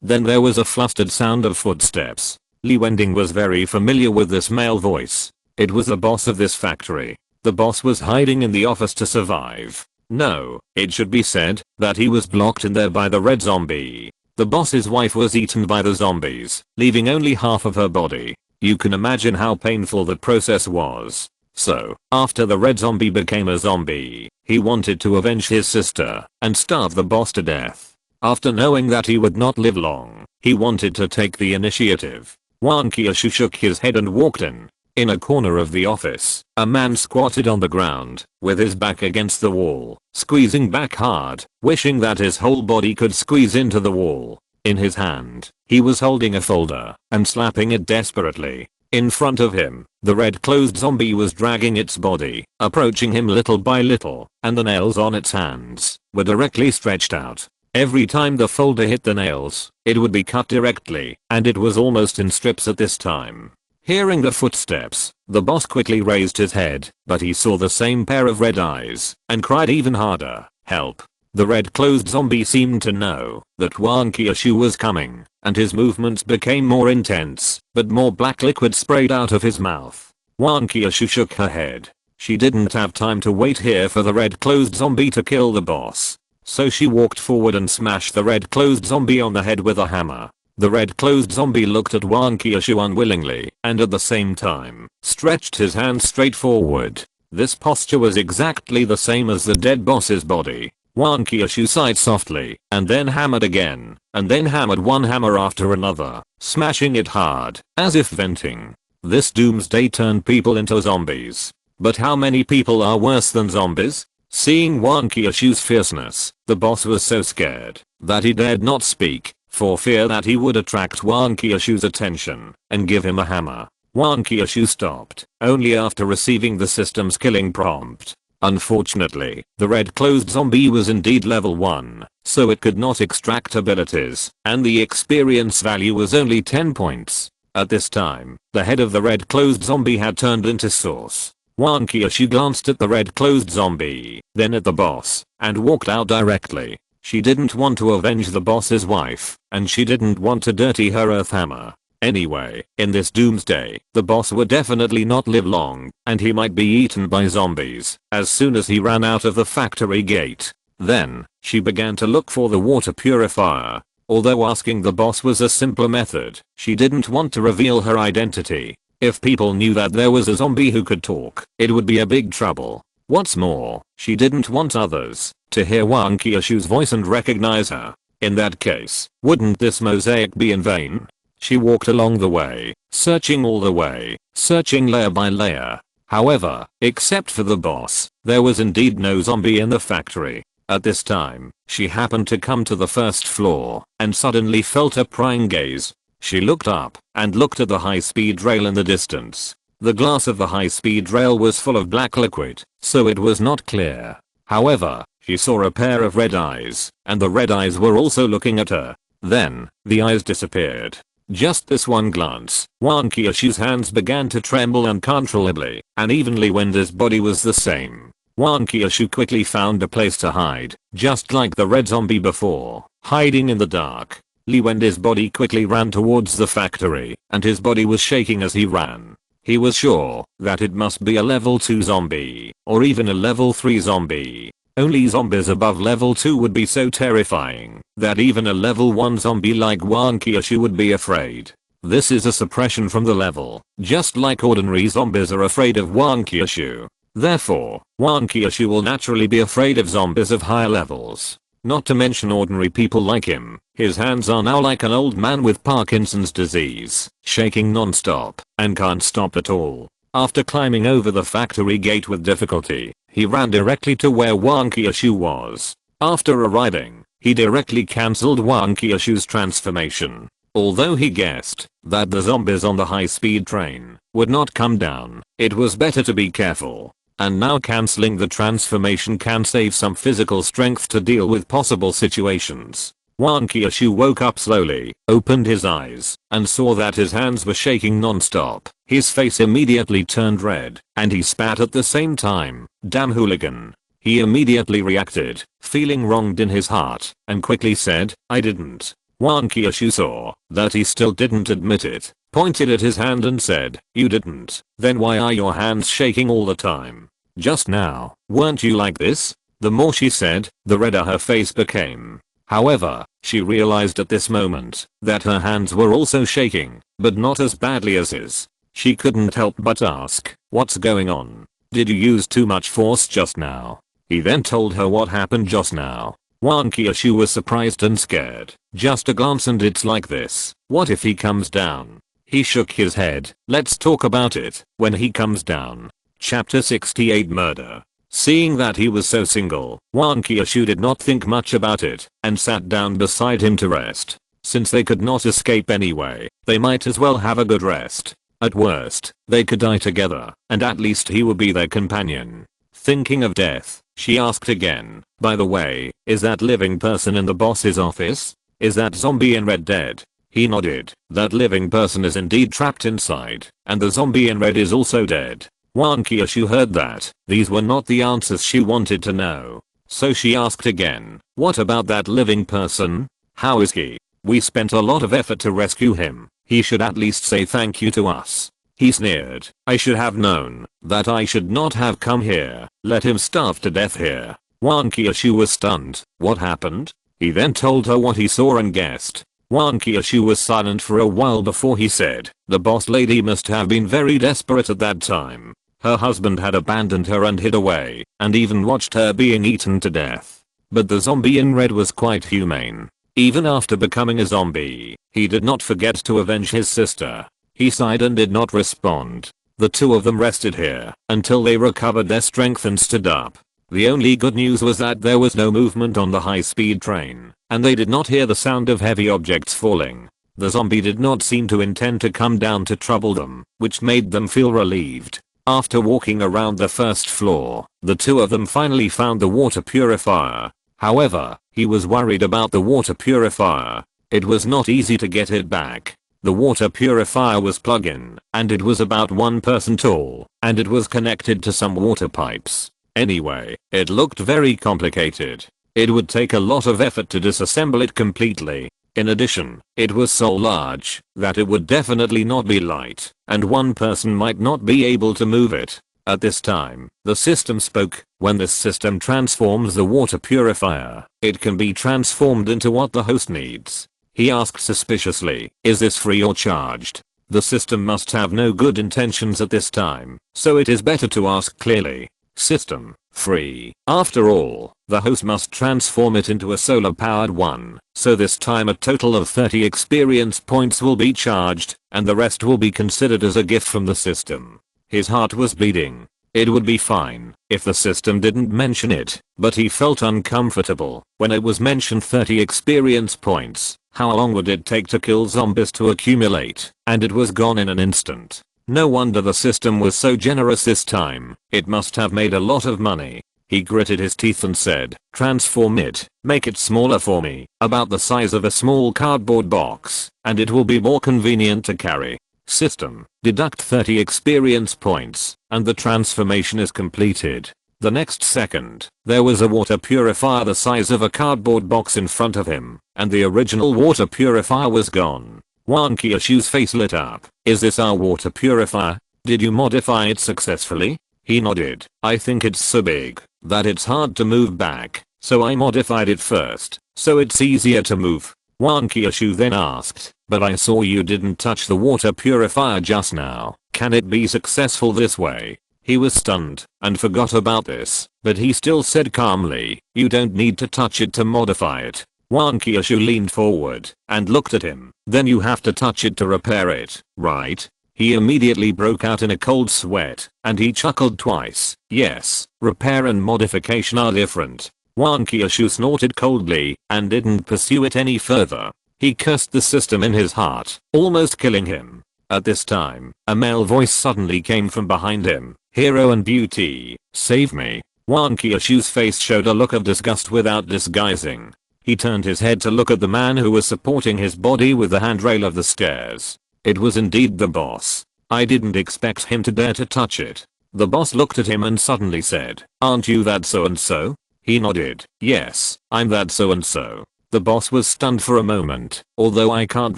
Then there was a flustered sound of footsteps. Li Wending was very familiar with this male voice. It was the boss of this factory. The boss was hiding in the office to survive. No, it should be said that he was blocked in there by the red zombie. The boss's wife was eaten by the zombies, leaving only half of her body. You can imagine how painful the process was. So, after the red zombie became a zombie, he wanted to avenge his sister and starve the boss to death. After knowing that he would not live long, he wanted to take the initiative. Wang Qiushu shook his head and walked in. In a corner of the office, a man squatted on the ground, with his back against the wall, squeezing back hard, wishing that his whole body could squeeze into the wall. In his hand, he was holding a folder and slapping it desperately. In front of him, the red-clothed zombie was dragging its body, approaching him little by little, and the nails on its hands were directly stretched out. Every time the folder hit the nails, it would be cut directly, and it was almost in strips at this time. Hearing the footsteps, the boss quickly raised his head, but he saw the same pair of red eyes, and cried even harder, "Help." The red-clothed zombie seemed to know that Wang Qiushu was coming, and his movements became more intense, but more black liquid sprayed out of his mouth. Wang Qiushu shook her head. She didn't have time to wait here for the red-clothed zombie to kill the boss. So she walked forward and smashed the red-clothed zombie on the head with a hammer. The red-clothed zombie looked at Wang Qiushu unwillingly, and at the same time, stretched his hands straight forward. This posture was exactly the same as the dead boss's body. Wang Qiushu sighed softly, and then hammered again, and then hammered one hammer after another, smashing it hard, as if venting. This doomsday turned people into zombies. But how many people are worse than zombies? Seeing Wang Qiushu's fierceness, the boss was so scared that he dared not speak, for fear that he would attract Wang Qiushu's attention and give him a hammer. Wang Qiushu stopped, only after receiving the system's killing prompt. Unfortunately, the red-clothed zombie was indeed level 1, so it could not extract abilities, and the experience value was only 10 points. At this time, the head of the red-clothed zombie had turned into sauce. Wang Qiushu glanced at the red-clothed zombie, then at the boss, and walked out directly. She didn't want to avenge the boss's wife, and she didn't want to dirty her earth hammer. Anyway, in this doomsday, the boss would definitely not live long, and he might be eaten by zombies as soon as he ran out of the factory gate. Then, she began to look for the water purifier. Although asking the boss was a simpler method, she didn't want to reveal her identity. If people knew that there was a zombie who could talk, it would be a big trouble. What's more, she didn't want others to hear Wang Qiushu's voice and recognize her. In that case, wouldn't this mosaic be in vain? She walked along the way, searching all the way, searching layer by layer. However, except for the boss, there was indeed no zombie in the factory. At this time, she happened to come to the first floor, and suddenly felt a prying gaze. She looked up, and looked at the high-speed rail in the distance. The glass of the high-speed rail was full of black liquid, so it was not clear. However, she saw a pair of red eyes, and the red eyes were also looking at her. Then, the eyes disappeared. Just this one glance, Wang Qiushu's hands began to tremble uncontrollably, and even Li Wending's body was the same. Wang Qiushu quickly found a place to hide, just like the red zombie before, hiding in the dark. Li Wending's body quickly ran towards the factory, and his body was shaking as he ran. He was sure that it must be a level 2 zombie, or even a level 3 zombie. Only zombies above level 2 would be so terrifying that even a level 1 zombie like Wang Qiushu would be afraid. This is a suppression from the level, just like ordinary zombies are afraid of Wang Qiushu. Therefore, Wang Qiushu will naturally be afraid of zombies of higher levels. Not to mention ordinary people like him. His hands are now like an old man with Parkinson's disease, shaking non-stop, and can't stop at all. After climbing over the factory gate with difficulty, he ran directly to where Wang Qiushu was. After arriving, he directly cancelled Wang Qiushu's transformation. Although he guessed that the zombies on the high-speed train would not come down, it was better to be careful. And now cancelling the transformation can save some physical strength to deal with possible situations. Wang Qiushu woke up slowly, opened his eyes, and saw that his hands were shaking non-stop. His face immediately turned red, and he spat at the same time. Damn hooligan. He immediately reacted, feeling wronged in his heart, and quickly said, I didn't. Wang Qiushu saw that he still didn't admit it, pointed at his hand and said, you didn't. Then why are your hands shaking all the time? Just now, weren't you like this? The more she said, the redder her face became. However, she realized at this moment that her hands were also shaking, but not as badly as his. She couldn't help but ask, what's going on? Did you use too much force just now? He then told her what happened just now. Wang Qiushu was surprised and scared. Just a glance and it's like this. What if he comes down? He shook his head. Let's talk about it when he comes down. Chapter 68 Murder. Seeing that he was so single, Wang Qiushu did not think much about it and sat down beside him to rest. Since they could not escape anyway, they might as well have a good rest. At worst, they could die together, and at least he would be their companion. Thinking of death, she asked again, by the way, is that living person in the boss's office? Is that zombie in red dead? He nodded. That living person is indeed trapped inside, and the zombie in red is also dead. Wang Qiushu heard that. These were not the answers she wanted to know. So she asked again, what about that living person? How is he? We spent a lot of effort to rescue him. He should at least say thank you to us. He sneered. I should have known that I should not have come here. Let him starve to death here. Wang Qiushu was stunned. What happened? He then told her what he saw and guessed. Wang Qiushu was silent for a while before he said, the boss lady must have been very desperate at that time. Her husband had abandoned her and hid away, and even watched her being eaten to death. But the zombie in red was quite humane. Even after becoming a zombie, he did not forget to avenge his sister. He sighed and did not respond. The two of them rested here until they recovered their strength and stood up. The only good news was that there was no movement on the high-speed train, and they did not hear the sound of heavy objects falling. The zombie did not seem to intend to come down to trouble them, which made them feel relieved. After walking around the first floor, the two of them finally found the water purifier. However, he was worried about the water purifier. It was not easy to get it back. The water purifier was plug-in, and it was about 1 person tall, and it was connected to some water pipes. Anyway, it looked very complicated. It would take a lot of effort to disassemble it completely. In addition, it was so large that it would definitely not be light, and 1 person might not be able to move it. At this time, the system spoke. When this system transforms the water purifier, it can be transformed into what the host needs. He asked suspiciously, is this free or charged? The system must have no good intentions at this time, so it is better to ask clearly. System, free. After all, the host must transform it into a solar-powered one, so this time a total of 30 experience points will be charged, and the rest will be considered as a gift from the system. His heart was beating. It would be fine if the system didn't mention it, but he felt uncomfortable when it was mentioned 30 experience points. How long would it take to kill zombies to accumulate? And it was gone in an instant. No wonder the system was so generous this time. It must have made a lot of money. He gritted his teeth and said, transform it, make it smaller for me, about the size of a small cardboard box, and it will be more convenient to carry. System, deduct 30 experience points, and the transformation is completed. The next second, there was a water purifier the size of a cardboard box in front of him, and the original water purifier was gone. Wang Qiushu's face lit up. Is this our water purifier? Did you modify it successfully? He nodded. I think it's so big that it's hard to move back, so I modified it first, so it's easier to move. Wang Qiushu then asked, but I saw you didn't touch the water purifier just now. Can it be successful this way? He was stunned and forgot about this, but he still said calmly, you don't need to touch it to modify it. Wang Qiushu leaned forward and looked at him. Then you have to touch it to repair it, right? He immediately broke out in a cold sweat, and he chuckled twice. Yes, repair and modification are different. Wang Qiushu snorted coldly and didn't pursue it any further. He cursed the system in his heart, almost killing him. At this time, a male voice suddenly came from behind him. Hero and beauty, save me. Wang Qiushu's face showed a look of disgust without disguising. He turned his head to look at the man who was supporting his body with the handrail of the stairs. It was indeed the boss. I didn't expect him to dare to touch it. The boss looked at him and suddenly said, "Aren't you that so and so?" He nodded. "Yes, I'm that so and so." The boss was stunned for a moment, "Although I can't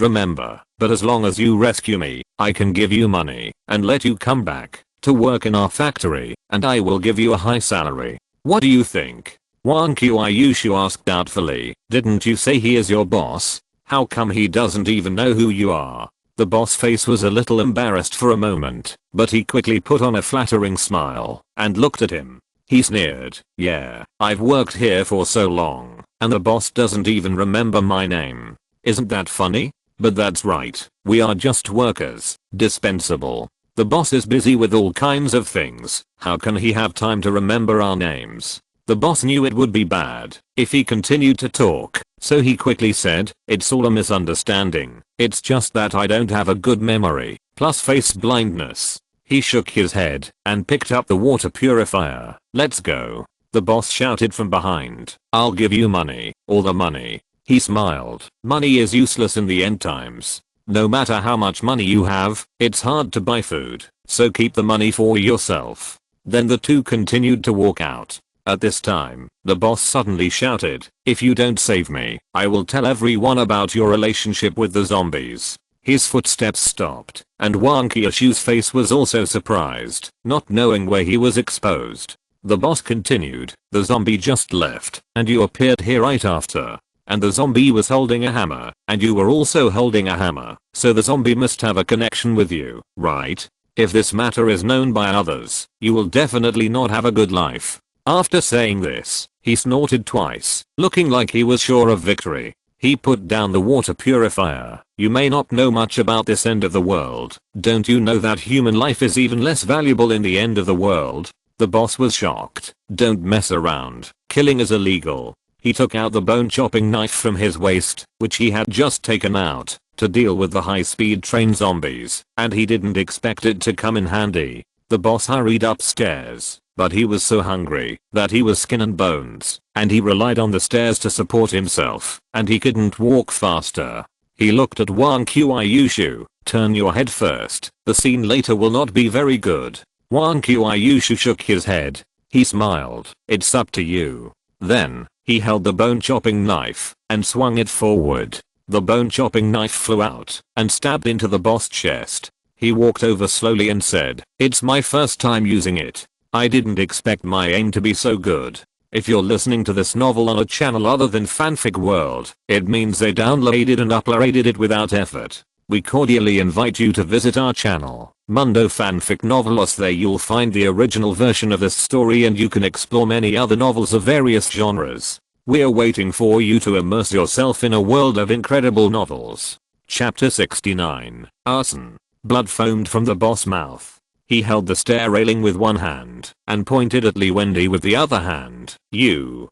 remember, but as long as you rescue me, I can give you money and let you come back to work in our factory, and I will give you a high salary. What do you think?" Wang Qiushu asked doubtfully, "Didn't you say he is your boss? How come he doesn't even know who you are?" The boss face was a little embarrassed for a moment, but he quickly put on a flattering smile and looked at him. He sneered, "Yeah, I've worked here for so long, and the boss doesn't even remember my name. Isn't that funny? But that's right, we are just workers, dispensable. The boss is busy with all kinds of things, how can he have time to remember our names?" The boss knew it would be bad if he continued to talk, so he quickly said, "It's all a misunderstanding. It's just that I don't have a good memory, plus face blindness." He shook his head and picked up the water purifier. "Let's go." The boss shouted from behind, "I'll give you money, all the money." He smiled. Money is useless in the end times. No matter how much money you have, it's hard to buy food, so keep the money for yourself. Then the two continued to walk out. At this time, the boss suddenly shouted, "If you don't save me, I will tell everyone about your relationship with the zombies." His footsteps stopped, and Wang Qiushu's face was also surprised, not knowing where he was exposed. The boss continued, "The zombie just left, and you appeared here right after. And the zombie was holding a hammer, and you were also holding a hammer, so the zombie must have a connection with you, right? If this matter is known by others, you will definitely not have a good life." After saying this, he snorted twice, looking like he was sure of victory. He put down the water purifier. "You may not know much about this end of the world. Don't you know that human life is even less valuable in the end of the world?" The boss was shocked. "Don't mess around. Killing is illegal." He took out the bone chopping knife from his waist, which he had just taken out to deal with the high-speed train zombies, and he didn't expect it to come in handy. The boss hurried upstairs, but he was so hungry that he was skin and bones, and he relied on the stairs to support himself, and he couldn't walk faster. He looked at Wang Qiushu. "Turn your head first, the scene later will not be very good." Wang Qiushu shook his head. He smiled. "It's up to you." Then, he held the bone chopping knife and swung it forward. The bone chopping knife flew out and stabbed into the boss' chest. He walked over slowly and said, "It's my first time using it. I didn't expect my aim to be so good." If you're listening to this novel on a channel other than Fanfic World, it means they downloaded and uploaded it without effort. We cordially invite you to visit our channel, Mundo Fanfic Novelos. There you'll find the original version of this story and you can explore many other novels of various genres. We're waiting for you to immerse yourself in a world of incredible novels. Chapter 69. Arson. Blood foamed from the boss' mouth. He held the stair railing with one hand and pointed at Li Wending with the other hand. You.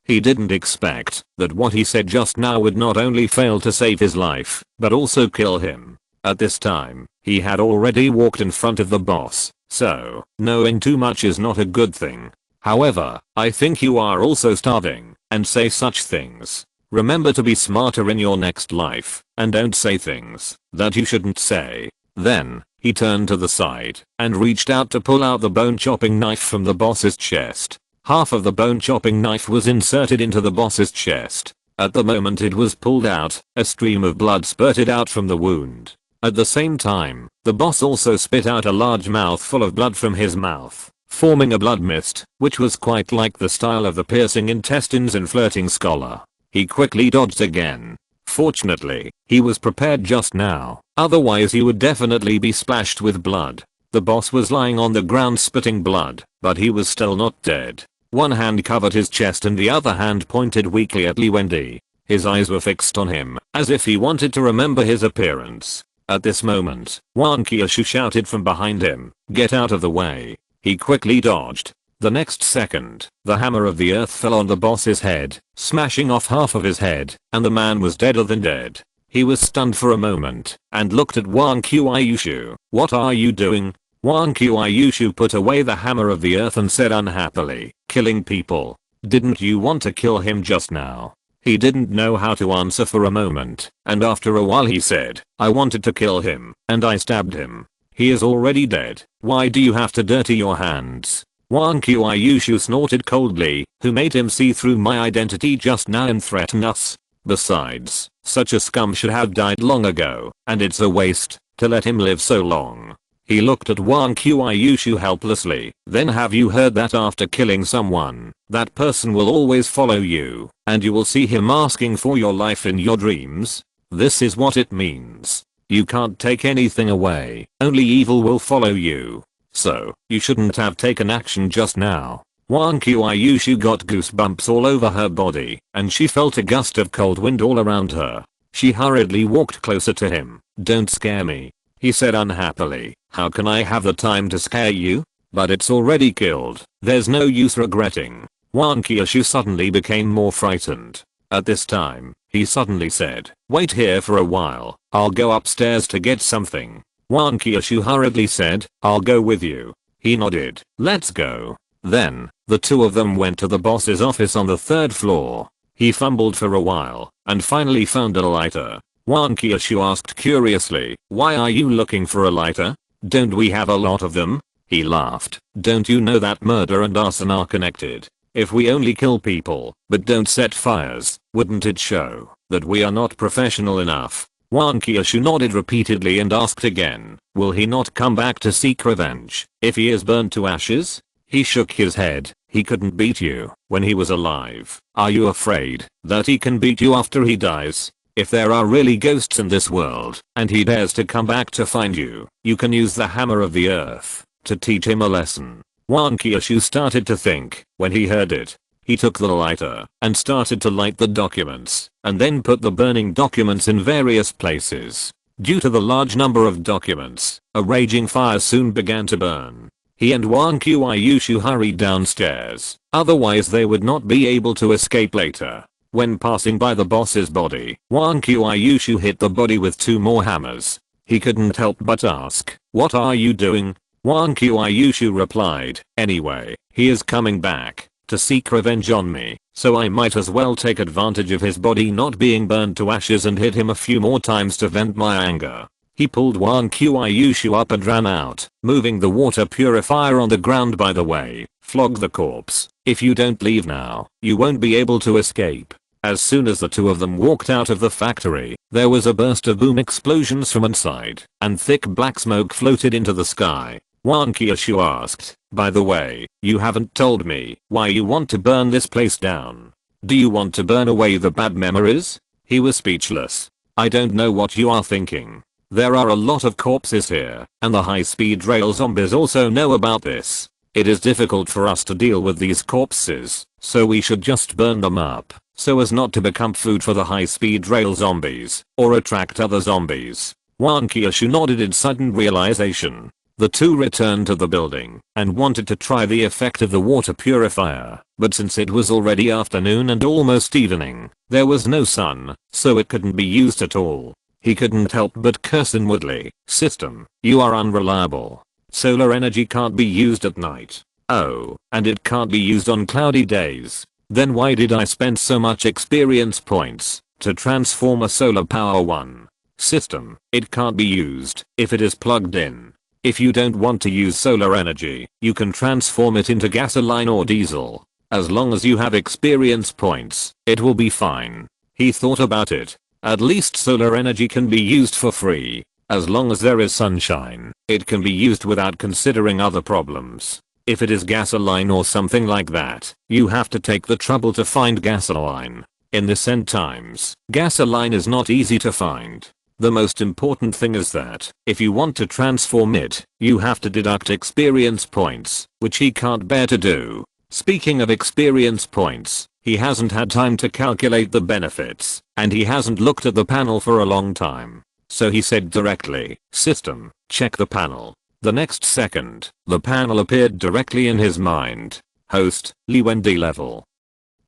He didn't expect that what he said just now would not only fail to save his life, but also kill him. At this time, he had already walked in front of the boss, so knowing too much is not a good thing. However, I think you are also starving and say such things. Remember to be smarter in your next life and don't say things that you shouldn't say. Then, he turned to the side and reached out to pull out the bone chopping knife from the boss's chest. Half of the bone chopping knife was inserted into the boss's chest. At the moment it was pulled out, a stream of blood spurted out from the wound. At the same time, the boss also spit out a large mouthful of blood from his mouth, forming a blood mist, which was quite like the style of the piercing intestines in Flirting Scholar. He quickly dodged again. Fortunately, he was prepared just now, otherwise he would definitely be splashed with blood. The boss was lying on the ground spitting blood, but he was still not dead. One hand covered his chest and the other hand pointed weakly at Li Wending. His eyes were fixed on him, as if he wanted to remember his appearance. At this moment, Wang Qiushu shouted from behind him, "Get out of the way." He quickly dodged. The next second, the hammer of the earth fell on the boss's head, smashing off half of his head, and the man was deader than dead. He was stunned for a moment, and looked at Wang Qiushu. "What are you doing?" Wang Qiushu put away the hammer of the earth and said unhappily, "Killing people. Didn't you want to kill him just now?" He didn't know how to answer for a moment, and after a while he said, "I wanted to kill him, and I stabbed him. He is already dead. Why do you have to dirty your hands?" Wang Qiushu snorted coldly. "Who made him see through my identity just now and threaten us? Besides, such a scum should have died long ago, and it's a waste to let him live so long." He looked at Wang Qiushu helplessly. "Then have you heard that after killing someone, that person will always follow you, and you will see him asking for your life in your dreams? This is what it means. You can't take anything away, only evil will follow you. So, you shouldn't have taken action just now." Wang Qiushu got goosebumps all over her body, and she felt a gust of cold wind all around her. She hurriedly walked closer to him. "Don't scare me," he said unhappily. "How can I have the time to scare you? But it's already killed. There's no use regretting." Wang Qiushu suddenly became more frightened. At this time, he suddenly said, "Wait here for a while. I'll go upstairs to get something." Wang Qiushu hurriedly said, "I'll go with you." He nodded. "Let's go." Then, the two of them went to the boss's office on the third floor. He fumbled for a while, and finally found a lighter. Wang Qiushu asked curiously, "Why are you looking for a lighter? Don't we have a lot of them?" He laughed. "Don't you know that murder and arson are connected? If we only kill people, but don't set fires, wouldn't it show that we are not professional enough?" Wang Qiushu nodded repeatedly and asked again, "Will he not come back to seek revenge if he is burned to ashes?" He shook his head. "He couldn't beat you when he was alive. Are you afraid that he can beat you after he dies? If there are really ghosts in this world, and he dares to come back to find you, you can use the hammer of the earth to teach him a lesson." Wang Qiushu started to think. When he heard it, he took the lighter and started to light the documents, and then put the burning documents in various places. Due to the large number of documents, a raging fire soon began to burn. He and Wang Qiushu hurried downstairs, otherwise they would not be able to escape later. When passing by the boss's body, Wang Qiushu hit the body with 2 more hammers. He couldn't help but ask, "What are you doing?" Wang Qiushu replied, "Anyway, he is coming back to seek revenge on me, so I might as well take advantage of his body not being burned to ashes and hit him a few more times to vent my anger." He pulled Wang Qiushu up and ran out, moving the water purifier on the ground. "By the way, flog the corpse. If you don't leave now, you won't be able to escape." As soon as the two of them walked out of the factory, there was a burst of boom explosions from inside, and thick black smoke floated into the sky. Wang Qiushu asked, "By the way, you haven't told me why you want to burn this place down. Do you want to burn away the bad memories?" He was speechless. "I don't know what you are thinking. There are a lot of corpses here, and the high-speed rail zombies also know about this. It is difficult for us to deal with these corpses, so we should just burn them up, so as not to become food for the high-speed rail zombies, or attract other zombies." Wang Qiushu nodded in sudden realization. The two returned to the building, and wanted to try the effect of the water purifier, but since it was already afternoon and almost evening, there was no sun, so it couldn't be used at all. He couldn't help but curse inwardly. "System, you are unreliable. Solar energy can't be used at night. Oh, and it can't be used on cloudy days. Then why did I spend so much experience points to transform a solar power one? System, it can't be used if it is plugged in. If you don't want to use solar energy, you can transform it into gasoline or diesel. As long as you have experience points, it will be fine." He thought about it. At least solar energy can be used for free. As long as there is sunshine, it can be used without considering other problems. If it is gasoline or something like that, you have to take the trouble to find gasoline. In this end times, gasoline is not easy to find. The most important thing is that, if you want to transform it, you have to deduct experience points, which he can't bear to do. Speaking of experience points, he hasn't had time to calculate the benefits, and he hasn't looked at the panel for a long time. So he said directly, "System, check the panel." The next second, the panel appeared directly in his mind. Host, Li Wending level.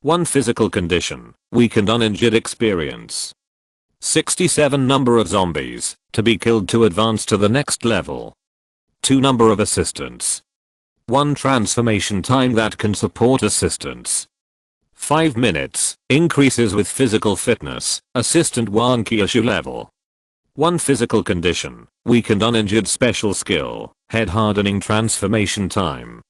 1 physical condition, weakened uninjured experience. 67 number of zombies, to be killed to advance to the next level. 2 number of assistants. 1 transformation time that can support assistants. 5 minutes, increases with physical fitness, assistant 1 Kyushu level. 1 physical condition, weakened uninjured special skill, head hardening transformation time.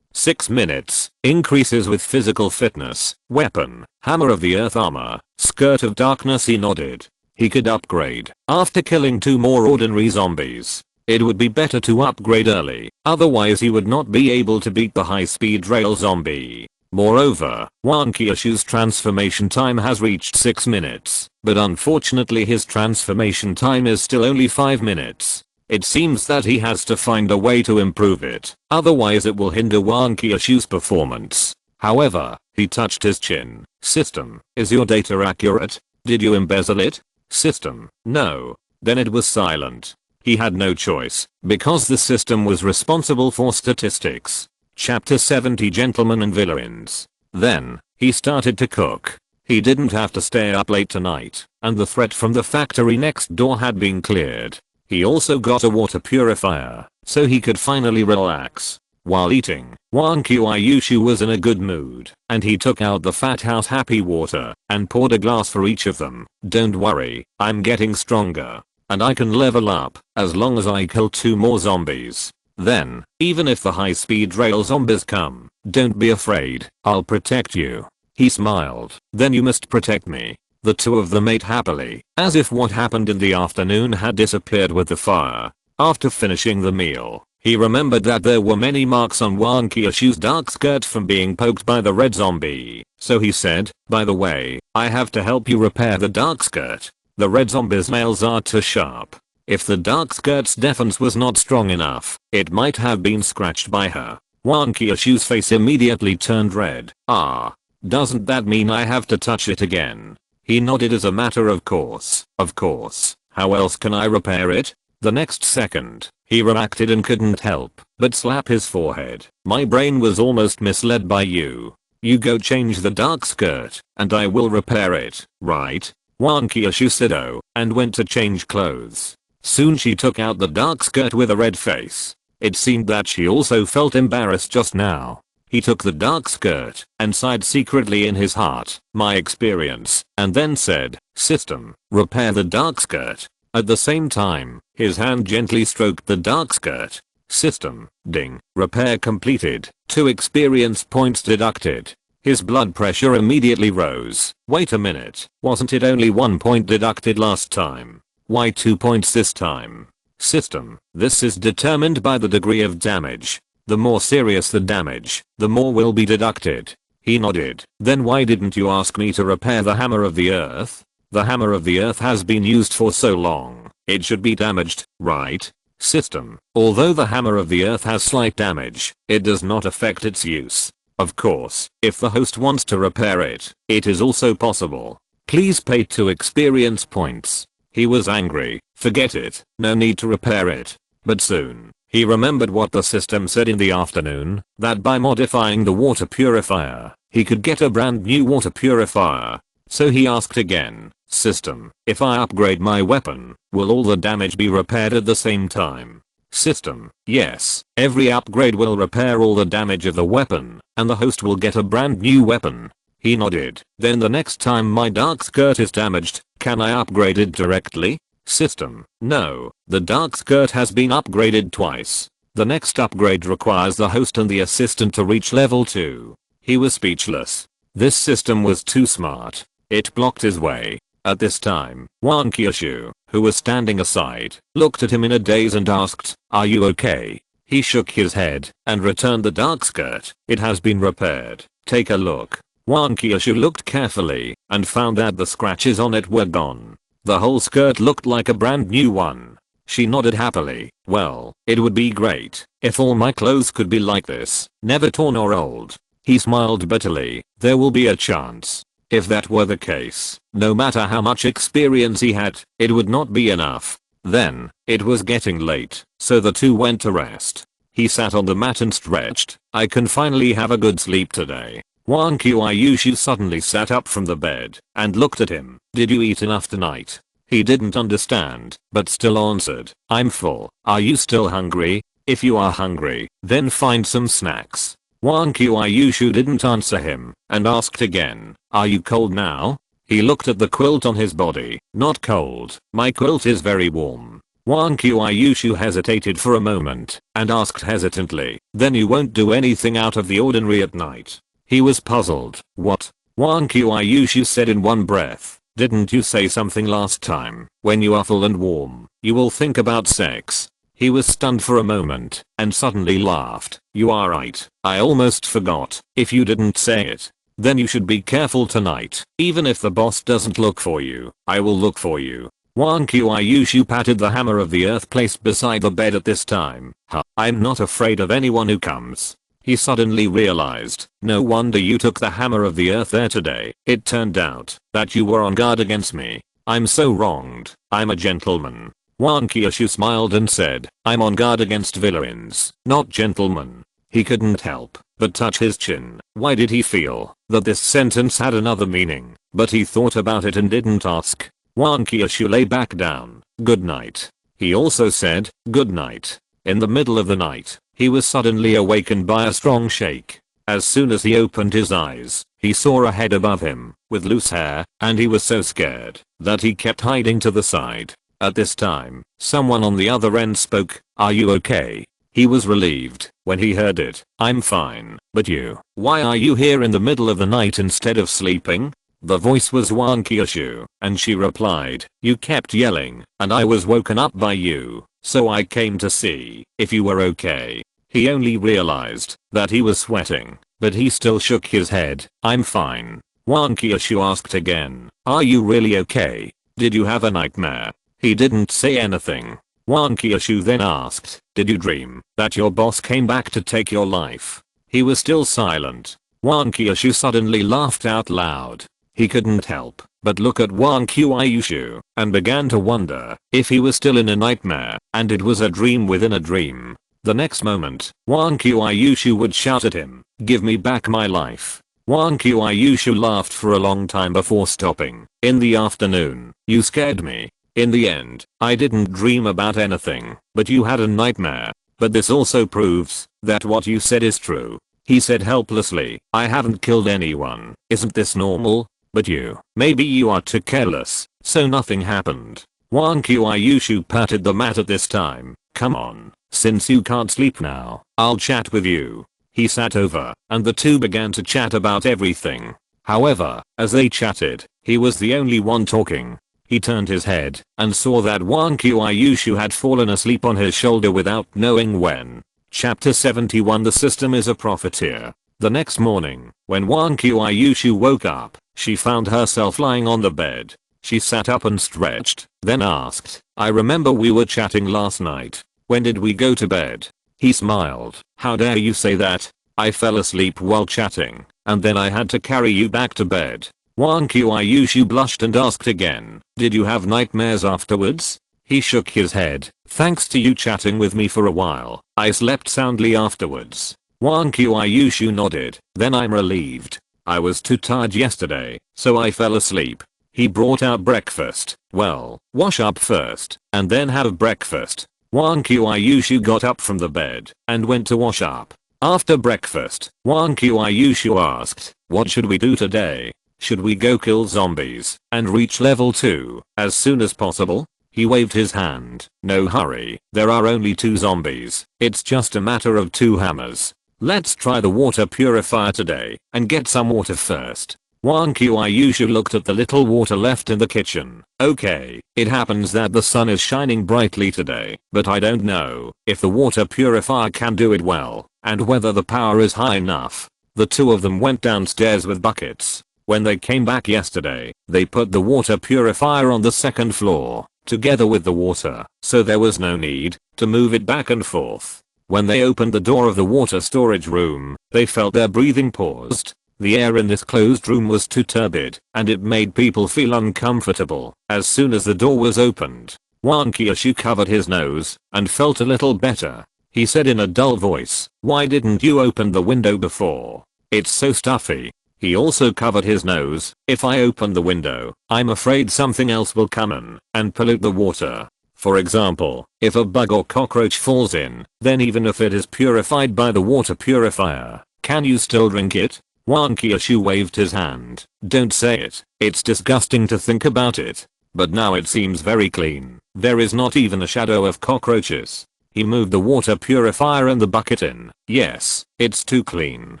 6 minutes, increases with physical fitness, weapon, hammer of the earth armor, skirt of darkness. He nodded. He could upgrade after killing 2 more ordinary zombies. It would be better to upgrade early, otherwise he would not be able to beat the high-speed rail zombie. Moreover, Wan Kyushu's transformation time has reached 6 minutes, but unfortunately his transformation time is still only 5 minutes. It seems that he has to find a way to improve it, otherwise it will hinder Wan Kyushu's performance. However, he touched his chin. System, is your data accurate? Did you embezzle it? System, no. Then it was silent. He had no choice, because the system was responsible for statistics. Chapter 70 Gentlemen and Villains. Then, he started to cook. He didn't have to stay up late tonight, and the threat from the factory next door had been cleared. He also got a water purifier, so he could finally relax. While eating, Wan Kyushu was in a good mood, and he took out the Fat House Happy Water, and poured a glass for each of them. Don't worry, I'm getting stronger. And I can level up, as long as I kill 2 more zombies. Then, even if the high-speed rail zombies come, don't be afraid, I'll protect you. He smiled. Then you must protect me. The 2 of them ate happily, as if what happened in the afternoon had disappeared with the fire. After finishing the meal, he remembered that there were many marks on Wan Kyushu's dark skirt from being poked by the red zombie. So he said, by the way, I have to help you repair the dark skirt. The red zombie's nails are too sharp. If the dark skirt's defense was not strong enough, it might have been scratched by her. Wan Kyushu's face immediately turned red. Ah. Doesn't that mean I have to touch it again? He nodded as a matter of course. Of course. How else can I repair it? The next second, he reacted and couldn't help but slap his forehead. My brain was almost misled by you. You go change the dark skirt, and I will repair it, right? Wan Kyushu said oh, and went to change clothes. Soon she took out the dark skirt with a red face. It seemed that she also felt embarrassed just now. He took the dark skirt and sighed secretly in his heart, my experience, and then said, system, repair the dark skirt. At the same time, his hand gently stroked the dark skirt. System, ding, repair completed, 2 experience points deducted. His blood pressure immediately rose. Wait a minute, wasn't it only 1 point deducted last time? Why 2 points this time? System, this is determined by the degree of damage. The more serious the damage, the more will be deducted. He nodded. Then why didn't you ask me to repair the hammer of the earth? The hammer of the earth has been used for so long, it should be damaged, right? System, although the hammer of the earth has slight damage, it does not affect its use. Of course, if the host wants to repair it, it is also possible. Please pay 2 experience points. He was angry. Forget it, no need to repair it. But soon, he remembered what the system said in the afternoon, that by modifying the water purifier, he could get a brand new water purifier. So he asked again, system, if I upgrade my weapon, will all the damage be repaired at the same time? System, yes, every upgrade will repair all the damage of the weapon, and the host will get a brand new weapon. He nodded. Then the next time my dark skirt is damaged, can I upgrade it directly? System, no, the dark skirt has been upgraded twice. The next upgrade requires the host and the assistant to reach level 2. He was speechless. This system was too smart. It blocked his way. At this time, Wan Kyushu, who was standing aside, looked at him in a daze and asked, are you okay? He shook his head and returned the dark skirt. It has been repaired. Take a look. Wan Kyushu looked carefully and found that the scratches on it were gone. The whole skirt looked like a brand new one. She nodded happily. Well, it would be great if all my clothes could be like this, never torn or old. He smiled bitterly. There will be a chance. If that were the case, no matter how much experience he had, it would not be enough. Then, it was getting late, so the 2 went to rest. He sat on the mat and stretched. I can finally have a good sleep today. Wang Qiuyushu suddenly sat up from the bed and looked at him. Did you eat enough tonight? He didn't understand, but still answered, I'm full. Are you still hungry? If you are hungry, then find some snacks. Wang Qiuyushu didn't answer him and asked again, are you cold now? He looked at the quilt on his body. Not cold. My quilt is very warm. Wang Qiuyushu hesitated for a moment and asked hesitantly, then you won't do anything out of the ordinary at night? He was puzzled. What? Wang Qiuyushu said in one breath, didn't you say something last time? When you are full and warm, you will think about sex. He was stunned for a moment and suddenly laughed. You are right. I almost forgot. If you didn't say it, then you should be careful tonight. Even if the boss doesn't look for you, I will look for you. Wang Qiuyushu patted the hammer of the earth placed beside the bed at this time. I'm not afraid of anyone who comes. He suddenly realized, no wonder you took the hammer of the earth there today. It turned out that you were on guard against me. I'm so wronged. I'm a gentleman. Wang Qiuyushu smiled and said, I'm on guard against villains, not gentlemen. He couldn't help but touch his chin. Why did he feel that this sentence had another meaning? But he thought about it and didn't ask. Wang Qiuyushu lay back down. Good night. He also said, good night. In the middle of the night, he was suddenly awakened by a strong shake. As soon as he opened his eyes, he saw a head above him with loose hair, and he was so scared that he kept hiding to the side. At this time, someone on the other end spoke, are you okay? He was relieved when he heard it. I'm fine, but you? Why are you here in the middle of the night instead of sleeping? The voice was Wang Qiuyushu, and she replied, you kept yelling, and I was woken up by you, so I came to see if you were okay. He only realized that he was sweating, but he still shook his head. I'm fine. Wang Qiuyushu asked again, are you really okay? Did you have a nightmare? He didn't say anything. Wang Qiuyushu then asked, did you dream that your boss came back to take your life? He was still silent. Wang Qiuyushu suddenly laughed out loud. He couldn't help but look at Wang Qiuyushu and began to wonder if he was still in a nightmare and it was a dream within a dream. The next moment, Wang Qiuyushu would shout at him, give me back my life. Wang Qiuyushu laughed for a long time before stopping. In the afternoon, you scared me. In the end, I didn't dream about anything, but you had a nightmare. But this also proves that what you said is true. He said helplessly, I haven't killed anyone. Isn't this normal? But you, maybe you are too careless, so nothing happened. Wang Qiuyushu patted the mat at this time. Come on, since you can't sleep now, I'll chat with you. He sat over, and the two began to chat about everything. However, as they chatted, he was the only one talking. He turned his head and saw that Wang Qiuyushu had fallen asleep on his shoulder without knowing when. Chapter 71. The system is a profiteer. The next morning, when Wang Qiuyushu woke up, she found herself lying on the bed. She sat up and stretched, then asked, I remember we were chatting last night. When did we go to bed? He smiled. How dare you say that? I fell asleep while chatting, and then I had to carry you back to bed. Wang Qiuyushu blushed and asked again, did you have nightmares afterwards? He shook his head. Thanks to you chatting with me for a while, I slept soundly afterwards. Wang Qiuyushu nodded. Then I'm relieved. I was too tired yesterday, so I fell asleep. He brought out breakfast. Well, wash up first, and then have breakfast. Wang Qiuyushu got up from the bed and went to wash up. After breakfast, Wang Qiuyushu asked, what should we do today? Should we go kill zombies and reach level 2 as soon as possible? He waved his hand. No hurry, there are only 2 zombies. It's just a matter of 2 hammers. Let's try the water purifier today and get some water first. Wang Qiuyushu looked at the little water left in the kitchen. Okay, it happens that the sun is shining brightly today, but I don't know if the water purifier can do it well and whether the power is high enough. The two of them went downstairs with buckets. When they came back yesterday, they put the water purifier on the 2nd floor, together with the water, so there was no need to move it back and forth. When they opened the door of the water storage room, they felt their breathing paused. The air in this closed room was too turbid, and it made people feel uncomfortable. As soon as the door was opened, Wang Qiuyushu covered his nose and felt a little better. he said in a dull voice. Why didn't you open the window before? It's so stuffy. He also covered his nose. If I open the window, I'm afraid something else will come in and pollute the water. For example, if a bug or cockroach falls in, then even if it is purified by the water purifier, can you still drink it? Wan Kyushu waved his hand. Don't say it. It's disgusting to think about it. But now it seems very clean. There is not even a shadow of cockroaches. He moved the water purifier and the bucket in. Yes, it's too clean.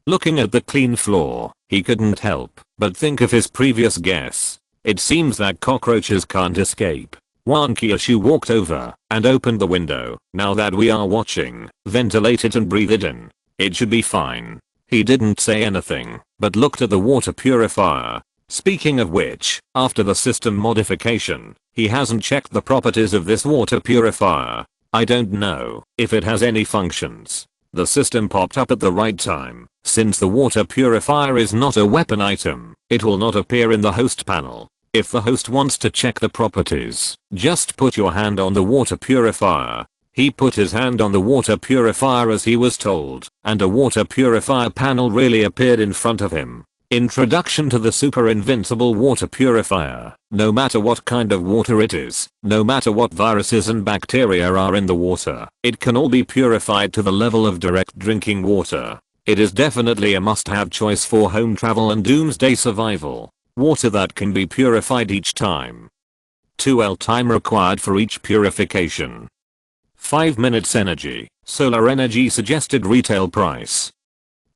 Looking at the clean floor, he couldn't help but think of his previous guess. It seems that cockroaches can't escape. Wan Kyushu walked over and opened the window. Now that we are watching, ventilate it and breathe it in. It should be fine. He didn't say anything, but looked at the water purifier. Speaking of which, after the system modification, he hasn't checked the properties of this water purifier. I don't know if it has any functions. The system popped up at the right time. Since the water purifier is not a weapon item, it will not appear in the host panel. If the host wants to check the properties, just put your hand on the water purifier. He put his hand on the water purifier as he was told, and a water purifier panel really appeared in front of him. Introduction to the super invincible water purifier. No matter what kind of water it is, no matter what viruses and bacteria are in the water, it can all be purified to the level of direct drinking water. It is definitely a must-have choice for home travel and doomsday survival. Water that can be purified each time. 2L time required for each purification. 5 minutes energy. Solar energy suggested retail price.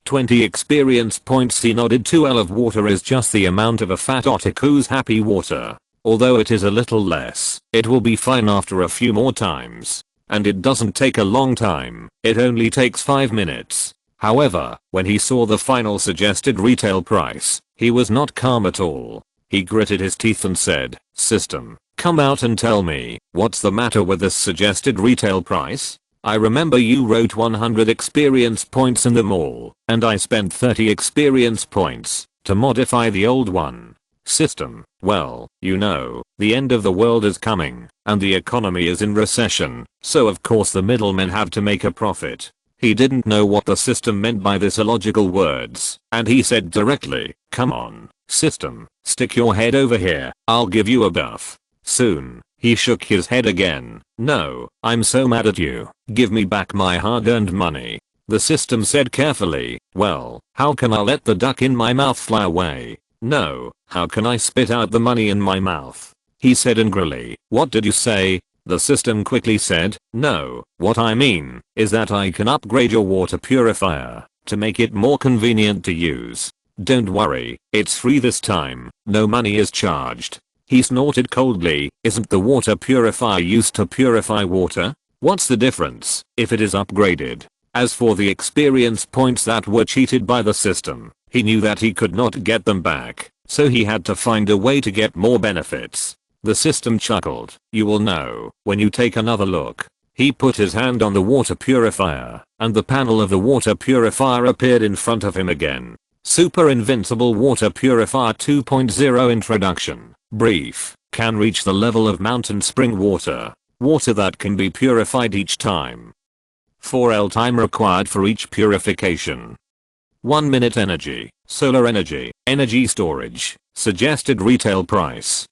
20 experience points. He nodded. 2L of water is just the amount of a fat otaku's happy water. Although it is a little less, it will be fine after a few more times. And it doesn't take a long time, it only takes 5 minutes. However, when he saw the final suggested retail price, he was not calm at all. He gritted his teeth and said, "System, come out and tell me, what's the matter with this suggested retail price? I remember you wrote 100 experience points in the mall, and I spent 30 experience points to modify the old one." System, well, you know, the end of the world is coming, and the economy is in recession, so of course the middlemen have to make a profit. He didn't know what the system meant by this illogical words, and he said directly, "Come on, system, stick your head over here, I'll give you a buff." Soon, he shook his head again. "No, I'm so mad at you, give me back my hard-earned money." The system said carefully, "Well, how can I let the duck in my mouth fly away? No, how can I spit out the money in my mouth?" He said angrily. "What did you say?" The system quickly said, "No, what I mean is that I can upgrade your water purifier to make it more convenient to use. Don't worry, it's free this time, no money is charged." He snorted coldly. "Isn't the water purifier used to purify water? What's the difference if it is upgraded?" As for the experience points that were cheated by the system, he knew that he could not get them back, so he had to find a way to get more benefits. The system chuckled. "You will know when you take another look." He put his hand on the water purifier, and the panel of the water purifier appeared in front of him again. Super Invincible Water Purifier 2.0 Introduction. Brief. Can reach the level of mountain spring water. Water that can be purified each time. 4L time required for each purification. 1 minute energy. Solar energy. Energy storage. Suggested retail price.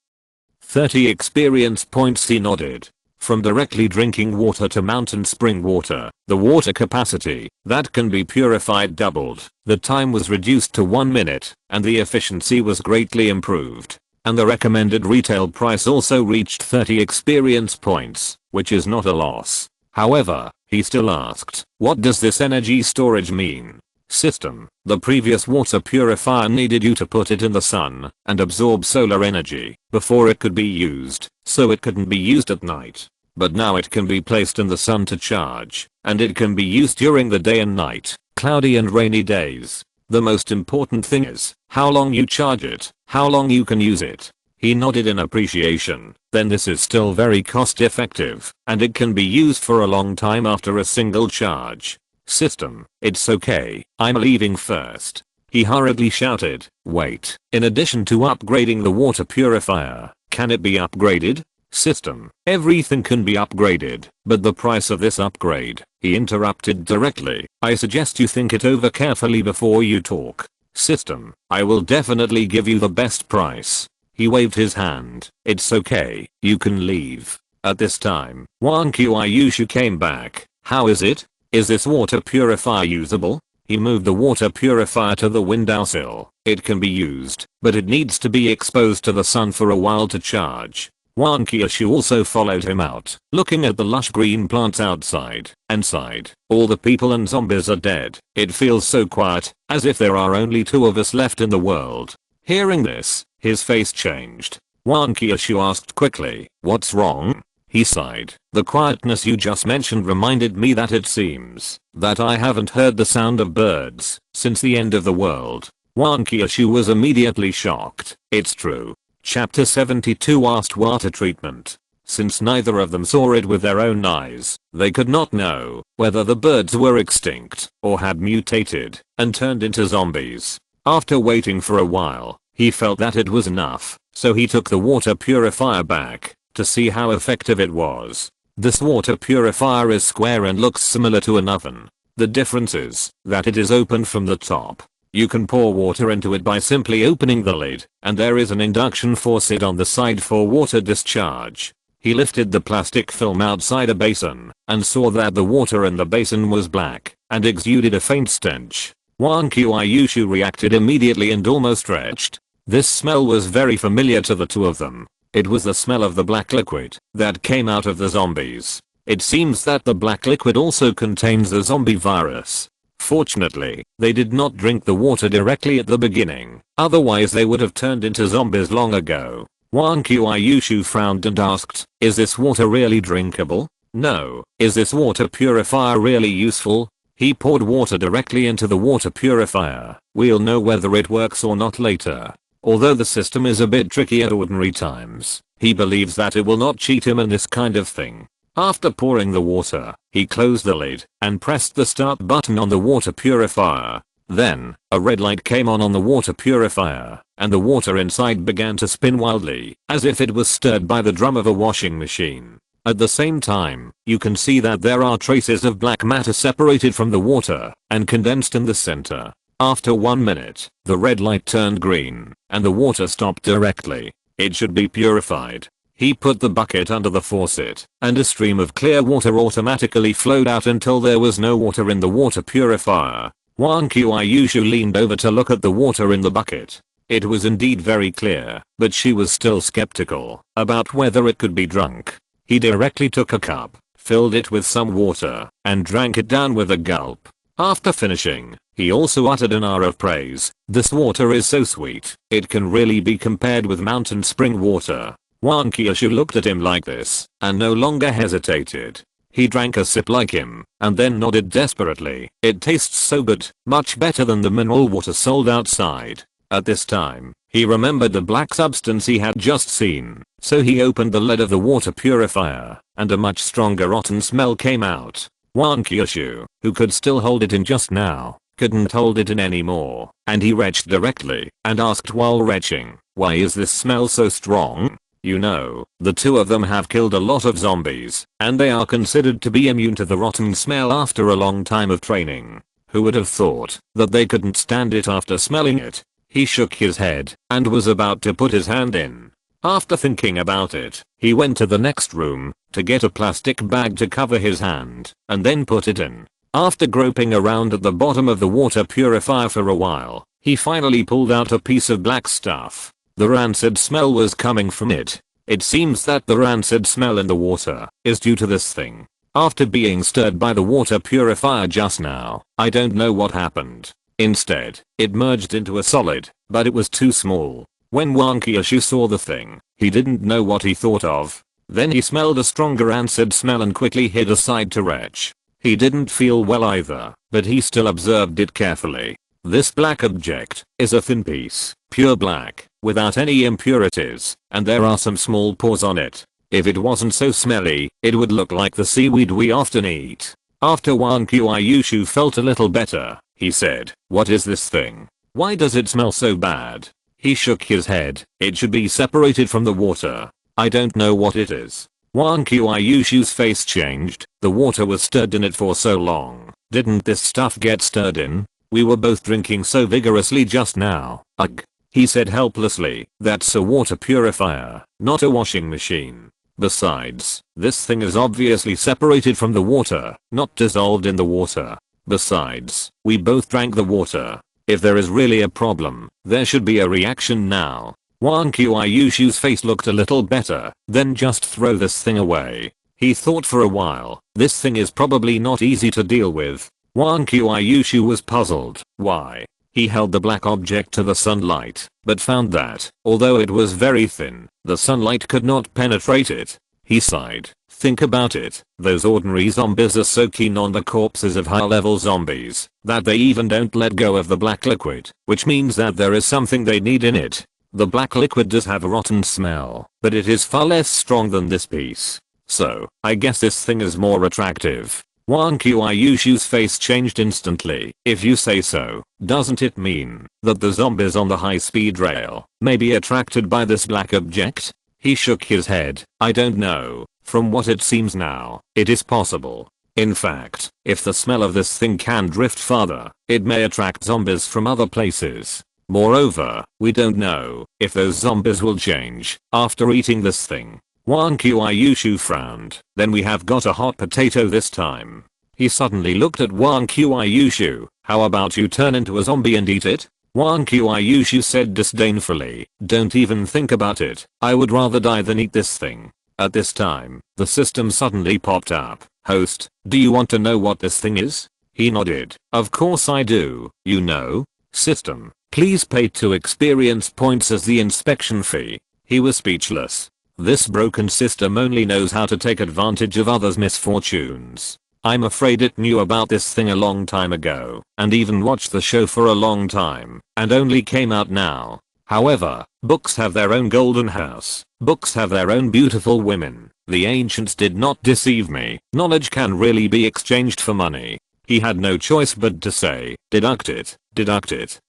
30 experience points. He nodded. From directly drinking water to mountain spring water, the water capacity that can be purified doubled. The time was reduced to 1 minute, and the efficiency was greatly improved. And the recommended retail price also reached 30 experience points, which is not a loss. However, he still asked, "What does this energy storage mean?" System, the previous water purifier needed you to put it in the sun and absorb solar energy before it could be used, so it couldn't be used at night. But now it can be placed in the sun to charge, and it can be used during the day and night, cloudy and rainy days. The most important thing is how long you charge it, how long you can use it. He nodded in appreciation. Then this is still very cost effective, and it can be used for a long time after a single charge. System, it's okay, I'm leaving first. He hurriedly shouted, "Wait, in addition to upgrading the water purifier, can it be upgraded?" System, everything can be upgraded, but the price of this upgrade, he interrupted directly. I suggest you think it over carefully before you talk. System, I will definitely give you the best price. He waved his hand. It's okay, you can leave. At this time, Wan Qiushu came back. How is it? Is this water purifier usable? He moved the water purifier to the windowsill. It can be used, but it needs to be exposed to the sun for a while to charge. Wan Qiushu also followed him out, looking at the lush green plants outside, and sighed. All the people and zombies are dead. It feels so quiet, as if there are only 2 of us left in the world. Hearing this, his face changed. Wan Qiushu asked quickly, what's wrong? He sighed. The quietness you just mentioned reminded me that it seems that I haven't heard the sound of birds since the end of the world. Wan Qiushu was immediately shocked. It's true. Chapter 72 asked water treatment. Since neither of them saw it with their own eyes, they could not know whether the birds were extinct or had mutated and turned into zombies. After waiting for a while, he felt that it was enough, so he took the water purifier back to see how effective it was. This water purifier is square and looks similar to an oven. The difference is that it is open from the top. You can pour water into it by simply opening the lid, and there is an induction faucet on the side for water discharge. He lifted the plastic film outside a basin and saw that the water in the basin was black and exuded a faint stench. Wan Qiushu reacted immediately and almost retched. This smell was very familiar to the 2 of them. It was the smell of the black liquid that came out of the zombies. It seems that the black liquid also contains the zombie virus. Fortunately, they did not drink the water directly at the beginning, otherwise they would have turned into zombies long ago. Wan Qiushu frowned and asked, is this water really drinkable? No. Is this water purifier really useful? He poured water directly into the water purifier. We'll know whether it works or not later. Although the system is a bit tricky at ordinary times, he believes that it will not cheat him in this kind of thing. After pouring the water, he closed the lid and pressed the start button on the water purifier. Then, a red light came on the water purifier, and the water inside began to spin wildly, as if it was stirred by the drum of a washing machine. At the same time, you can see that there are traces of black matter separated from the water and condensed in the center. After 1 minute, the red light turned green, and the water stopped directly. It should be purified. He put the bucket under the faucet, and a stream of clear water automatically flowed out until there was no water in the water purifier. Wan Qiushu leaned over to look at the water in the bucket. It was indeed very clear, but she was still skeptical about whether it could be drunk. He directly took a cup, filled it with some water, and drank it down with a gulp. After finishing, he also uttered an R of praise. This water is so sweet, it can really be compared with mountain spring water. Wan Qiushu looked at him like this, and no longer hesitated. He drank a sip like him, and then nodded desperately. It tastes so good, much better than the mineral water sold outside. At this time, he remembered the black substance he had just seen, so he opened the lid of the water purifier, and a much stronger rotten smell came out. Wan Qiushu, who could still hold it in just now, couldn't hold it in anymore, and he retched directly, and asked while retching, why is this smell so strong? You know, the 2 of them have killed a lot of zombies, and they are considered to be immune to the rotten smell after a long time of training. Who would have thought that they couldn't stand it after smelling it? He shook his head and was about to put his hand in. After thinking about it, he went to the next room to get a plastic bag to cover his hand and then put it in. After groping around at the bottom of the water purifier for a while, he finally pulled out a piece of black stuff. The rancid smell was coming from it. It seems that the rancid smell in the water is due to this thing. After being stirred by the water purifier just now, I don't know what happened. Instead, it merged into a solid, but it was too small. When Wan Qiushu saw the thing, he didn't know what he thought of. Then he smelled a stronger rancid smell and quickly hid aside to retch. He didn't feel well either, but he still observed it carefully. This black object is a thin piece, pure black, without any impurities, and there are some small pores on it. If it wasn't so smelly, it would look like the seaweed we often eat. After Wan Qiushu felt a little better, he said, what is this thing? Why does it smell so bad? He shook his head. It should be separated from the water. I don't know what it is. Wang Qiushu's face changed. The water was stirred in it for so long. Didn't this stuff get stirred in? We were both drinking so vigorously just now. Ugh. He said helplessly. That's a water purifier, not a washing machine. Besides, this thing is obviously separated from the water, not dissolved in the water. Besides, we both drank the water. If there is really a problem, there should be a reaction now. Wang Qiushu's face looked a little better. Then just throw this thing away. He thought for a while. This thing is probably not easy to deal with. Wang Qiushu was puzzled. Why? He held the black object to the sunlight, but found that, although it was very thin, the sunlight could not penetrate it. He sighed. Think about it. Those ordinary zombies are so keen on the corpses of high-level zombies that they even don't let go of the black liquid, which means that there is something they need in it. The black liquid does have a rotten smell, but it is far less strong than this piece. So, I guess this thing is more attractive. Wang Qiushu's face changed instantly. If you say so, doesn't it mean that the zombies on the high-speed rail may be attracted by this black object? He shook his head. I don't know. From what it seems now, it is possible. In fact, if the smell of this thing can drift farther, it may attract zombies from other places. Moreover, we don't know if those zombies will change after eating this thing. Wang Qiushu frowned. Then we have got a hot potato this time. He suddenly looked at Wang Qiushu. How about you turn into a zombie and eat it? Wang Qiushu said disdainfully. Don't even think about it. I would rather die than eat this thing. At this time, the system suddenly popped up. Host, do you want to know what this thing is? He nodded. Of course I do. You know. System, please pay 2 experience points as the inspection fee. He was speechless. This broken system only knows how to take advantage of others' misfortunes. I'm afraid it knew about this thing a long time ago, and even watched the show for a long time, and only came out now. However, books have their own golden house. Books have their own beautiful women. The ancients did not deceive me. Knowledge can really be exchanged for money. He had no choice but to say, deduct it,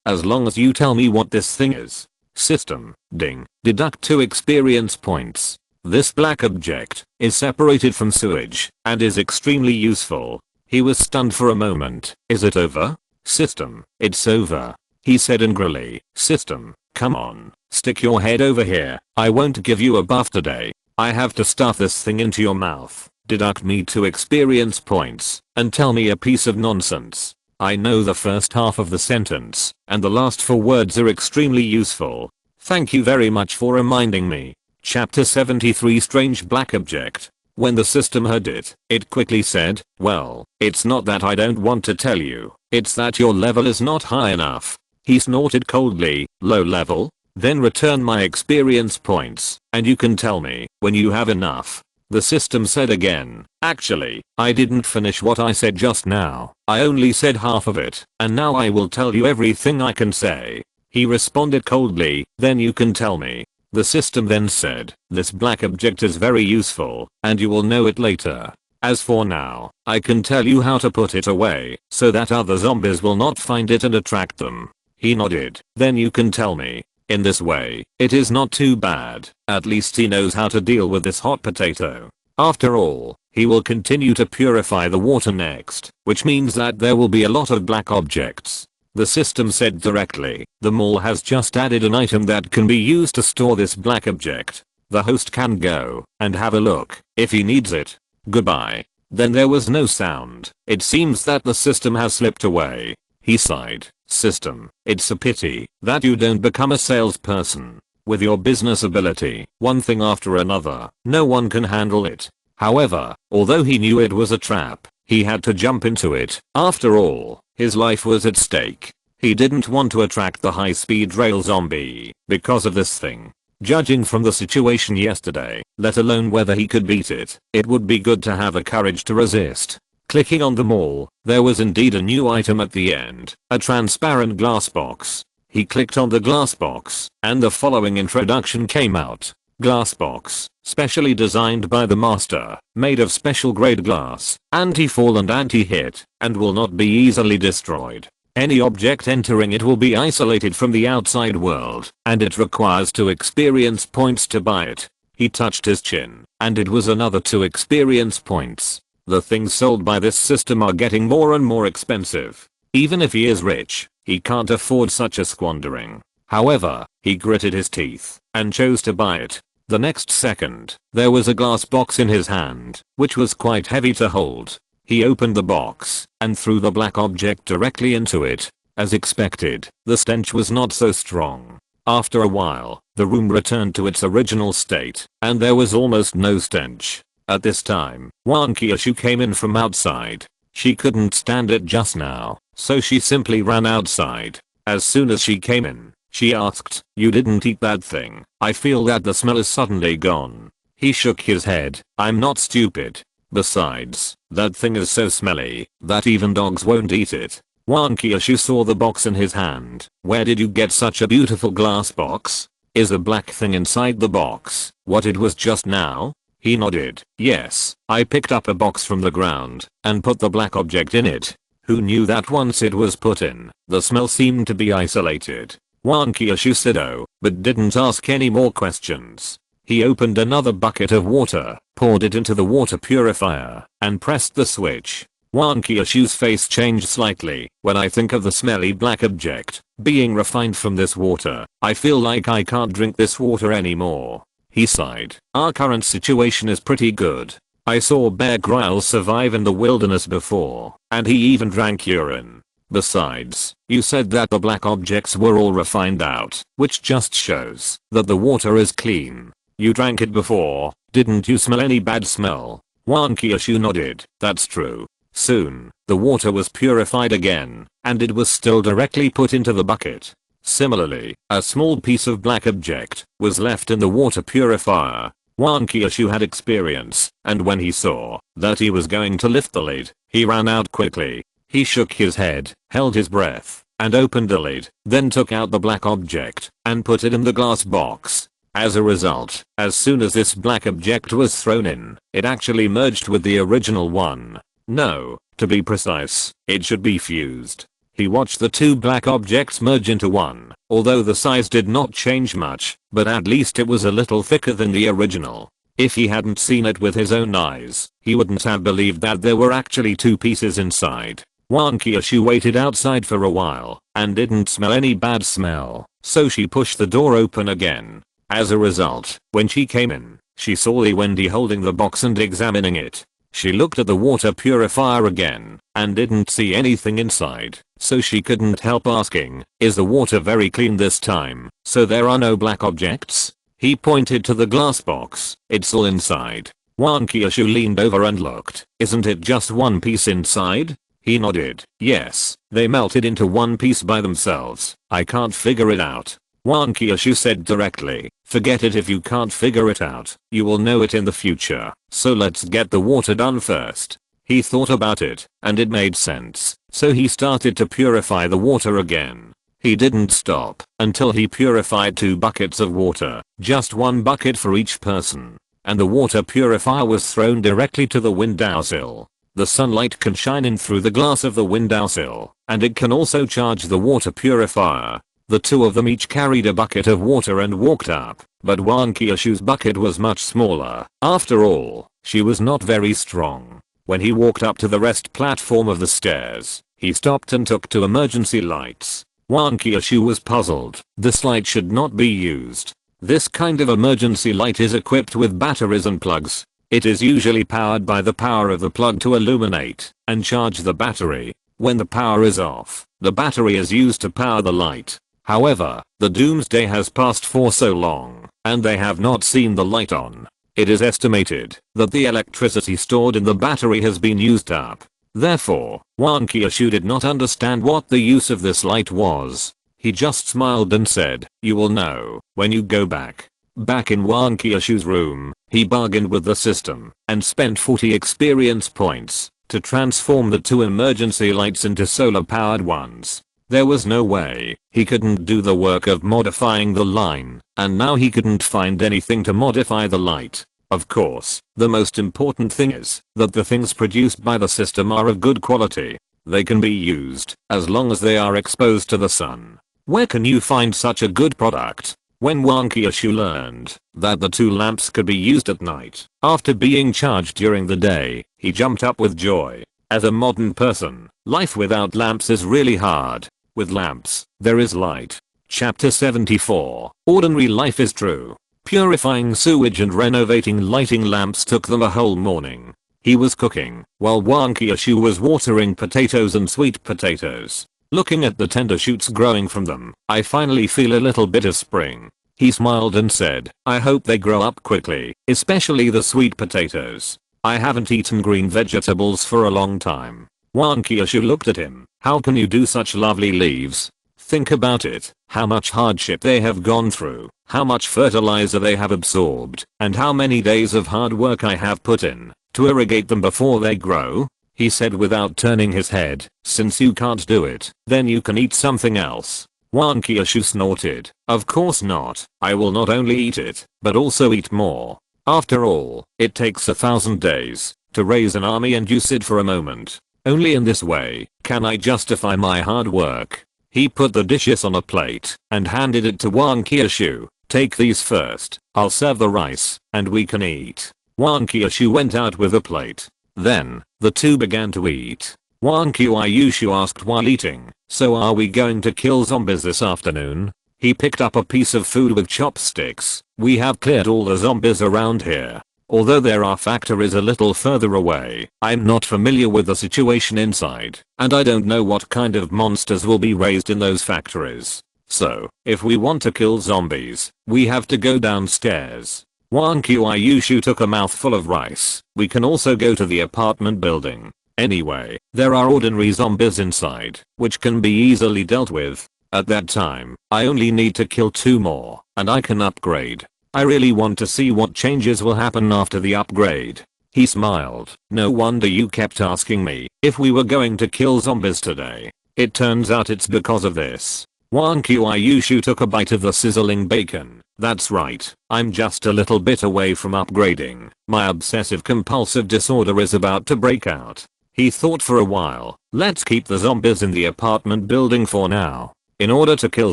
as long as you tell me what this thing is. System, ding, deduct 2 experience points. This black object is separated from sewage and is extremely useful. He was stunned for a moment. Is it over? System, it's over. He said angrily. System, come on, stick your head over here. I won't give you a buff today. I have to stuff this thing into your mouth. Deduct me 2 experience points and tell me a piece of nonsense. I know the first half of the sentence, and the last 4 words are extremely useful. Thank you very much for reminding me. Chapter 73 Strange Black Object. When the system heard it, it quickly said, well, it's not that I don't want to tell you, it's that your level is not high enough. He snorted coldly. Low level? Then return my experience points, and you can tell me when you have enough. The system said again. Actually, I didn't finish what I said just now. I only said half of it, and now I will tell you everything I can say. He responded coldly. Then you can tell me. The system then said, this black object is very useful, and you will know it later. As for now, I can tell you how to put it away, so that other zombies will not find it and attract them. He nodded. Then you can tell me. In this way, it is not too bad. At least he knows how to deal with this hot potato. After all, he will continue to purify the water next, which means that there will be a lot of black objects. The system said directly. The mall has just added an item that can be used to store this black object. The host can go and have a look if he needs it. Goodbye. Then there was no sound. It seems that the system has slipped away. He sighed. System, it's a pity that you don't become a salesperson. With your business ability, one thing after another, no one can handle it. However, although he knew it was a trap, he had to jump into it. After all, his life was at stake. He didn't want to attract the high-speed rail zombie because of this thing. Judging from the situation yesterday, let alone whether he could beat it, it would be good to have the courage to resist. Clicking on the mall, there was indeed a new item at the end, a transparent glass box. He clicked on the glass box, and the following introduction came out. Glass box, specially designed by the master, made of special grade glass, anti-fall and anti-hit, and will not be easily destroyed. Any object entering it will be isolated from the outside world, and it requires 2 experience points to buy it. He touched his chin, and it was another 2 experience points. The things sold by this system are getting more and more expensive. Even if he is rich, he can't afford such a squandering. However, he gritted his teeth and chose to buy it. The next second, there was a glass box in his hand, which was quite heavy to hold. He opened the box and threw the black object directly into it. As expected, the stench was not so strong. After a while, the room returned to its original state, and there was almost no stench. At this time, Wan Qiushu came in from outside. She couldn't stand it just now, so she simply ran outside. As soon as she came in, she asked, "You didn't eat that thing? I feel that the smell is suddenly gone." He shook his head. "I'm not stupid. Besides, that thing is so smelly that even dogs won't eat it." Wan Qiushu saw the box in his hand. "Where did you get such a beautiful glass box? Is a black thing inside the box what it was just now?" He nodded. "Yes, I picked up a box from the ground and put the black object in it. Who knew that once it was put in, the smell seemed to be isolated?" Wan Qiushu said oh, but didn't ask any more questions. He opened another bucket of water, poured it into the water purifier, and pressed the switch. Wan Qiushu's face changed slightly. "When I think of the smelly black object being refined from this water, I feel like I can't drink this water anymore." He sighed. "Our current situation is pretty good. I saw Bear Grylls survive in the wilderness before, and he even drank urine. Besides, you said that the black objects were all refined out, which just shows that the water is clean. You drank it before, didn't you smell any bad smell?" Wan Qiushu nodded. "That's true." Soon, the water was purified again, and it was still directly put into the bucket. Similarly, a small piece of black object was left in the water purifier. Wan Qiushu had experience, and when he saw that he was going to lift the lid, he ran out quickly. He shook his head, held his breath, and opened the lid, then took out the black object and put it in the glass box. As a result, as soon as this black object was thrown in, it actually merged with the original one. No, to be precise, it should be fused. He watched the 2 black objects merge into one, although the size did not change much, but at least it was a little thicker than the original. If he hadn't seen it with his own eyes, he wouldn't have believed that there were actually 2 pieces inside. Wan Qiushu waited outside for a while, and didn't smell any bad smell, so she pushed the door open again. As a result, when she came in, she saw Li Wending holding the box and examining it. She looked at the water purifier again, and didn't see anything inside, so she couldn't help asking, "Is the water very clean this time, so there are no black objects?" He pointed to the glass box. "It's all inside." Wan Qiushu leaned over and looked. "Isn't it just one piece inside?" He nodded. "Yes, they melted into one piece by themselves. I can't figure it out." Wan Qiushu said directly, "Forget it if you can't figure it out. You will know it in the future, so let's get the water done first." He thought about it, and it made sense, so he started to purify the water again. He didn't stop until he purified 2 buckets of water, just 1 bucket for each person, and the water purifier was thrown directly to the windowsill. The sunlight can shine in through the glass of the windowsill, and it can also charge the water purifier. The 2 of them each carried a bucket of water and walked up, but Wan Qiushu's bucket was much smaller. After all, she was not very strong. When he walked up to the rest platform of the stairs, he stopped and took to emergency lights. Wan Qiushu was puzzled. This light should not be used. This kind of emergency light is equipped with batteries and plugs. It is usually powered by the power of the plug to illuminate and charge the battery. When the power is off, the battery is used to power the light. However, the doomsday has passed for so long, and they have not seen the light on. It is estimated that the electricity stored in the battery has been used up. Therefore, Wan Qiushu did not understand what the use of this light was. He just smiled and said, "You will know when you go back." Back in Wan Qiushu's room, he bargained with the system and spent 40 experience points to transform the 2 emergency lights into solar-powered ones. There was no way he couldn't do the work of modifying the line, and now he couldn't find anything to modify the light. Of course, the most important thing is that the things produced by the system are of good quality. They can be used as long as they are exposed to the sun. Where can you find such a good product? When Wang Qiushu learned that the 2 lamps could be used at night after being charged during the day, he jumped up with joy. As a modern person, life without lamps is really hard. With lamps, there is light. Chapter 74. Ordinary life is true. Purifying sewage and renovating lighting lamps took them a whole morning. He was cooking, while Wang Qiushu was watering potatoes and sweet potatoes. Looking at the tender shoots growing from them, I finally feel a little bit of spring. He smiled and said, I hope they grow up quickly, especially the sweet potatoes. I haven't eaten green vegetables for a long time. Wang Qiushu looked at him. How can you do such lovely leaves? Think about it, how much hardship they have gone through, how much fertilizer they have absorbed, and how many days of hard work I have put in to irrigate them before they grow. He said without turning his head, since you can't do it, then you can eat something else. Wang Qiushu snorted, of course not, I will not only eat it, but also eat more. After all, it takes 1,000 days to raise an army, and you sit for a moment. Only in this way can I justify my hard work. He put the dishes on a plate and handed it to Wang Qiushu. Take these first, I'll serve the rice, and we can eat. Wang Qiushu went out with a plate. Then, the 2 began to eat. Wang Qiushu asked while eating, so are we going to kill zombies this afternoon? He picked up a piece of food with chopsticks. We have cleared all the zombies around here. Although there are factories a little further away, I'm not familiar with the situation inside, and I don't know what kind of monsters will be raised in those factories. So, if we want to kill zombies, we have to go downstairs. Wang Qiushu took a mouthful of rice. We can also go to the apartment building. Anyway, there are ordinary zombies inside, which can be easily dealt with. At that time, I only need to kill 2 more, and I can upgrade. I really want to see what changes will happen after the upgrade. He smiled. No wonder you kept asking me if we were going to kill zombies today. It turns out it's because of this. Wang Qiushu took a bite of the sizzling bacon. That's right, I'm just a little bit away from upgrading. My obsessive compulsive disorder is about to break out. He thought for a while. Let's keep the zombies in the apartment building for now. In order to kill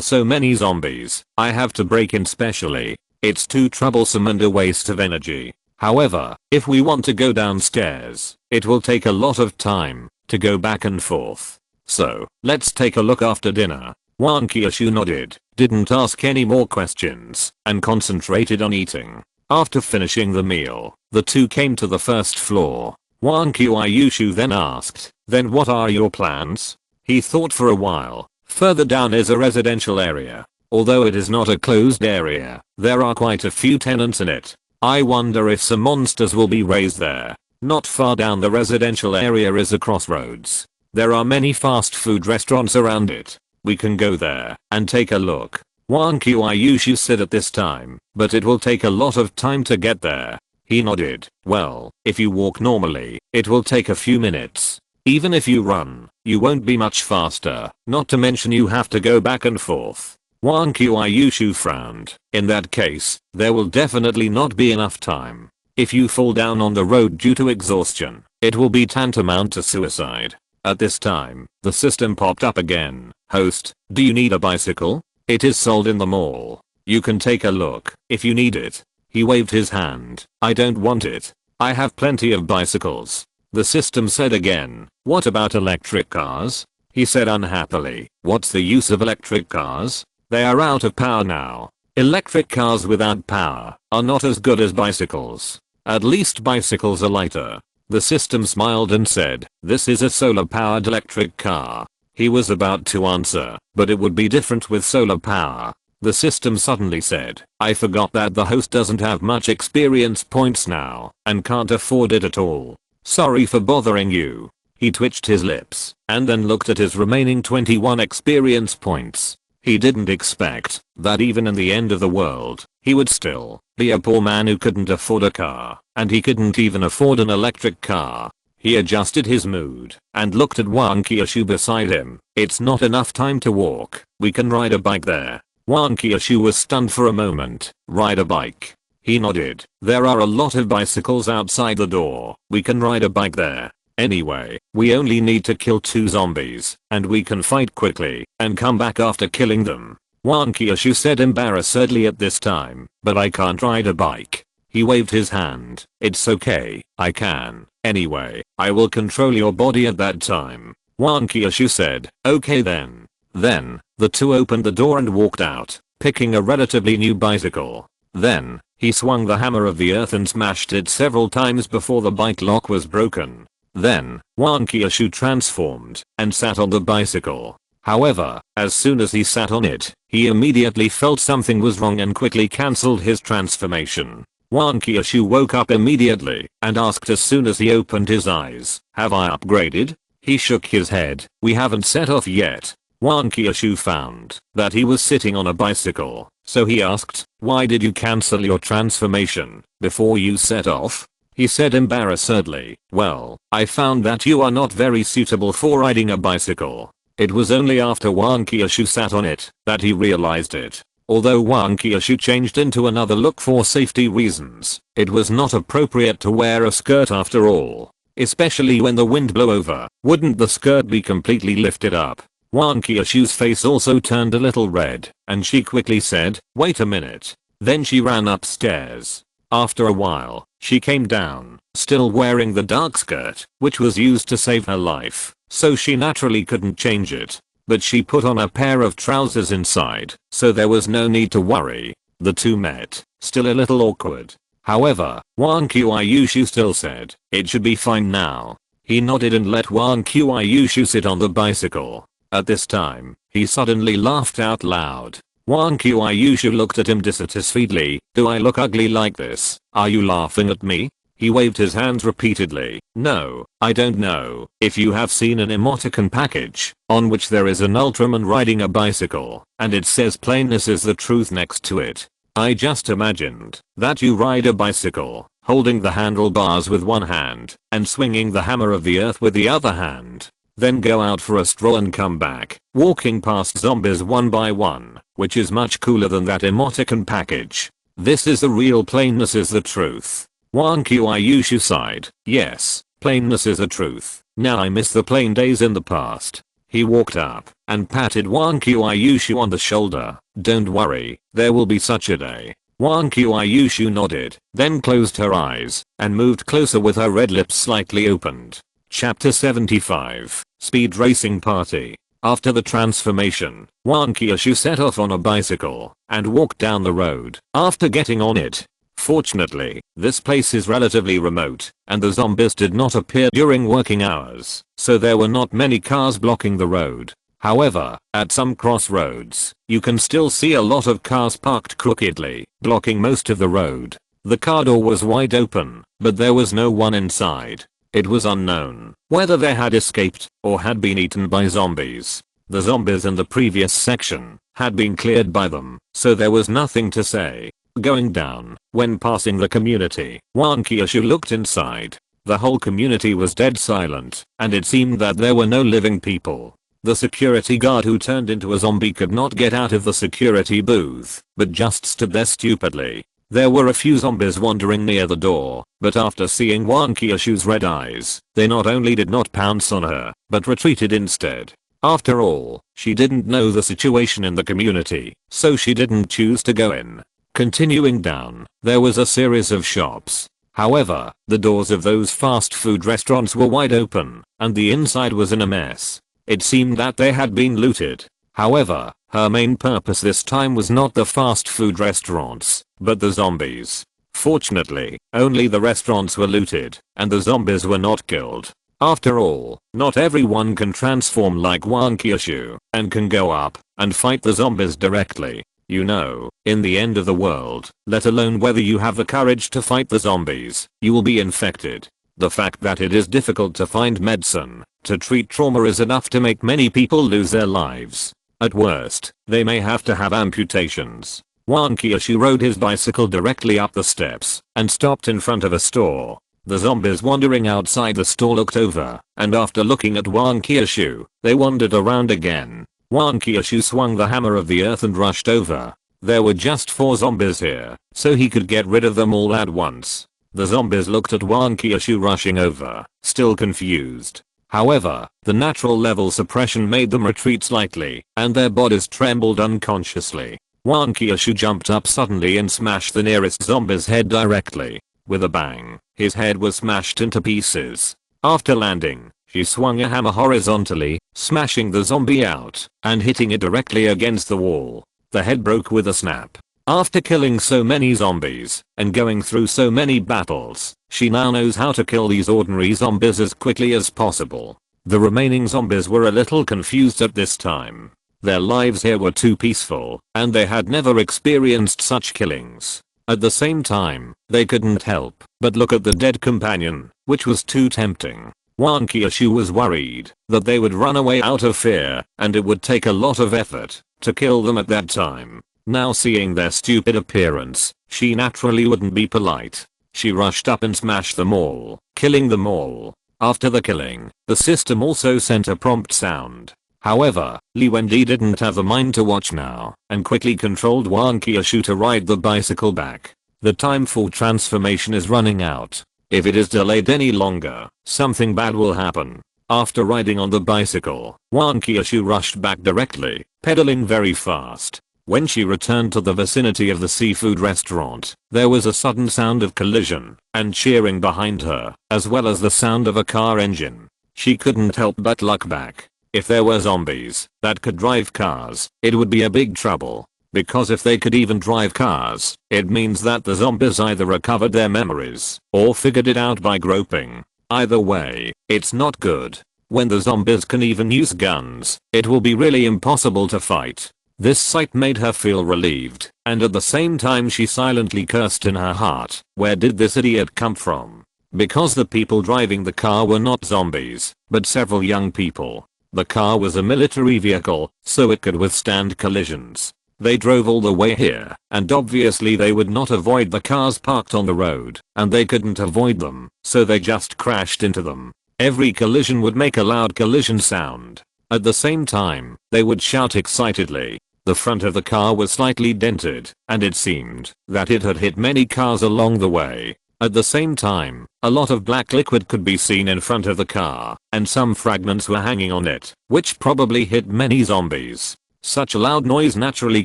so many zombies, I have to break in specially. It's too troublesome and a waste of energy. However, if we want to go downstairs, it will take a lot of time to go back and forth. So, let's take a look after dinner. Wang Qiushu nodded, didn't ask any more questions, and concentrated on eating. After finishing the meal, the 2 came to the first floor. Wang Qiushu then asked, then what are your plans? He thought for a while. Further down is a residential area. Although it is not a closed area, there are quite a few tenants in it. I wonder if some monsters will be raised there. Not far down the residential area is a crossroads. There are many fast food restaurants around it. We can go there and take a look. Wang Qiushu said at this time, but it will take a lot of time to get there. He nodded. Well, if you walk normally, it will take a few minutes. Even if you run, you won't be much faster, not to mention you have to go back and forth. Wang Qiushu frowned. In that case, there will definitely not be enough time. If you fall down on the road due to exhaustion, it will be tantamount to suicide. At this time, the system popped up again. Host, do you need a bicycle? It is sold in the mall. You can take a look if you need it. He waved his hand. I don't want it. I have plenty of bicycles. The system said again. What about electric cars? He said unhappily. What's the use of electric cars? They are out of power now. Electric cars without power are not as good as bicycles. At least bicycles are lighter. The system smiled and said, this is a solar-powered electric car. He was about to answer, but it would be different with solar power. The system suddenly said, I forgot that the host doesn't have much experience points now, and can't afford it at all. Sorry for bothering you. He twitched his lips, and then looked at his remaining 21 experience points. He didn't expect that even in the end of the world, he would still be a poor man who couldn't afford a car, and he couldn't even afford an electric car. He adjusted his mood and looked at Wang Qiushu beside him. It's not enough time to walk. We can ride a bike there. Wang Qiushu was stunned for a moment. Ride a bike? He nodded. There are a lot of bicycles outside the door. We can ride a bike there. Anyway, we only need to kill 2 zombies, and we can fight quickly and come back after killing them. Wang Qiushu said embarrassedly at this time, but I can't ride a bike. He waved his hand. It's okay, I can. Anyway, I will control your body at that time. Wang Qiushu said, okay then. Then, the two opened the door and walked out, picking a relatively new bicycle. Then, he swung the hammer of the earth and smashed it several times before the bike lock was broken. Then, Wang Qiushu transformed and sat on the bicycle. However, as soon as he sat on it, he immediately felt something was wrong and quickly cancelled his transformation. Wang Qiushu woke up immediately and asked as soon as he opened his eyes, have I upgraded? He shook his head, we haven't set off yet. Wang Qiushu found that he was sitting on a bicycle, so he asked, why did you cancel your transformation before you set off? He said embarrassedly, well, I found that you are not very suitable for riding a bicycle. It was only after Wang Qiushu sat on it that he realized it. Although Wang Qiushu changed into another look for safety reasons, it was not appropriate to wear a skirt after all. Especially when the wind blew over, wouldn't the skirt be completely lifted up? Wang Qiushu's face also turned a little red, and she quickly said, wait a minute. Then she ran upstairs. After a while, she came down, still wearing the dark skirt, which was used to save her life, so she naturally couldn't change it. But she put on a pair of trousers inside, so there was no need to worry. The two met, still a little awkward. However, Wang Qiushu still said, it should be fine now. He nodded and let Wang Qiushu sit on the bicycle. At this time, he suddenly laughed out loud. Wang Qiushu looked at him dissatisfiedly, do I look ugly like this? Are you laughing at me? He waved his hands repeatedly. No, I don't know if you have seen an emoticon package on which there is an Ultraman riding a bicycle and it says plainness is the truth next to it. I just imagined that you ride a bicycle, holding the handlebars with one hand and swinging the hammer of the earth with the other hand. Then go out for a stroll and come back, walking past zombies one by one, which is much cooler than that emoticon package. This is the real plainness is the truth. Wang Qiushu sighed. Yes, plainness is the truth. Now I miss the plain days in the past. He walked up and patted Wang Qiushu on the shoulder. Don't worry, there will be such a day. Wang Qiushu nodded, then closed her eyes and moved closer with her red lips slightly opened. Chapter 75, Speed Racing Party. After the transformation, Wang Qiushu set off on a bicycle and walked down the road. After getting on it, fortunately, this place is relatively remote and the zombies did not appear during working hours, so there were not many cars blocking the road. However, at some crossroads, you can still see a lot of cars parked crookedly, blocking most of the road. The car door was wide open, but there was no one inside. It was unknown whether they had escaped or had been eaten by zombies. The zombies in the previous section had been cleared by them, so there was nothing to say. Going down, when passing the community, Wang Qiushu looked inside. The whole community was dead silent, and it seemed that there were no living people. The security guard who turned into a zombie could not get out of the security booth, but just stood there stupidly. There were a few zombies wandering near the door, but after seeing Wang Qiushu's red eyes, they not only did not pounce on her, but retreated instead. After all, she didn't know the situation in the community, so she didn't choose to go in. Continuing down, there was a series of shops. However, the doors of those fast food restaurants were wide open, and the inside was in a mess. It seemed that they had been looted. However, her main purpose this time was not the fast food restaurants, but the zombies. Fortunately, only the restaurants were looted, and the zombies were not killed. After all, not everyone can transform like Wang Qiushu, and can go up and fight the zombies directly. You know, in the end of the world, let alone whether you have the courage to fight the zombies, you will be infected. The fact that it is difficult to find medicine to treat trauma is enough to make many people lose their lives. At worst, they may have to have amputations. Wang Qiushu rode his bicycle directly up the steps and stopped in front of a store. The zombies wandering outside the store looked over, and after looking at Wang Qiushu, they wandered around again. Wang Qiushu swung the hammer of the earth and rushed over. There were just 4 zombies here, so he could get rid of them all at once. The zombies looked at Wang Qiushu rushing over, still confused. However, the natural level suppression made them retreat slightly, and their bodies trembled unconsciously. Wang Qiushu jumped up suddenly and smashed the nearest zombie's head directly. With a bang, his head was smashed into pieces. After landing, she swung a hammer horizontally, smashing the zombie out, and hitting it directly against the wall. The head broke with a snap. After killing so many zombies, and going through so many battles, she now knows how to kill these ordinary zombies as quickly as possible. The remaining zombies were a little confused at this time. Their lives here were too peaceful, and they had never experienced such killings. At the same time, they couldn't help but look at the dead companion, which was too tempting. Wang Qiushu was worried that they would run away out of fear, and it would take a lot of effort to kill them at that time. Now seeing their stupid appearance, she naturally wouldn't be polite. She rushed up and smashed them all, killing them all. After the killing, the system also sent a prompt sound. However, Li Wending didn't have the mind to watch now, and quickly controlled Wang Qiushu to ride the bicycle back. The time for transformation is running out. If it is delayed any longer, something bad will happen. After riding on the bicycle, Wang Qiushu rushed back directly, pedaling very fast. When she returned to the vicinity of the seafood restaurant, there was a sudden sound of collision and cheering behind her, as well as the sound of a car engine. She couldn't help but look back. If there were zombies that could drive cars, it would be a big trouble. Because if they could even drive cars, it means that the zombies either recovered their memories or figured it out by groping. Either way, it's not good. When the zombies can even use guns, it will be really impossible to fight. This sight made her feel relieved, and at the same time she silently cursed in her heart. Where did this idiot come from? Because the people driving the car were not zombies, but several young people. The car was a military vehicle, so it could withstand collisions. They drove all the way here, and obviously they would not avoid the cars parked on the road, and they couldn't avoid them, so they just crashed into them. Every collision would make a loud collision sound. At the same time, they would shout excitedly. The front of the car was slightly dented, and it seemed that it had hit many cars along the way. At the same time, a lot of black liquid could be seen in front of the car, and some fragments were hanging on it, which probably hit many zombies. Such a loud noise naturally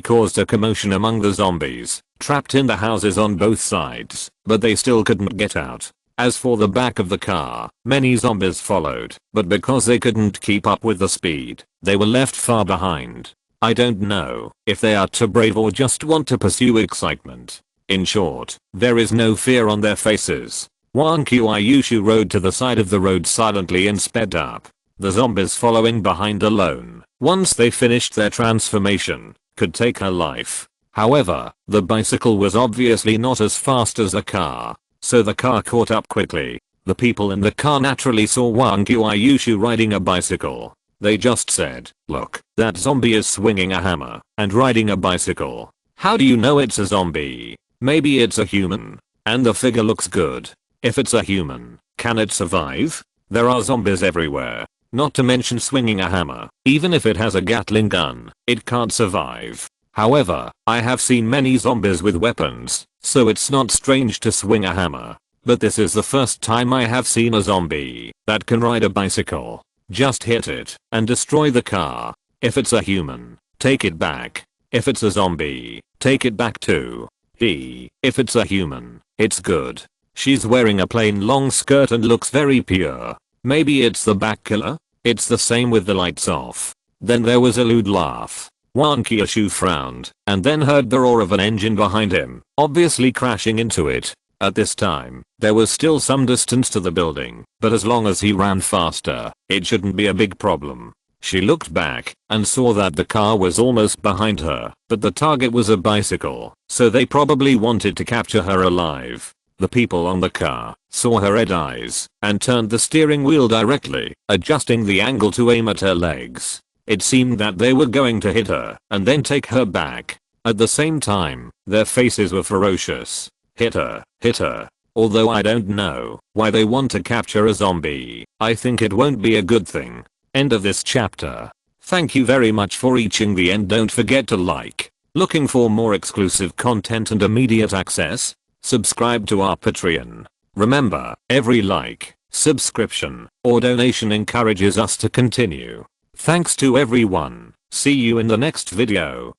caused a commotion among the zombies, trapped in the houses on both sides, but they still couldn't get out. As for the back of the car, many zombies followed, but because they couldn't keep up with the speed, they were left far behind. I don't know if they are too brave or just want to pursue excitement. In short, there is no fear on their faces. Wang Qiushu rode to the side of the road silently and sped up. The zombies following behind alone, once they finished their transformation, could take her life. However, the bicycle was obviously not as fast as a car, so the car caught up quickly. The people in the car naturally saw Wang Qiushu riding a bicycle. They just said, "Look, that zombie is swinging a hammer and riding a bicycle. How do you know it's a zombie? Maybe it's a human. And the figure looks good. If it's a human, can it survive? There are zombies everywhere. Not to mention swinging a hammer. Even if it has a Gatling gun, it can't survive. However, I have seen many zombies with weapons, so it's not strange to swing a hammer. But this is the first time I have seen a zombie that can ride a bicycle. Just hit it and destroy the car. If it's a human, take it back. If it's a zombie, take it back too. If it's a human, it's good. She's wearing a plain long skirt and looks very pure. Maybe it's the back killer? It's the same with the lights off." Then there was a lewd laugh. Wang Qiushu frowned, and then heard the roar of an engine behind him, obviously crashing into it. At this time, there was still some distance to the building, but as long as he ran faster, it shouldn't be a big problem. She looked back and saw that the car was almost behind her, but the target was a bicycle, so they probably wanted to capture her alive. The people on the car saw her red eyes and turned the steering wheel directly, adjusting the angle to aim at her legs. It seemed that they were going to hit her and then take her back. At the same time, their faces were ferocious. Hit her, hit her. Although I don't know why they want to capture a zombie, I think it won't be a good thing. End of this chapter. Thank you very much for reaching the end. Don't forget to like. Looking for more exclusive content and immediate access? Subscribe to our Patreon. Remember, every like, subscription, or donation encourages us to continue. Thanks to everyone. See you in the next video.